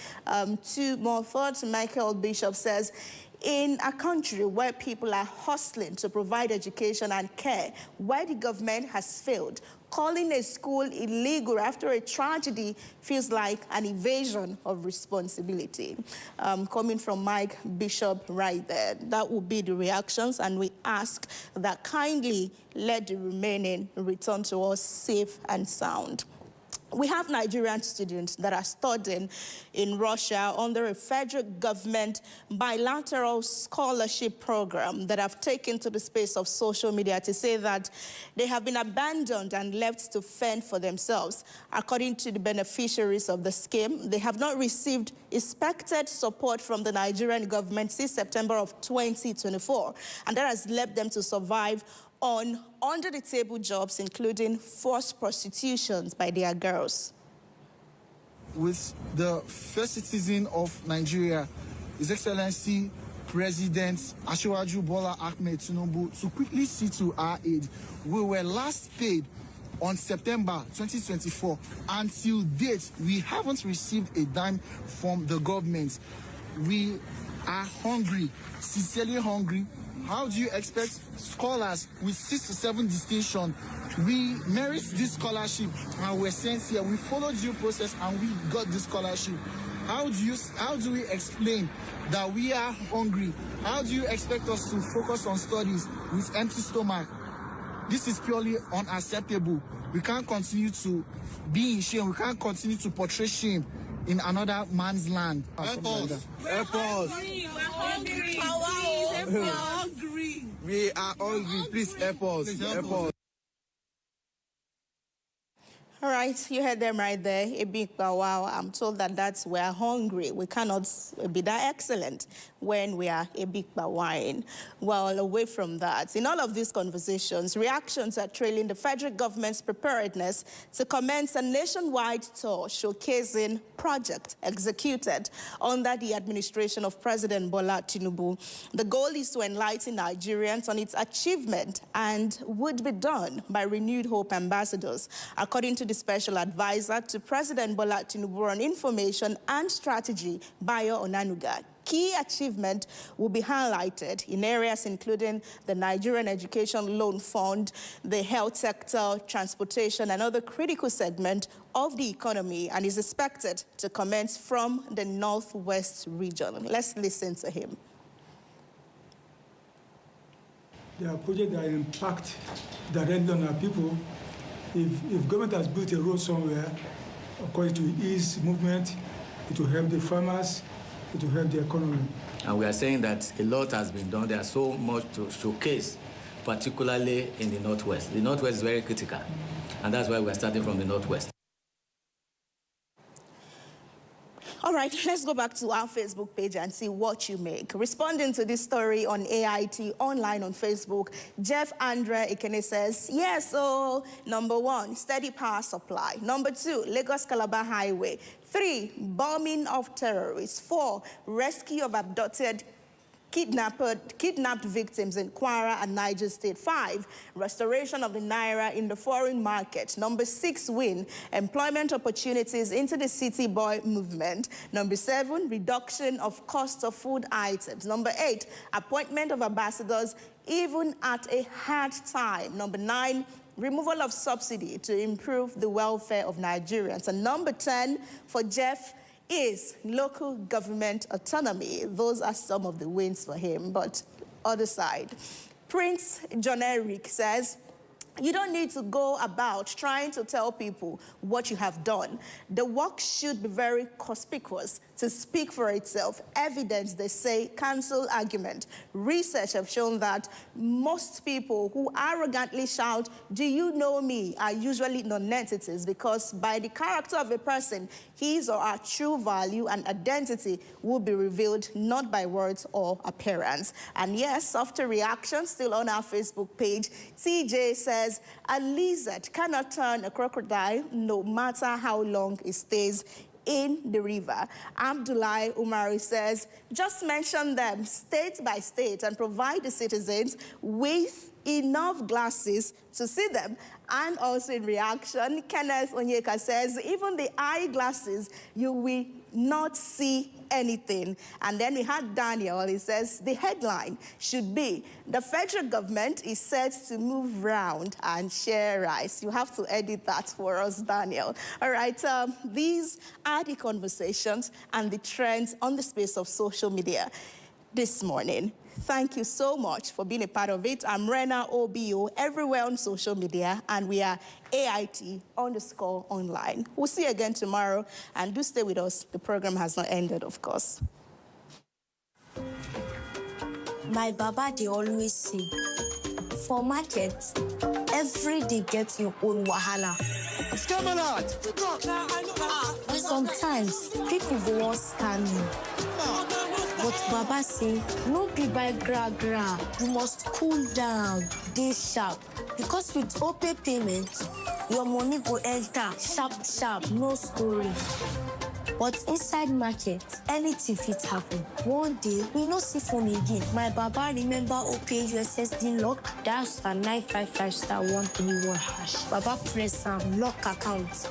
2 more thoughts. Michael Bishop says, in a country where people are hustling to provide education and care, where the government has failed, calling a school illegal after a tragedy feels like an evasion of responsibility. Coming from Mike Bishop right there, that would be the reactions, and we ask that kindly let the remaining return to us safe and sound. We have Nigerian students that are studying in Russia under a federal government bilateral scholarship program that have taken to the space of social media to say that they have been abandoned and left to fend for themselves. According to the beneficiaries of the scheme, they have not received expected support from the Nigerian government since September of 2024, and that has led them to survive on under-the-table jobs, including forced prostitutions by their girls. With the first citizen of Nigeria, His Excellency President Asiwaju Bola Ahmed Tinubu, to quickly see to our aid, we were last paid on September 2024. Until date, we haven't received a dime from the government. We are hungry, sincerely hungry. How do you expect scholars with 6 to 7 distinction? We merit this scholarship and we're sent here. We followed due process and we got this scholarship. How do we explain that we are hungry? How do you expect us to focus on studies with empty stomach? This is purely unacceptable. We can't continue to be in shame. We can't continue to portray shame in another man's land. Help us. Help us. We are hungry. We are hungry. Please help us. Help us. All right, you heard them right there. A big bow wow. I'm told that we're hungry. We cannot be that excellent when we are a big bow wowing. Well, away from that, in all of these conversations, reactions are trailing the federal government's preparedness to commence a nationwide tour showcasing projects executed under the administration of President Bola Tinubu. The goal is to enlighten Nigerians on its achievement and would be done by renewed hope ambassadors, according to the special advisor to President Bola Tinubu on information and strategy, Bayo Onanuga. Key achievement will be highlighted in areas including the Nigerian Education Loan Fund, the health sector, transportation, and other critical segments of the economy, and is expected to commence from the Northwest region. Let's listen to him. There are projects that impact directly on our people. If government has built a road somewhere, according to ease movement, it will help the farmers, it will help the economy. And we are saying that a lot has been done. There's so much to showcase, particularly in the Northwest. The Northwest is very critical, and that's why we're starting from the Northwest. All right, let's go back to our Facebook page and see what you make. Responding to this story on AIT online on Facebook, Jeff Andre Ikene says, yes, so number 1, steady power supply. Number 2, Lagos-Calabar Highway. 3, bombing of terrorists. 4, rescue of abducted kidnapped victims in Kwara and Niger State. 5, restoration of the Naira in the foreign market. Number 6, win employment opportunities into the city boy movement. Number 7, reduction of cost of food items. Number 8, appointment of ambassadors even at a hard time. Number 9, removal of subsidy to improve the welfare of Nigerians. And number 10 for Jeff is local government autonomy. Those are some of the wins for him. But other side, Prince John Eric says, you don't need to go about trying to tell people what you have done. The work should be very conspicuous to speak for itself. Evidence, they say, cancel argument. Research have shown that most people who arrogantly shout, do you know me, are usually non-entities, because by the character of a person, his or her true value and identity will be revealed not by words or appearance. And yes, after reactions still on our Facebook page, TJ says, a lizard cannot turn a crocodile no matter how long it stays in the river. Abdullah Umari says, just mention them state by state and provide the citizens with enough glasses to see them. And also in reaction, Kenneth Onyeka says, even the eyeglasses, you will not see anything. And then we had Daniel, he says, the headline should be, the federal government is set to move round and share rice. You have to edit that for us, Daniel. All right, these are the conversations and the trends on the space of social media this morning. Thank you so much for being a part of it. I'm Rena OBO, everywhere on social media, and we are AIT_online. We'll see you again tomorrow, and do stay with us. The program has not ended, of course. My baba, they always say, for market, every day gets your own wahala. Sometimes people go on scam you. But Baba say, no be by gra. You must cool down, dey sharp. Because with OPay payment, your money go enter sharp, no story. But inside market, anything fit happen. One day, we no see phone again. My Baba remember OPay USSD lock, dial *955*131#. Baba press am, lock account.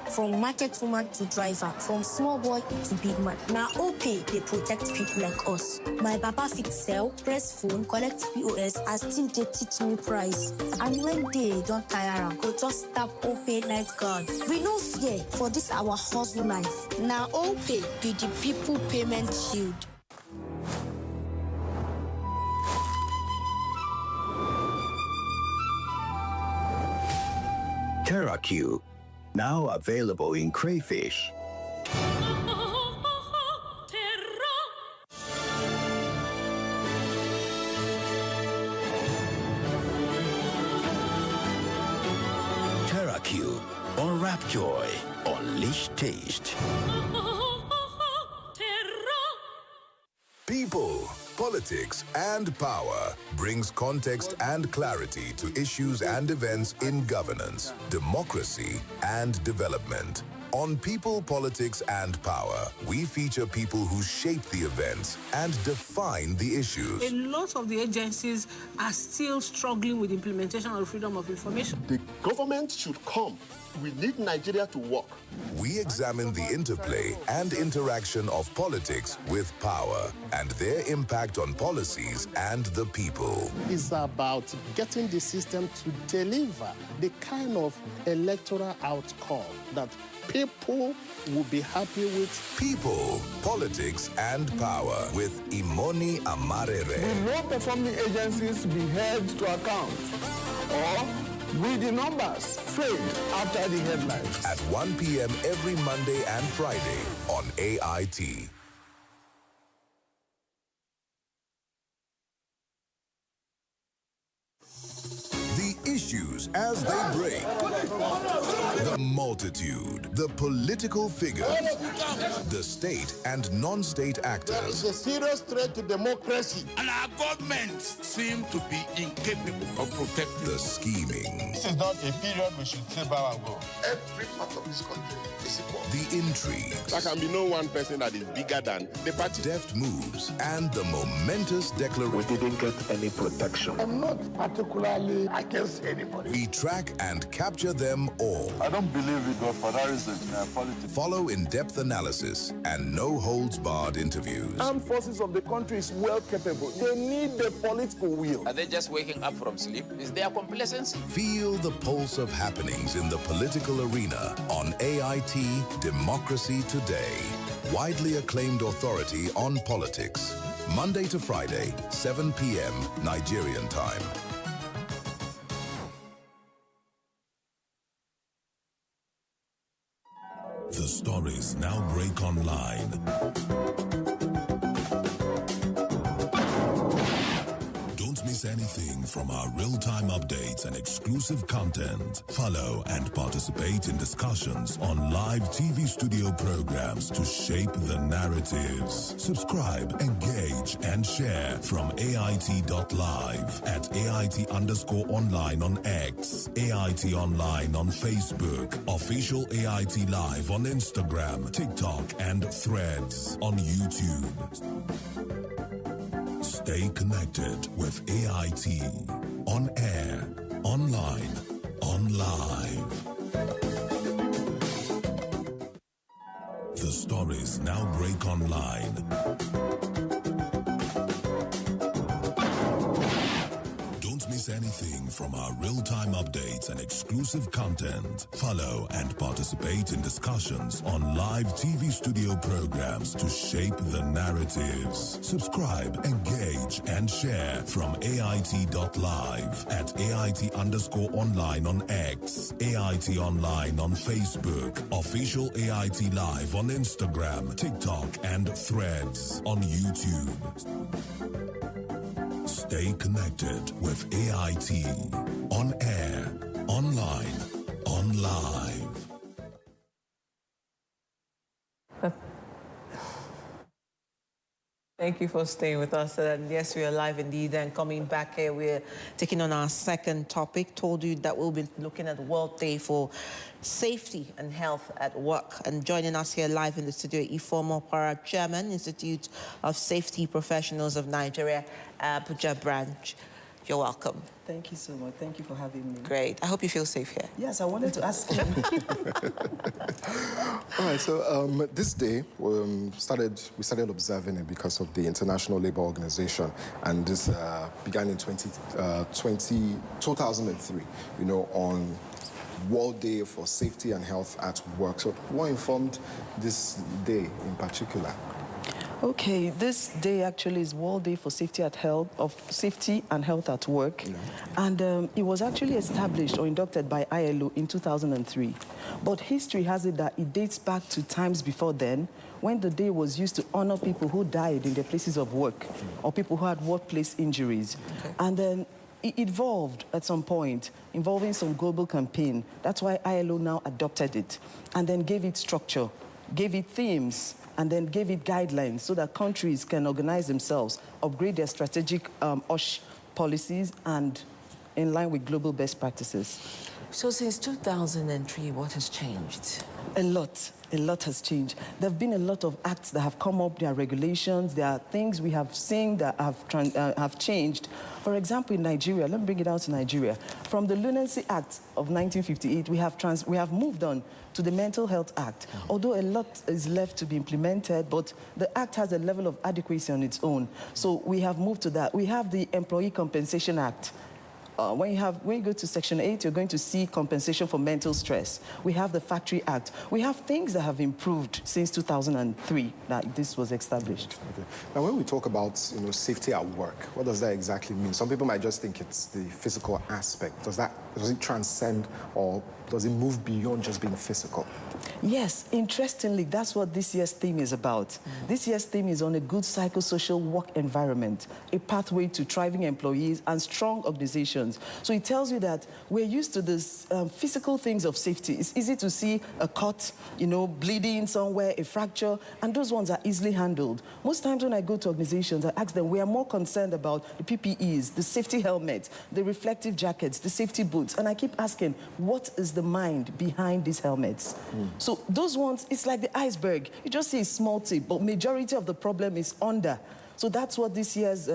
From market woman to driver, from small boy to big man. Now OPay, they protect people like us. My Baba fit sell, press phone, collect POS, and still they teach me price. And when they don't tire am, go just tap OPay night guard. We no fear for this our hustle life. Now OPay be the people payment shield. Kakaaki, now available in crayfish. Kakaaki, unwrap joy, unleash taste. People, politics, and power brings context and clarity to issues and events in governance, democracy, and development. On People, Politics, and Power, we feature people who shape the events and define the issues. A lot of the agencies are still struggling with implementation of freedom of information. The government should come. We need Nigeria to work. We examine the interplay and interaction of politics with power and their impact on policies and the people. It's about getting the system to deliver the kind of electoral outcome that people will be happy with. People, Politics, and Power with Imoni Amarere. Will low-performing agencies be held to account? Or will the numbers fade after the headlines? At 1 p.m. every Monday and Friday on AIT. The issues as they break. The multitude, the political figures, the state and non-state actors. There is a serious threat to democracy. And our government seem to be incapable of protecting. The scheming. This is not a period we should say bow and go. Every part of this country is equal. The intrigue. There can be no one person that is bigger than the party. Deft moves and the momentous declaration. We didn't get any protection. I'm not particularly against anybody. We track and capture them all. I don't believe in godfatherism in politics. Follow in-depth analysis and no-holds-barred interviews. Armed forces of the country is well capable. They need the political will. Are they just waking up from sleep? Is there complacency? Feel the pulse of happenings in the political arena on AIT Democracy Today. Widely acclaimed authority on politics. Monday to Friday, 7 p.m. Nigerian time. The stories now break online. Don't miss anything from our real-time updates and exclusive content. Follow and participate in discussions on live TV studio programs to shape the narratives. Subscribe, engage, and share from AIT.live at AIT_online on X, AIT Online on Facebook, official AIT Live on Instagram, TikTok, and Threads on YouTube. Stay connected with AIT. On air, online, on live. The stories now break online. Don't miss anything from our real-time updates and exclusive content. Follow and participate in discussions on live TV studio programs to shape the narratives. Subscribe, engage, and share from AIT.live at AIT_online on X, AIT Online on Facebook, official AIT Live on Instagram, TikTok, and Threads on YouTube. Stay connected with AIT. On air, online, on live. Thank you for staying with us. And yes, we are live indeed. And coming back here, we're taking on our second topic. Told you that we'll be looking at World Day for Safety and Health at Work. And joining us here live in the studio, Ifomo Para, Chairman, Institute of Safety Professionals of Nigeria, Abuja branch. You're welcome. Thank you so much. Thank you for having me. Great. I hope you feel safe here. Yes, I wanted to ask you. All right, so this day, we started observing it because of the International Labour Organization, and this began in 2003, you know, on World Day for Safety and Health at Work. So what informed this day in particular? Okay, this day actually is World Day for Safety and Health at Work, and it was actually established or inducted by ILO in 2003. But history has it that it dates back to times before then, when the day was used to honor people who died in their places of work or people who had workplace injuries. Okay. And then it evolved at some point, involving some global campaign. That's why ILO now adopted it and then gave it structure, gave it themes, and then gave it guidelines so that countries can organize themselves, upgrade their strategic OSH policies, and in line with global best practices. So since 2003, what has changed? A lot has changed. There have been a lot of acts that have come up, there are regulations, there are things we have seen that have changed. For example, in Nigeria, let me bring it out to Nigeria. From the Lunacy Act of 1958, we have moved on to the Mental Health Act. Although a lot is left to be implemented, but the act has a level of adequacy on its own. So we have moved to that. We have the Employee Compensation Act. When you go to Section 8, you're going to see compensation for mental stress. We have the Factory Act. We have things that have improved since 2003 that this was established. Okay. Now, when we talk about safety at work, what does that exactly mean? Some people might just think it's the physical aspect. Does it transcend, or does it move beyond just being physical? Yes, interestingly, that's what this year's theme is about. This year's theme is on a good psychosocial work environment, a pathway to thriving employees and strong organizations. So it tells you that we're used to this physical things of safety. It's easy to see a cut, bleeding somewhere, a fracture, and those ones are easily handled. Most times when I go to organizations, I ask them, we are more concerned about the PPEs, the safety helmets, the reflective jackets, the safety boots, and I keep asking, what is the mind behind these helmets? So those ones, it's like the iceberg. You just see a small tip, but majority of the problem is under. So that's what this year's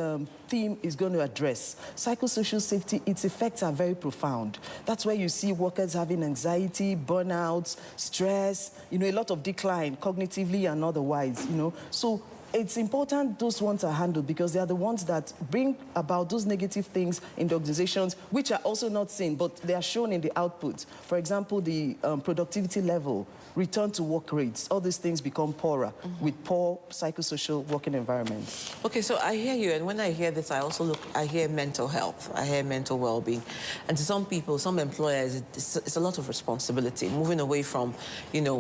theme is going to address. Psychosocial safety, its effects are very profound. That's where you see workers having anxiety, burnouts, stress, a lot of decline cognitively and otherwise, So it's important those ones are handled because they are the ones that bring about those negative things in the organizations, which are also not seen, but they are shown in the output. For example, the productivity level, return to work rates, all these things become poorer with poor psychosocial working environments. Okay, so I hear you, and when I hear this, I hear mental health, I hear mental well-being. And to some people, some employers, it's a lot of responsibility, moving away from,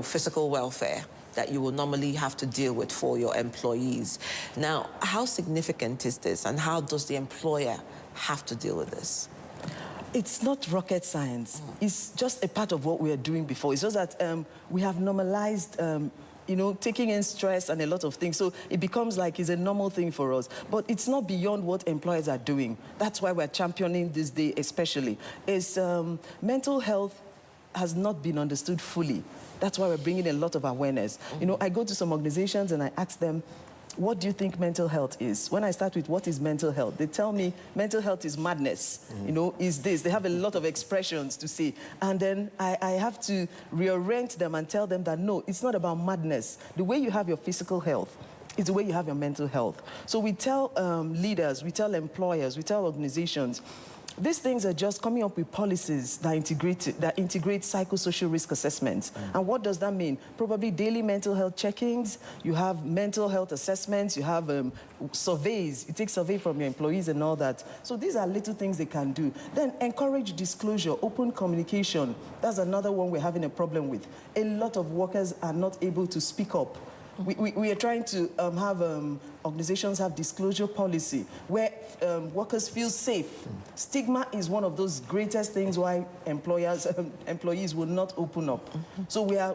physical welfare that you will normally have to deal with for your employees. Now, how significant is this, and how does the employer have to deal with this? It's not rocket science. It's just a part of what we are doing before. It's just that we have normalized taking in stress and a lot of things. So it becomes like it's a normal thing for us. But it's not beyond what employers are doing. That's why we're championing this day especially. Mental health has not been understood fully. That's why we're bringing a lot of awareness. I go to some organizations and I ask them, what do you think mental health is? When I start with what is mental health, they tell me mental health is madness, is this. They have a lot of expressions to say. And then I have to reorient them and tell them that, no, it's not about madness. The way you have your physical health is the way you have your mental health. So we tell leaders, we tell employers, we tell organizations, these things are just coming up with policies that integrate psychosocial risk assessments. And what does that mean? Probably daily mental health check-ins, you have mental health assessments, you have surveys, you take survey from your employees and all that. So these are little things they can do. Then encourage disclosure, open communication. That's another one we're having a problem with. A lot of workers are not able to speak up. We are trying to have organizations have disclosure policy where workers feel safe. Stigma is one of those greatest things why employees will not open up. So we are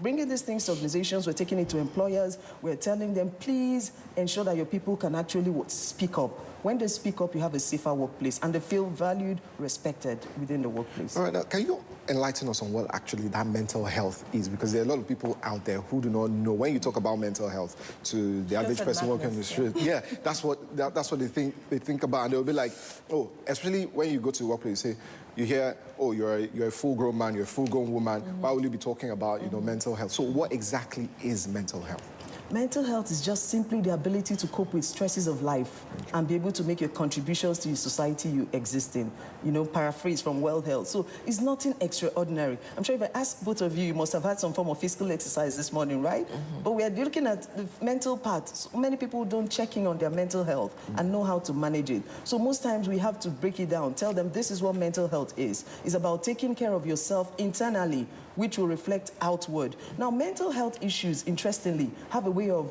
bringing these things to organizations, we're taking it to employers, we're telling them, please ensure that your people can actually speak up. When they speak up, you have a safer workplace, and they feel valued, respected within the workplace. All right, now, can you enlighten us on what actually that mental health is? Because there are a lot of people out there who do not know. When you talk about mental health to the average person walking the street, yeah, that's what they think about, and they'll be like, oh, especially when you go to the workplace, you say, you hear, oh, you're a full-grown man, you're a full-grown woman. Why will you be talking about, mental health? So what exactly is mental health? Mental health is just simply the ability to cope with stresses of life and be able to make your contributions to the society you exist in. You know, paraphrase from World Health. So it's nothing extraordinary. I'm sure if I ask both of you, you must have had some form of physical exercise this morning, right? But we are looking at the mental part. So many people don't check in on their mental health and know how to manage it. So most times we have to break it down, tell them this is what mental health is. It's about taking care of yourself internally, which will reflect outward. Now, mental health issues, interestingly, have a way of,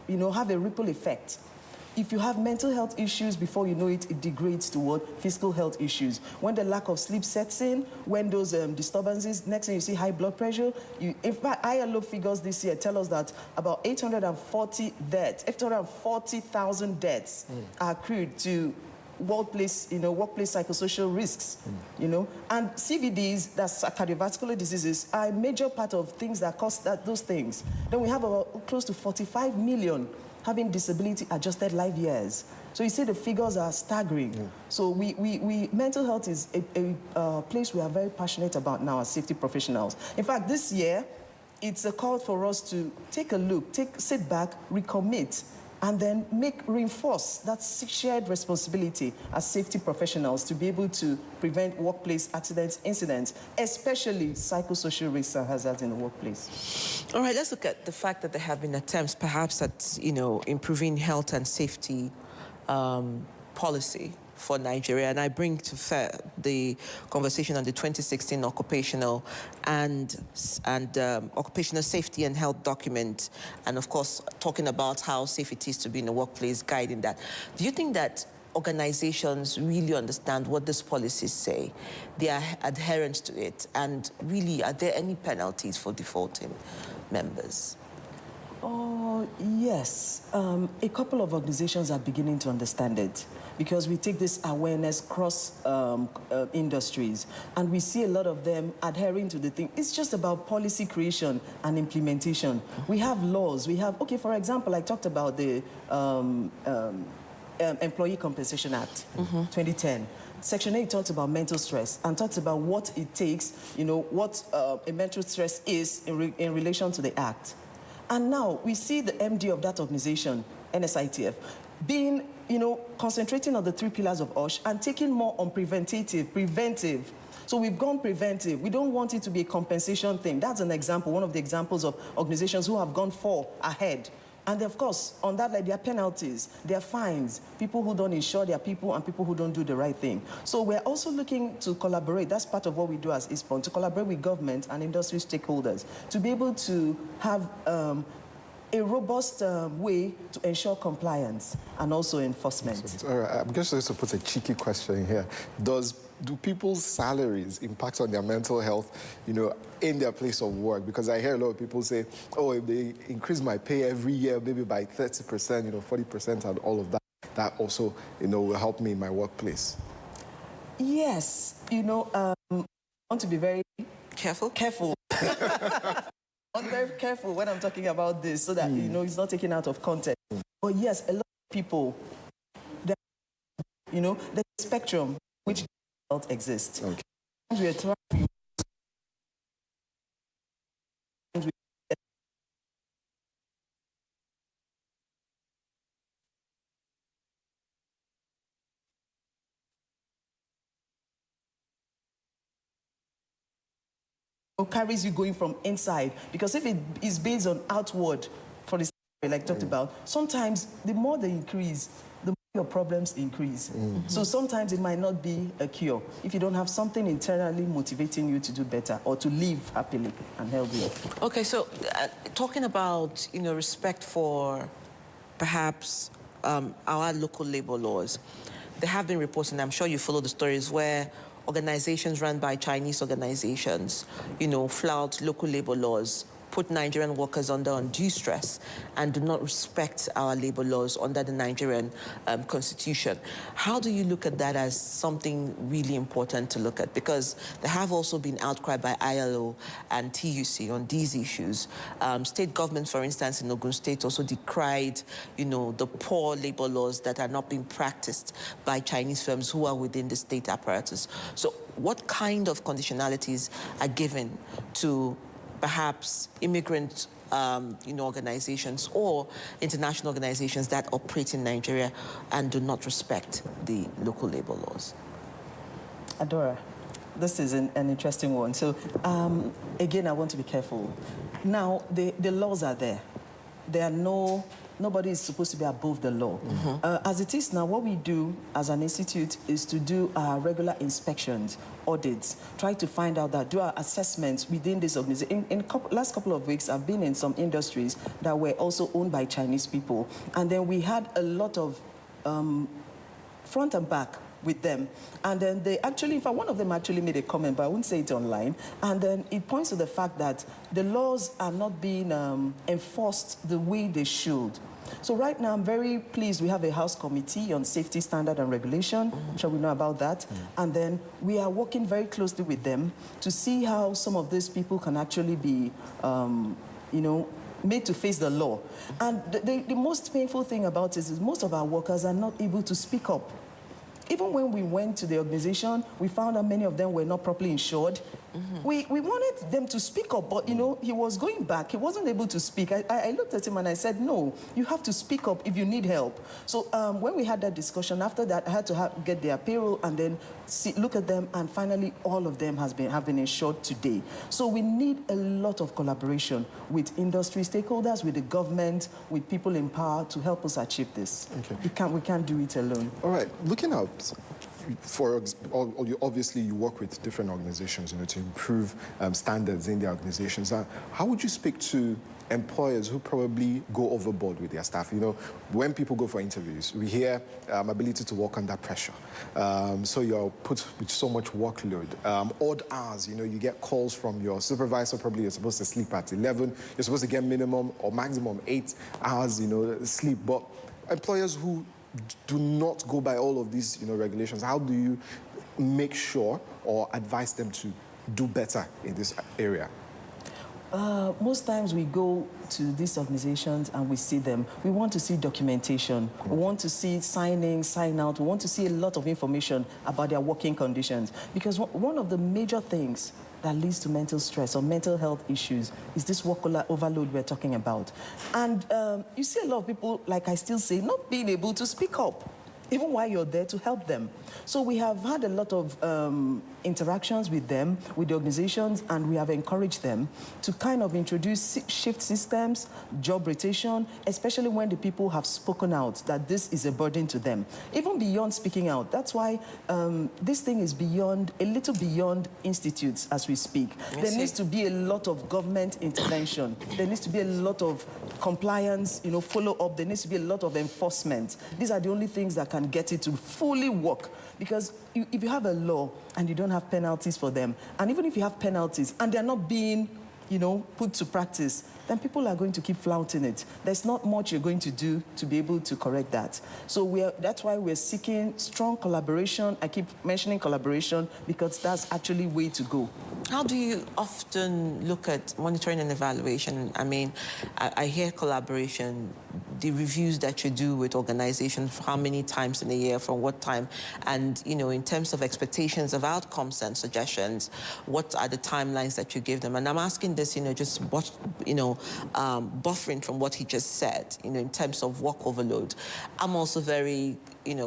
you know, have a ripple effect. If you have mental health issues, before you know it, it degrades toward physical health issues. When the lack of sleep sets in, when those disturbances, next thing you see high blood pressure. In fact, ILO figures this year tell us that about 840,000 deaths are accrued to workplace psychosocial risks, you know. And CVDs, that's cardiovascular diseases, are a major part of things that cause those things. Then we have about close to 45 million having disability-adjusted life years. So you see the figures are staggering. So mental health is a place we are very passionate about now as safety professionals. In fact, this year, it's a call for us to take a look, sit back, recommit, and then reinforce that shared responsibility as safety professionals to be able to prevent workplace accidents, incidents, especially psychosocial risks and hazards in the workplace. All right, let's look at the fact that there have been attempts perhaps at, you know, improving health and safety policy for Nigeria, and I bring to the conversation on the 2016 occupational occupational safety and health document, and of course talking about how safe it is to be in the workplace, guiding that. Do you think that organizations really understand what these policies say? They are adherent to it, and really, are there any penalties for defaulting members? Oh, yes. A couple of organizations are beginning to understand it, because we take this awareness cross industries, and we see a lot of them adhering to the thing. It's just about policy creation and implementation. We have laws. We have, okay, for example, I talked about the Employee Compensation Act, 2010. Section 8 talks about mental stress and talks about what it takes, you know, what a mental stress is in relation to the act. And now we see the MD of that organization, NSITF, being, you know, concentrating on the 3 pillars of OSH and taking more on preventive. So we've gone preventive. We don't want it to be a compensation thing. That's an example, one of the examples of organizations who have gone ahead. And of course, on that, like, there are penalties, there are fines, people who don't insure their people and people who don't do the right thing. So we're also looking to collaborate. That's part of what we do as ISPON, to collaborate with government and industry stakeholders to be able to have a robust way to ensure compliance and also enforcement. All right, I'm just going to put a cheeky question here. Do people's salaries impact on their mental health, you know, in their place of work? Because I hear a lot of people say, oh, if they increase my pay every year, maybe by 30%, you know, 40% and all of that, that also, you know, will help me in my workplace. Yes, you know, I want to be very careful. I'm very careful when I'm talking about this so that, you know, it's not taken out of context. But yes, a lot of people, you know, the spectrum which exists. Okay. We are trying carries you going from inside, because if it is based on outward, for the like talked about, sometimes the more they increase, the more your problems increase. So sometimes it might not be a cure if you don't have something internally motivating you to do better or to live happily and healthy. Okay, so talking about, you know, respect for perhaps our local labor laws, there have been reports, and I'm sure you follow the stories, where organizations run by Chinese organizations, you know, flout local labor laws, put Nigerian workers under undue stress, and do not respect our labor laws under the Nigerian constitution. How do you look at that as something really important to look at? Because there have also been outcry by ILO and TUC on these issues. State governments, for instance, in Ogun State also decried, you know, the poor labor laws that are not being practiced by Chinese firms who are within the state apparatus. So what kind of conditionalities are given to perhaps immigrant organizations or international organizations that operate in Nigeria and do not respect the local labor laws? Adora, this is an interesting one. So, again, I want to be careful. Now, the laws are there. There are nobody is supposed to be above the law. As it is now, what we do as an institute is to do our regular inspections, audits, try to find out that, do our assessments within this organization. In last couple of weeks, I've been in some industries that were also owned by Chinese people. And then we had a lot of front and back with them. And then they actually, in fact, one of them actually made a comment, but I wouldn't say it online. And then it points to the fact that the laws are not being enforced the way they should. So right now, I'm very pleased we have a House Committee on Safety Standard and Regulation. I'm sure we know about that. And then we are working very closely with them to see how some of these people can actually be, made to face the law. And the most painful thing about this is most of our workers are not able to speak up. Even when we went to the organization, we found that many of them were not properly insured. We wanted them to speak up, but, he was going back. He wasn't able to speak. I looked at him and I said, no, you have to speak up if you need help. So when we had that discussion, after that, I had to get their payroll and then look at them, and finally, all of them have been insured today. So we need a lot of collaboration with industry stakeholders, with the government, with people in power to help us achieve this. Okay. We can't do it alone. All right, looking out, obviously you work with different organizations, to improve standards in their organizations. How would you speak to employers who probably go overboard with their staff? When people go for interviews, we hear ability to work under pressure. So you're put with so much workload. Odd hours, you get calls from your supervisor, probably you're supposed to sleep at 11. You're supposed to get minimum or maximum 8 hours, sleep. But employers who do not go by all of these, regulations, how do you make sure or advise them to do better in this area? Most times we go to these organizations and we see them. We want to see documentation. We want to see sign in, sign out. We want to see a lot of information about their working conditions. Because one of the major things that leads to mental stress or mental health issues is this work overload we're talking about. And you see a lot of people, like I still say, not being able to speak up, even while you're there to help them. So we have had a lot of interactions with them, with the organizations, and we have encouraged them to kind of introduce shift systems, job rotation, especially when the people have spoken out that this is a burden to them. Even beyond speaking out. That's why this thing is a little beyond institutes as we speak. There needs to be a lot of government intervention. There needs to be a lot of compliance, follow-up. There needs to be a lot of enforcement. These are the only things that can get it to fully work. Because if you have a law and you don't have penalties for them, and even if you have penalties and they're not being, put to practice, then people are going to keep flouting it. There's not much you're going to do to be able to correct that. So that's why we're seeking strong collaboration. I keep mentioning collaboration because that's actually way to go. How do you often look at monitoring and evaluation? I mean, I hear collaboration, the reviews that you do with organizations, how many times in a year, from what time, and, in terms of expectations of outcomes and suggestions, what are the timelines that you give them? And I'm asking this, just buffering from what he just said, in terms of work overload. I'm also very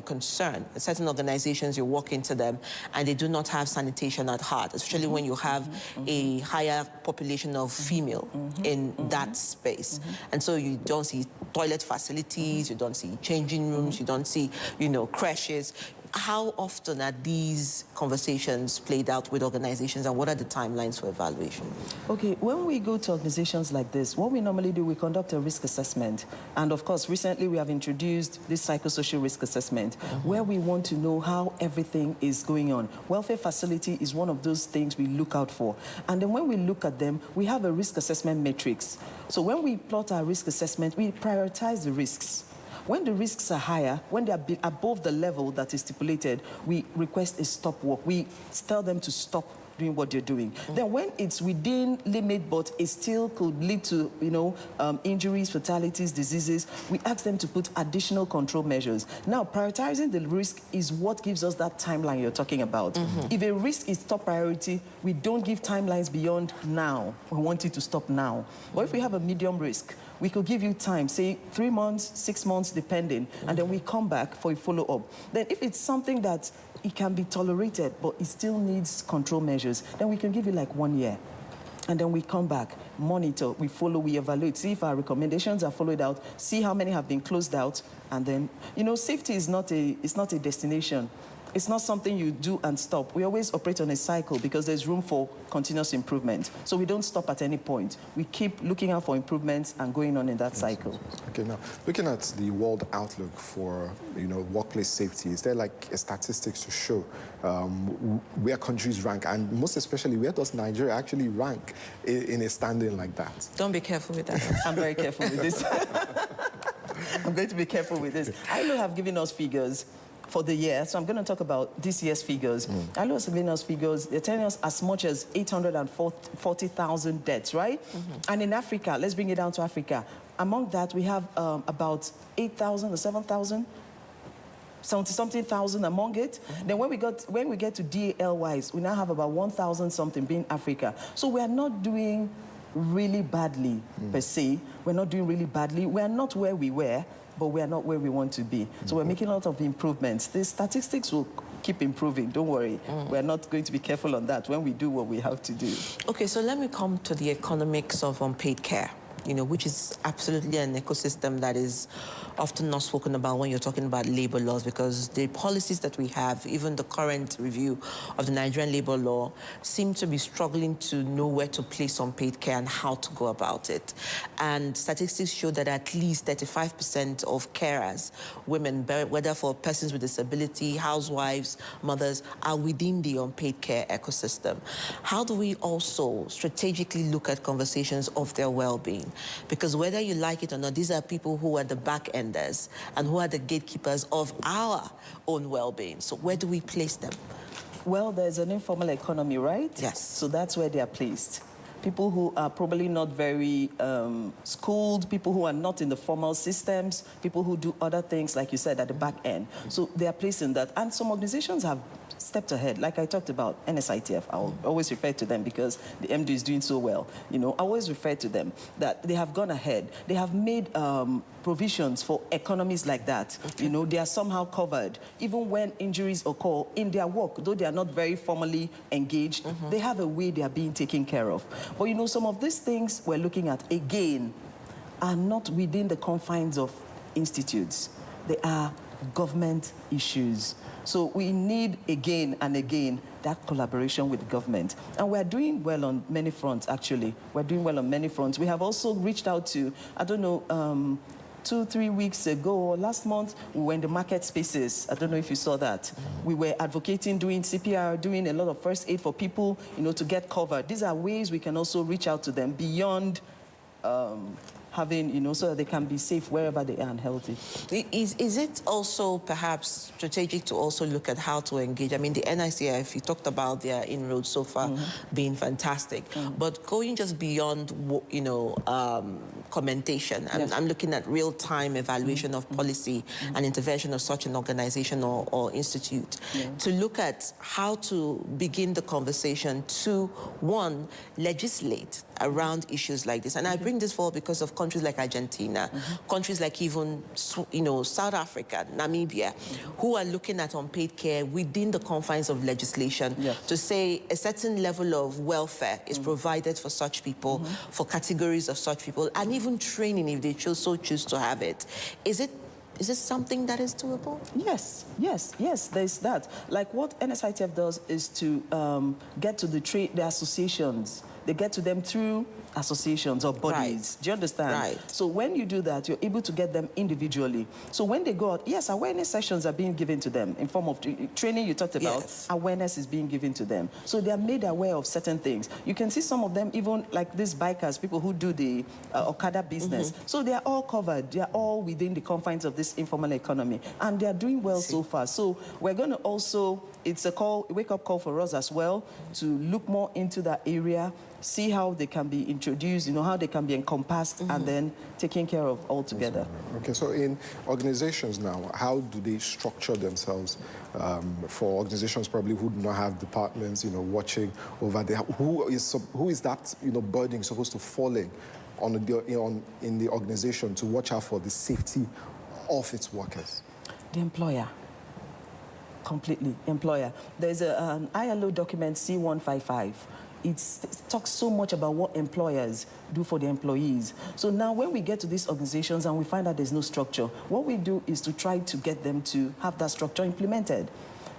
concerned. Certain organizations, you walk into them and they do not have sanitation at heart, especially when you have a higher population of female in that space. And so you don't see toilet facilities, you don't see changing rooms, you don't see, crashes. How often are these conversations played out with organizations, and what are the timelines for evaluation? Okay, when we go to organizations like this, what we normally do, we conduct a risk assessment. And of course, recently we have introduced this psychosocial risk assessment, where we want to know how everything is going on. Welfare facility is one of those things we look out for. And then when we look at them, we have a risk assessment matrix. So when we plot our risk assessment, we prioritize the risks. When the risks are higher, when they are above the level that is stipulated, we request a stop work. We tell them to stop doing what you're doing. Then when it's within limit, but it still could lead to, injuries, fatalities, diseases, we ask them to put additional control measures. Now, prioritizing the risk is what gives us that timeline you're talking about. If a risk is top priority, we don't give timelines beyond now. We want it to stop now. But if we have a medium risk, we could give you time, say 3 months, 6 months, depending, and then we come back for a follow-up. Then if it's something that it can be tolerated, but it still needs control measures, then we can give you like 1 year. And then we come back, monitor, we follow, we evaluate, see if our recommendations are followed out, see how many have been closed out, and then, safety is not a destination. It's not something you do and stop. We always operate on a cycle because there's room for continuous improvement. So we don't stop at any point. We keep looking out for improvements and going on in that cycle. Okay, now, looking at the world outlook for, workplace safety, is there like a statistics to show where countries rank, and most especially, where does Nigeria actually rank in a standing like that? Don't be careful with that. I'm very careful with this. I'm going to be careful with this. ILO have given us figures for the year, so I'm going to talk about this year's figures. ILO has given us figures. They're telling us as much as 840,000 deaths, right? And in Africa, let's bring it down to Africa. Among that, we have about 8,000 or 7,000, 70-something thousand among it. Then when we get to DAL-wise, we now have about 1,000 something being Africa. So we are not doing really badly per se. We're not doing really badly. We are not where we were, but we are not where we want to be. So we're making a lot of improvements. The statistics will keep improving, don't worry. We're not going to be careful on that when we do what we have to do. Okay, so let me come to the economics of unpaid care, which is absolutely an ecosystem that is often not spoken about when you're talking about labor laws, because the policies that we have, even the current review of the Nigerian labor law, seem to be struggling to know where to place unpaid care and how to go about it. And statistics show that at least 35% of carers, women, whether for persons with disability, housewives, mothers, are within the unpaid care ecosystem. How do we also strategically look at conversations of their well-being? Because whether you like it or not, these are people who are the back-enders and who are the gatekeepers of our own well-being. So where do we place them? Well, there's an informal economy, right? Yes. So that's where they are placed. People who are probably not very schooled, people who are not in the formal systems, people who do other things, like you said, at the back end. So they are placed in that. And some organizations have stepped ahead. Like I talked about NSITF, I'll always refer to them because the MD is doing so well. I always refer to them that they have gone ahead. They have made provisions for economies like that. They are somehow covered. Even when injuries occur in their work, though they are not very formally engaged, they have a way they are being taken care of. But some of these things we're looking at, again, are not within the confines of institutes. They are government issues. So we need, again and again, that collaboration with the government. And we're doing well on many fronts, actually. We're doing well on many fronts. We have also reached out to, 2-3 weeks ago, or last month, we were in the market spaces. I don't know if you saw that. We were advocating, doing CPR, doing a lot of first aid for people, to get covered. These are ways we can also reach out to them beyond having, so that they can be safe wherever they are and healthy. Is it also perhaps strategic to also look at how to engage? I mean, the NICF, you talked about their inroads so far being fantastic, but going just beyond, commentation, I'm looking at real-time evaluation of policy and intervention of such an organization or institute to look at how to begin the conversation to, one, legislate around issues like this. And I bring this forward because of countries like Argentina, countries like even, South Africa, Namibia, who are looking at unpaid care within the confines of legislation to say a certain level of welfare is provided for such people, for categories of such people, and even training if they choose to have it. Is this something that is doable? Yes, there's that. Like what NSITF does is to get to the associations. They get to them through associations or bodies. Right. Do you understand? Right. So when you do that, you're able to get them individually. So when they go out, yes, awareness sessions are being given to them in form of training you talked about. Yes. Awareness is being given to them. So they are made aware of certain things. You can see some of them, even like these bikers, people who do the Okada business. So they are all covered. They are all within the confines of this informal economy. And they are doing well so far. So we're going to also, it's a wake-up call for us as well to look more into that area, see how they can be introduced, how they can be encompassed and then taken care of altogether. Okay, so in organizations now, how do they structure themselves for organizations probably who do not have departments, watching over there? Who is that, burden supposed to fall in the organization to watch out for the safety of its workers? The employer. Completely, employer. There's an ILO document C155. It talks so much about what employers do for their employees. So now when we get to these organizations and we find out there's no structure, what we do is to try to get them to have that structure implemented.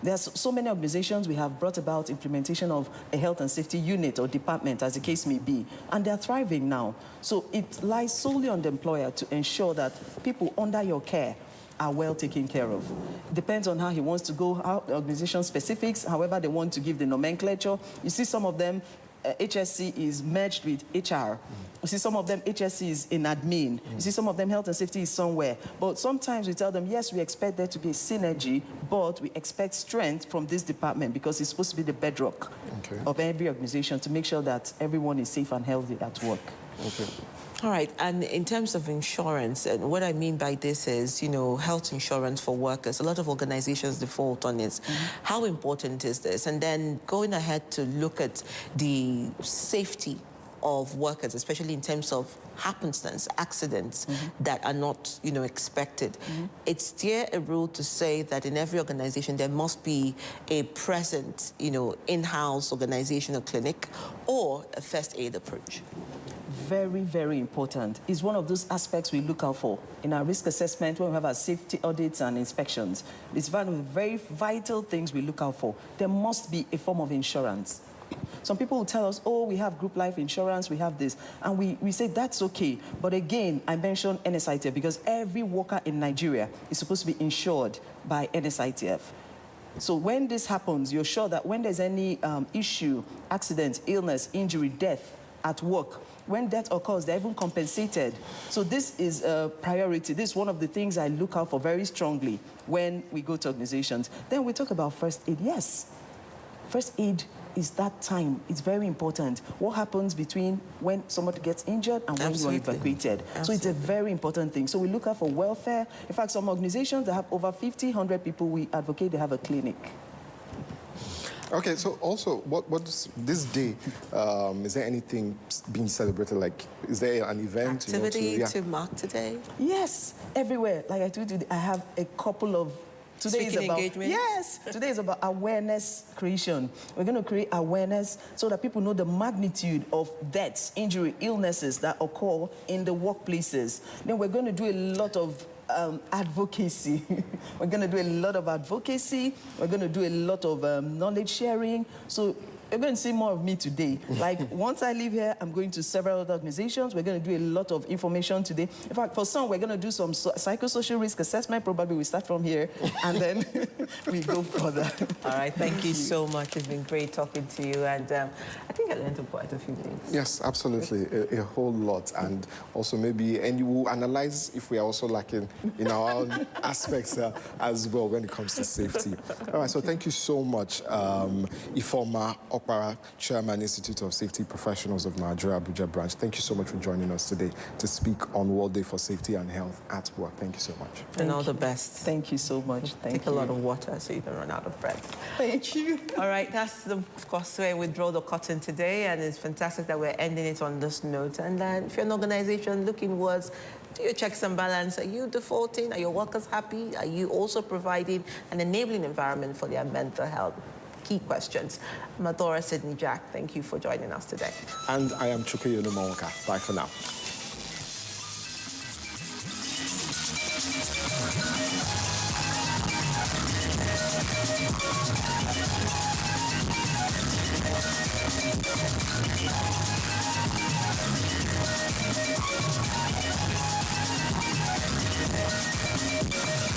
There's so many organizations we have brought about implementation of a health and safety unit or department, as the case may be, and they're thriving now. So it lies solely on the employer to ensure that people under your care are well taken care of. Depends on how he wants to go, how the organization specifics, however they want to give the nomenclature. You see some of them, HSC is merged with HR. You see some of them, HSC is in admin. You see some of them, health and safety is somewhere. But sometimes we tell them, yes, we expect there to be a synergy, but we expect strength from this department because it's supposed to be the bedrock of every organization to make sure that everyone is safe and healthy at work. Okay. All right, and in terms of insurance, and what I mean by this is, health insurance for workers. A lot of organizations default on it. How important is this? And then going ahead to look at the safety of workers, especially in terms of happenstance, accidents that are not, expected. It's there a rule to say that in every organization there must be a present, in-house organization or clinic or a first aid approach. Very, very important. It's one of those aspects we look out for in our risk assessment when we have our safety audits and inspections. It's one of the very vital things we look out for. There must be a form of insurance. Some people will tell us, oh, we have group life insurance, we have this. And we say that's okay. But again, I mentioned NSITF because every worker in Nigeria is supposed to be insured by NSITF. So when this happens, you're sure that when there's any issue, accident, illness, injury, death at work, when death occurs, they're even compensated. So this is a priority. This is one of the things I look out for very strongly when we go to organizations. Then we talk about first aid. Yes, first aid is that time. It's very important. What happens between when somebody gets injured and when you're evacuated. So it's a very important thing. So we look out for welfare. In fact, some organizations that have over 50, 100 people, we advocate they have a clinic. Okay, so also, what's this day? Is there anything being celebrated? Like, is there an event? Activity to mark today? Yes, everywhere. Like I told you, I have a couple of. Today is about today is about awareness creation. We're going to create awareness so that people know the magnitude of deaths, injury, illnesses that occur in the workplaces. Then we're going to do a lot of advocacy. We're going to do a lot of advocacy. We're going to do a lot of knowledge sharing. So you're going to see more of me today. Like, once I leave here, I'm going to several other organizations. We're going to do a lot of information today. In fact, for some, we're going to do some psychosocial risk assessment. Probably we start from here, and then we go further. All right, thank you so much. It's been great talking to you, and I think I learned quite a few things. Yes, absolutely, a whole lot. And also maybe, and you will analyze if we are also lacking in our own aspects as well when it comes to safety. All right, so thank you so much, Ifeoma Okpara, Chairman, Institute of Safety Professionals of Nigeria, Abuja branch. Thank you so much for joining us today to speak on World Day for Safety and Health at Work. Thank you so much. And all the best. Thank you so much. Take a lot of water so you don't run out of breath. Thank you. All right, that's, of course, where we draw the curtain today, and it's fantastic that we're ending it on this note. And if you're an organization looking towards do your checks and balance. Are you defaulting? Are your workers happy? Are you also providing an enabling environment for their mental health? Key questions. Madora Sydney Jack, thank you for joining us today. And I am Chukwuemeka. Bye for now.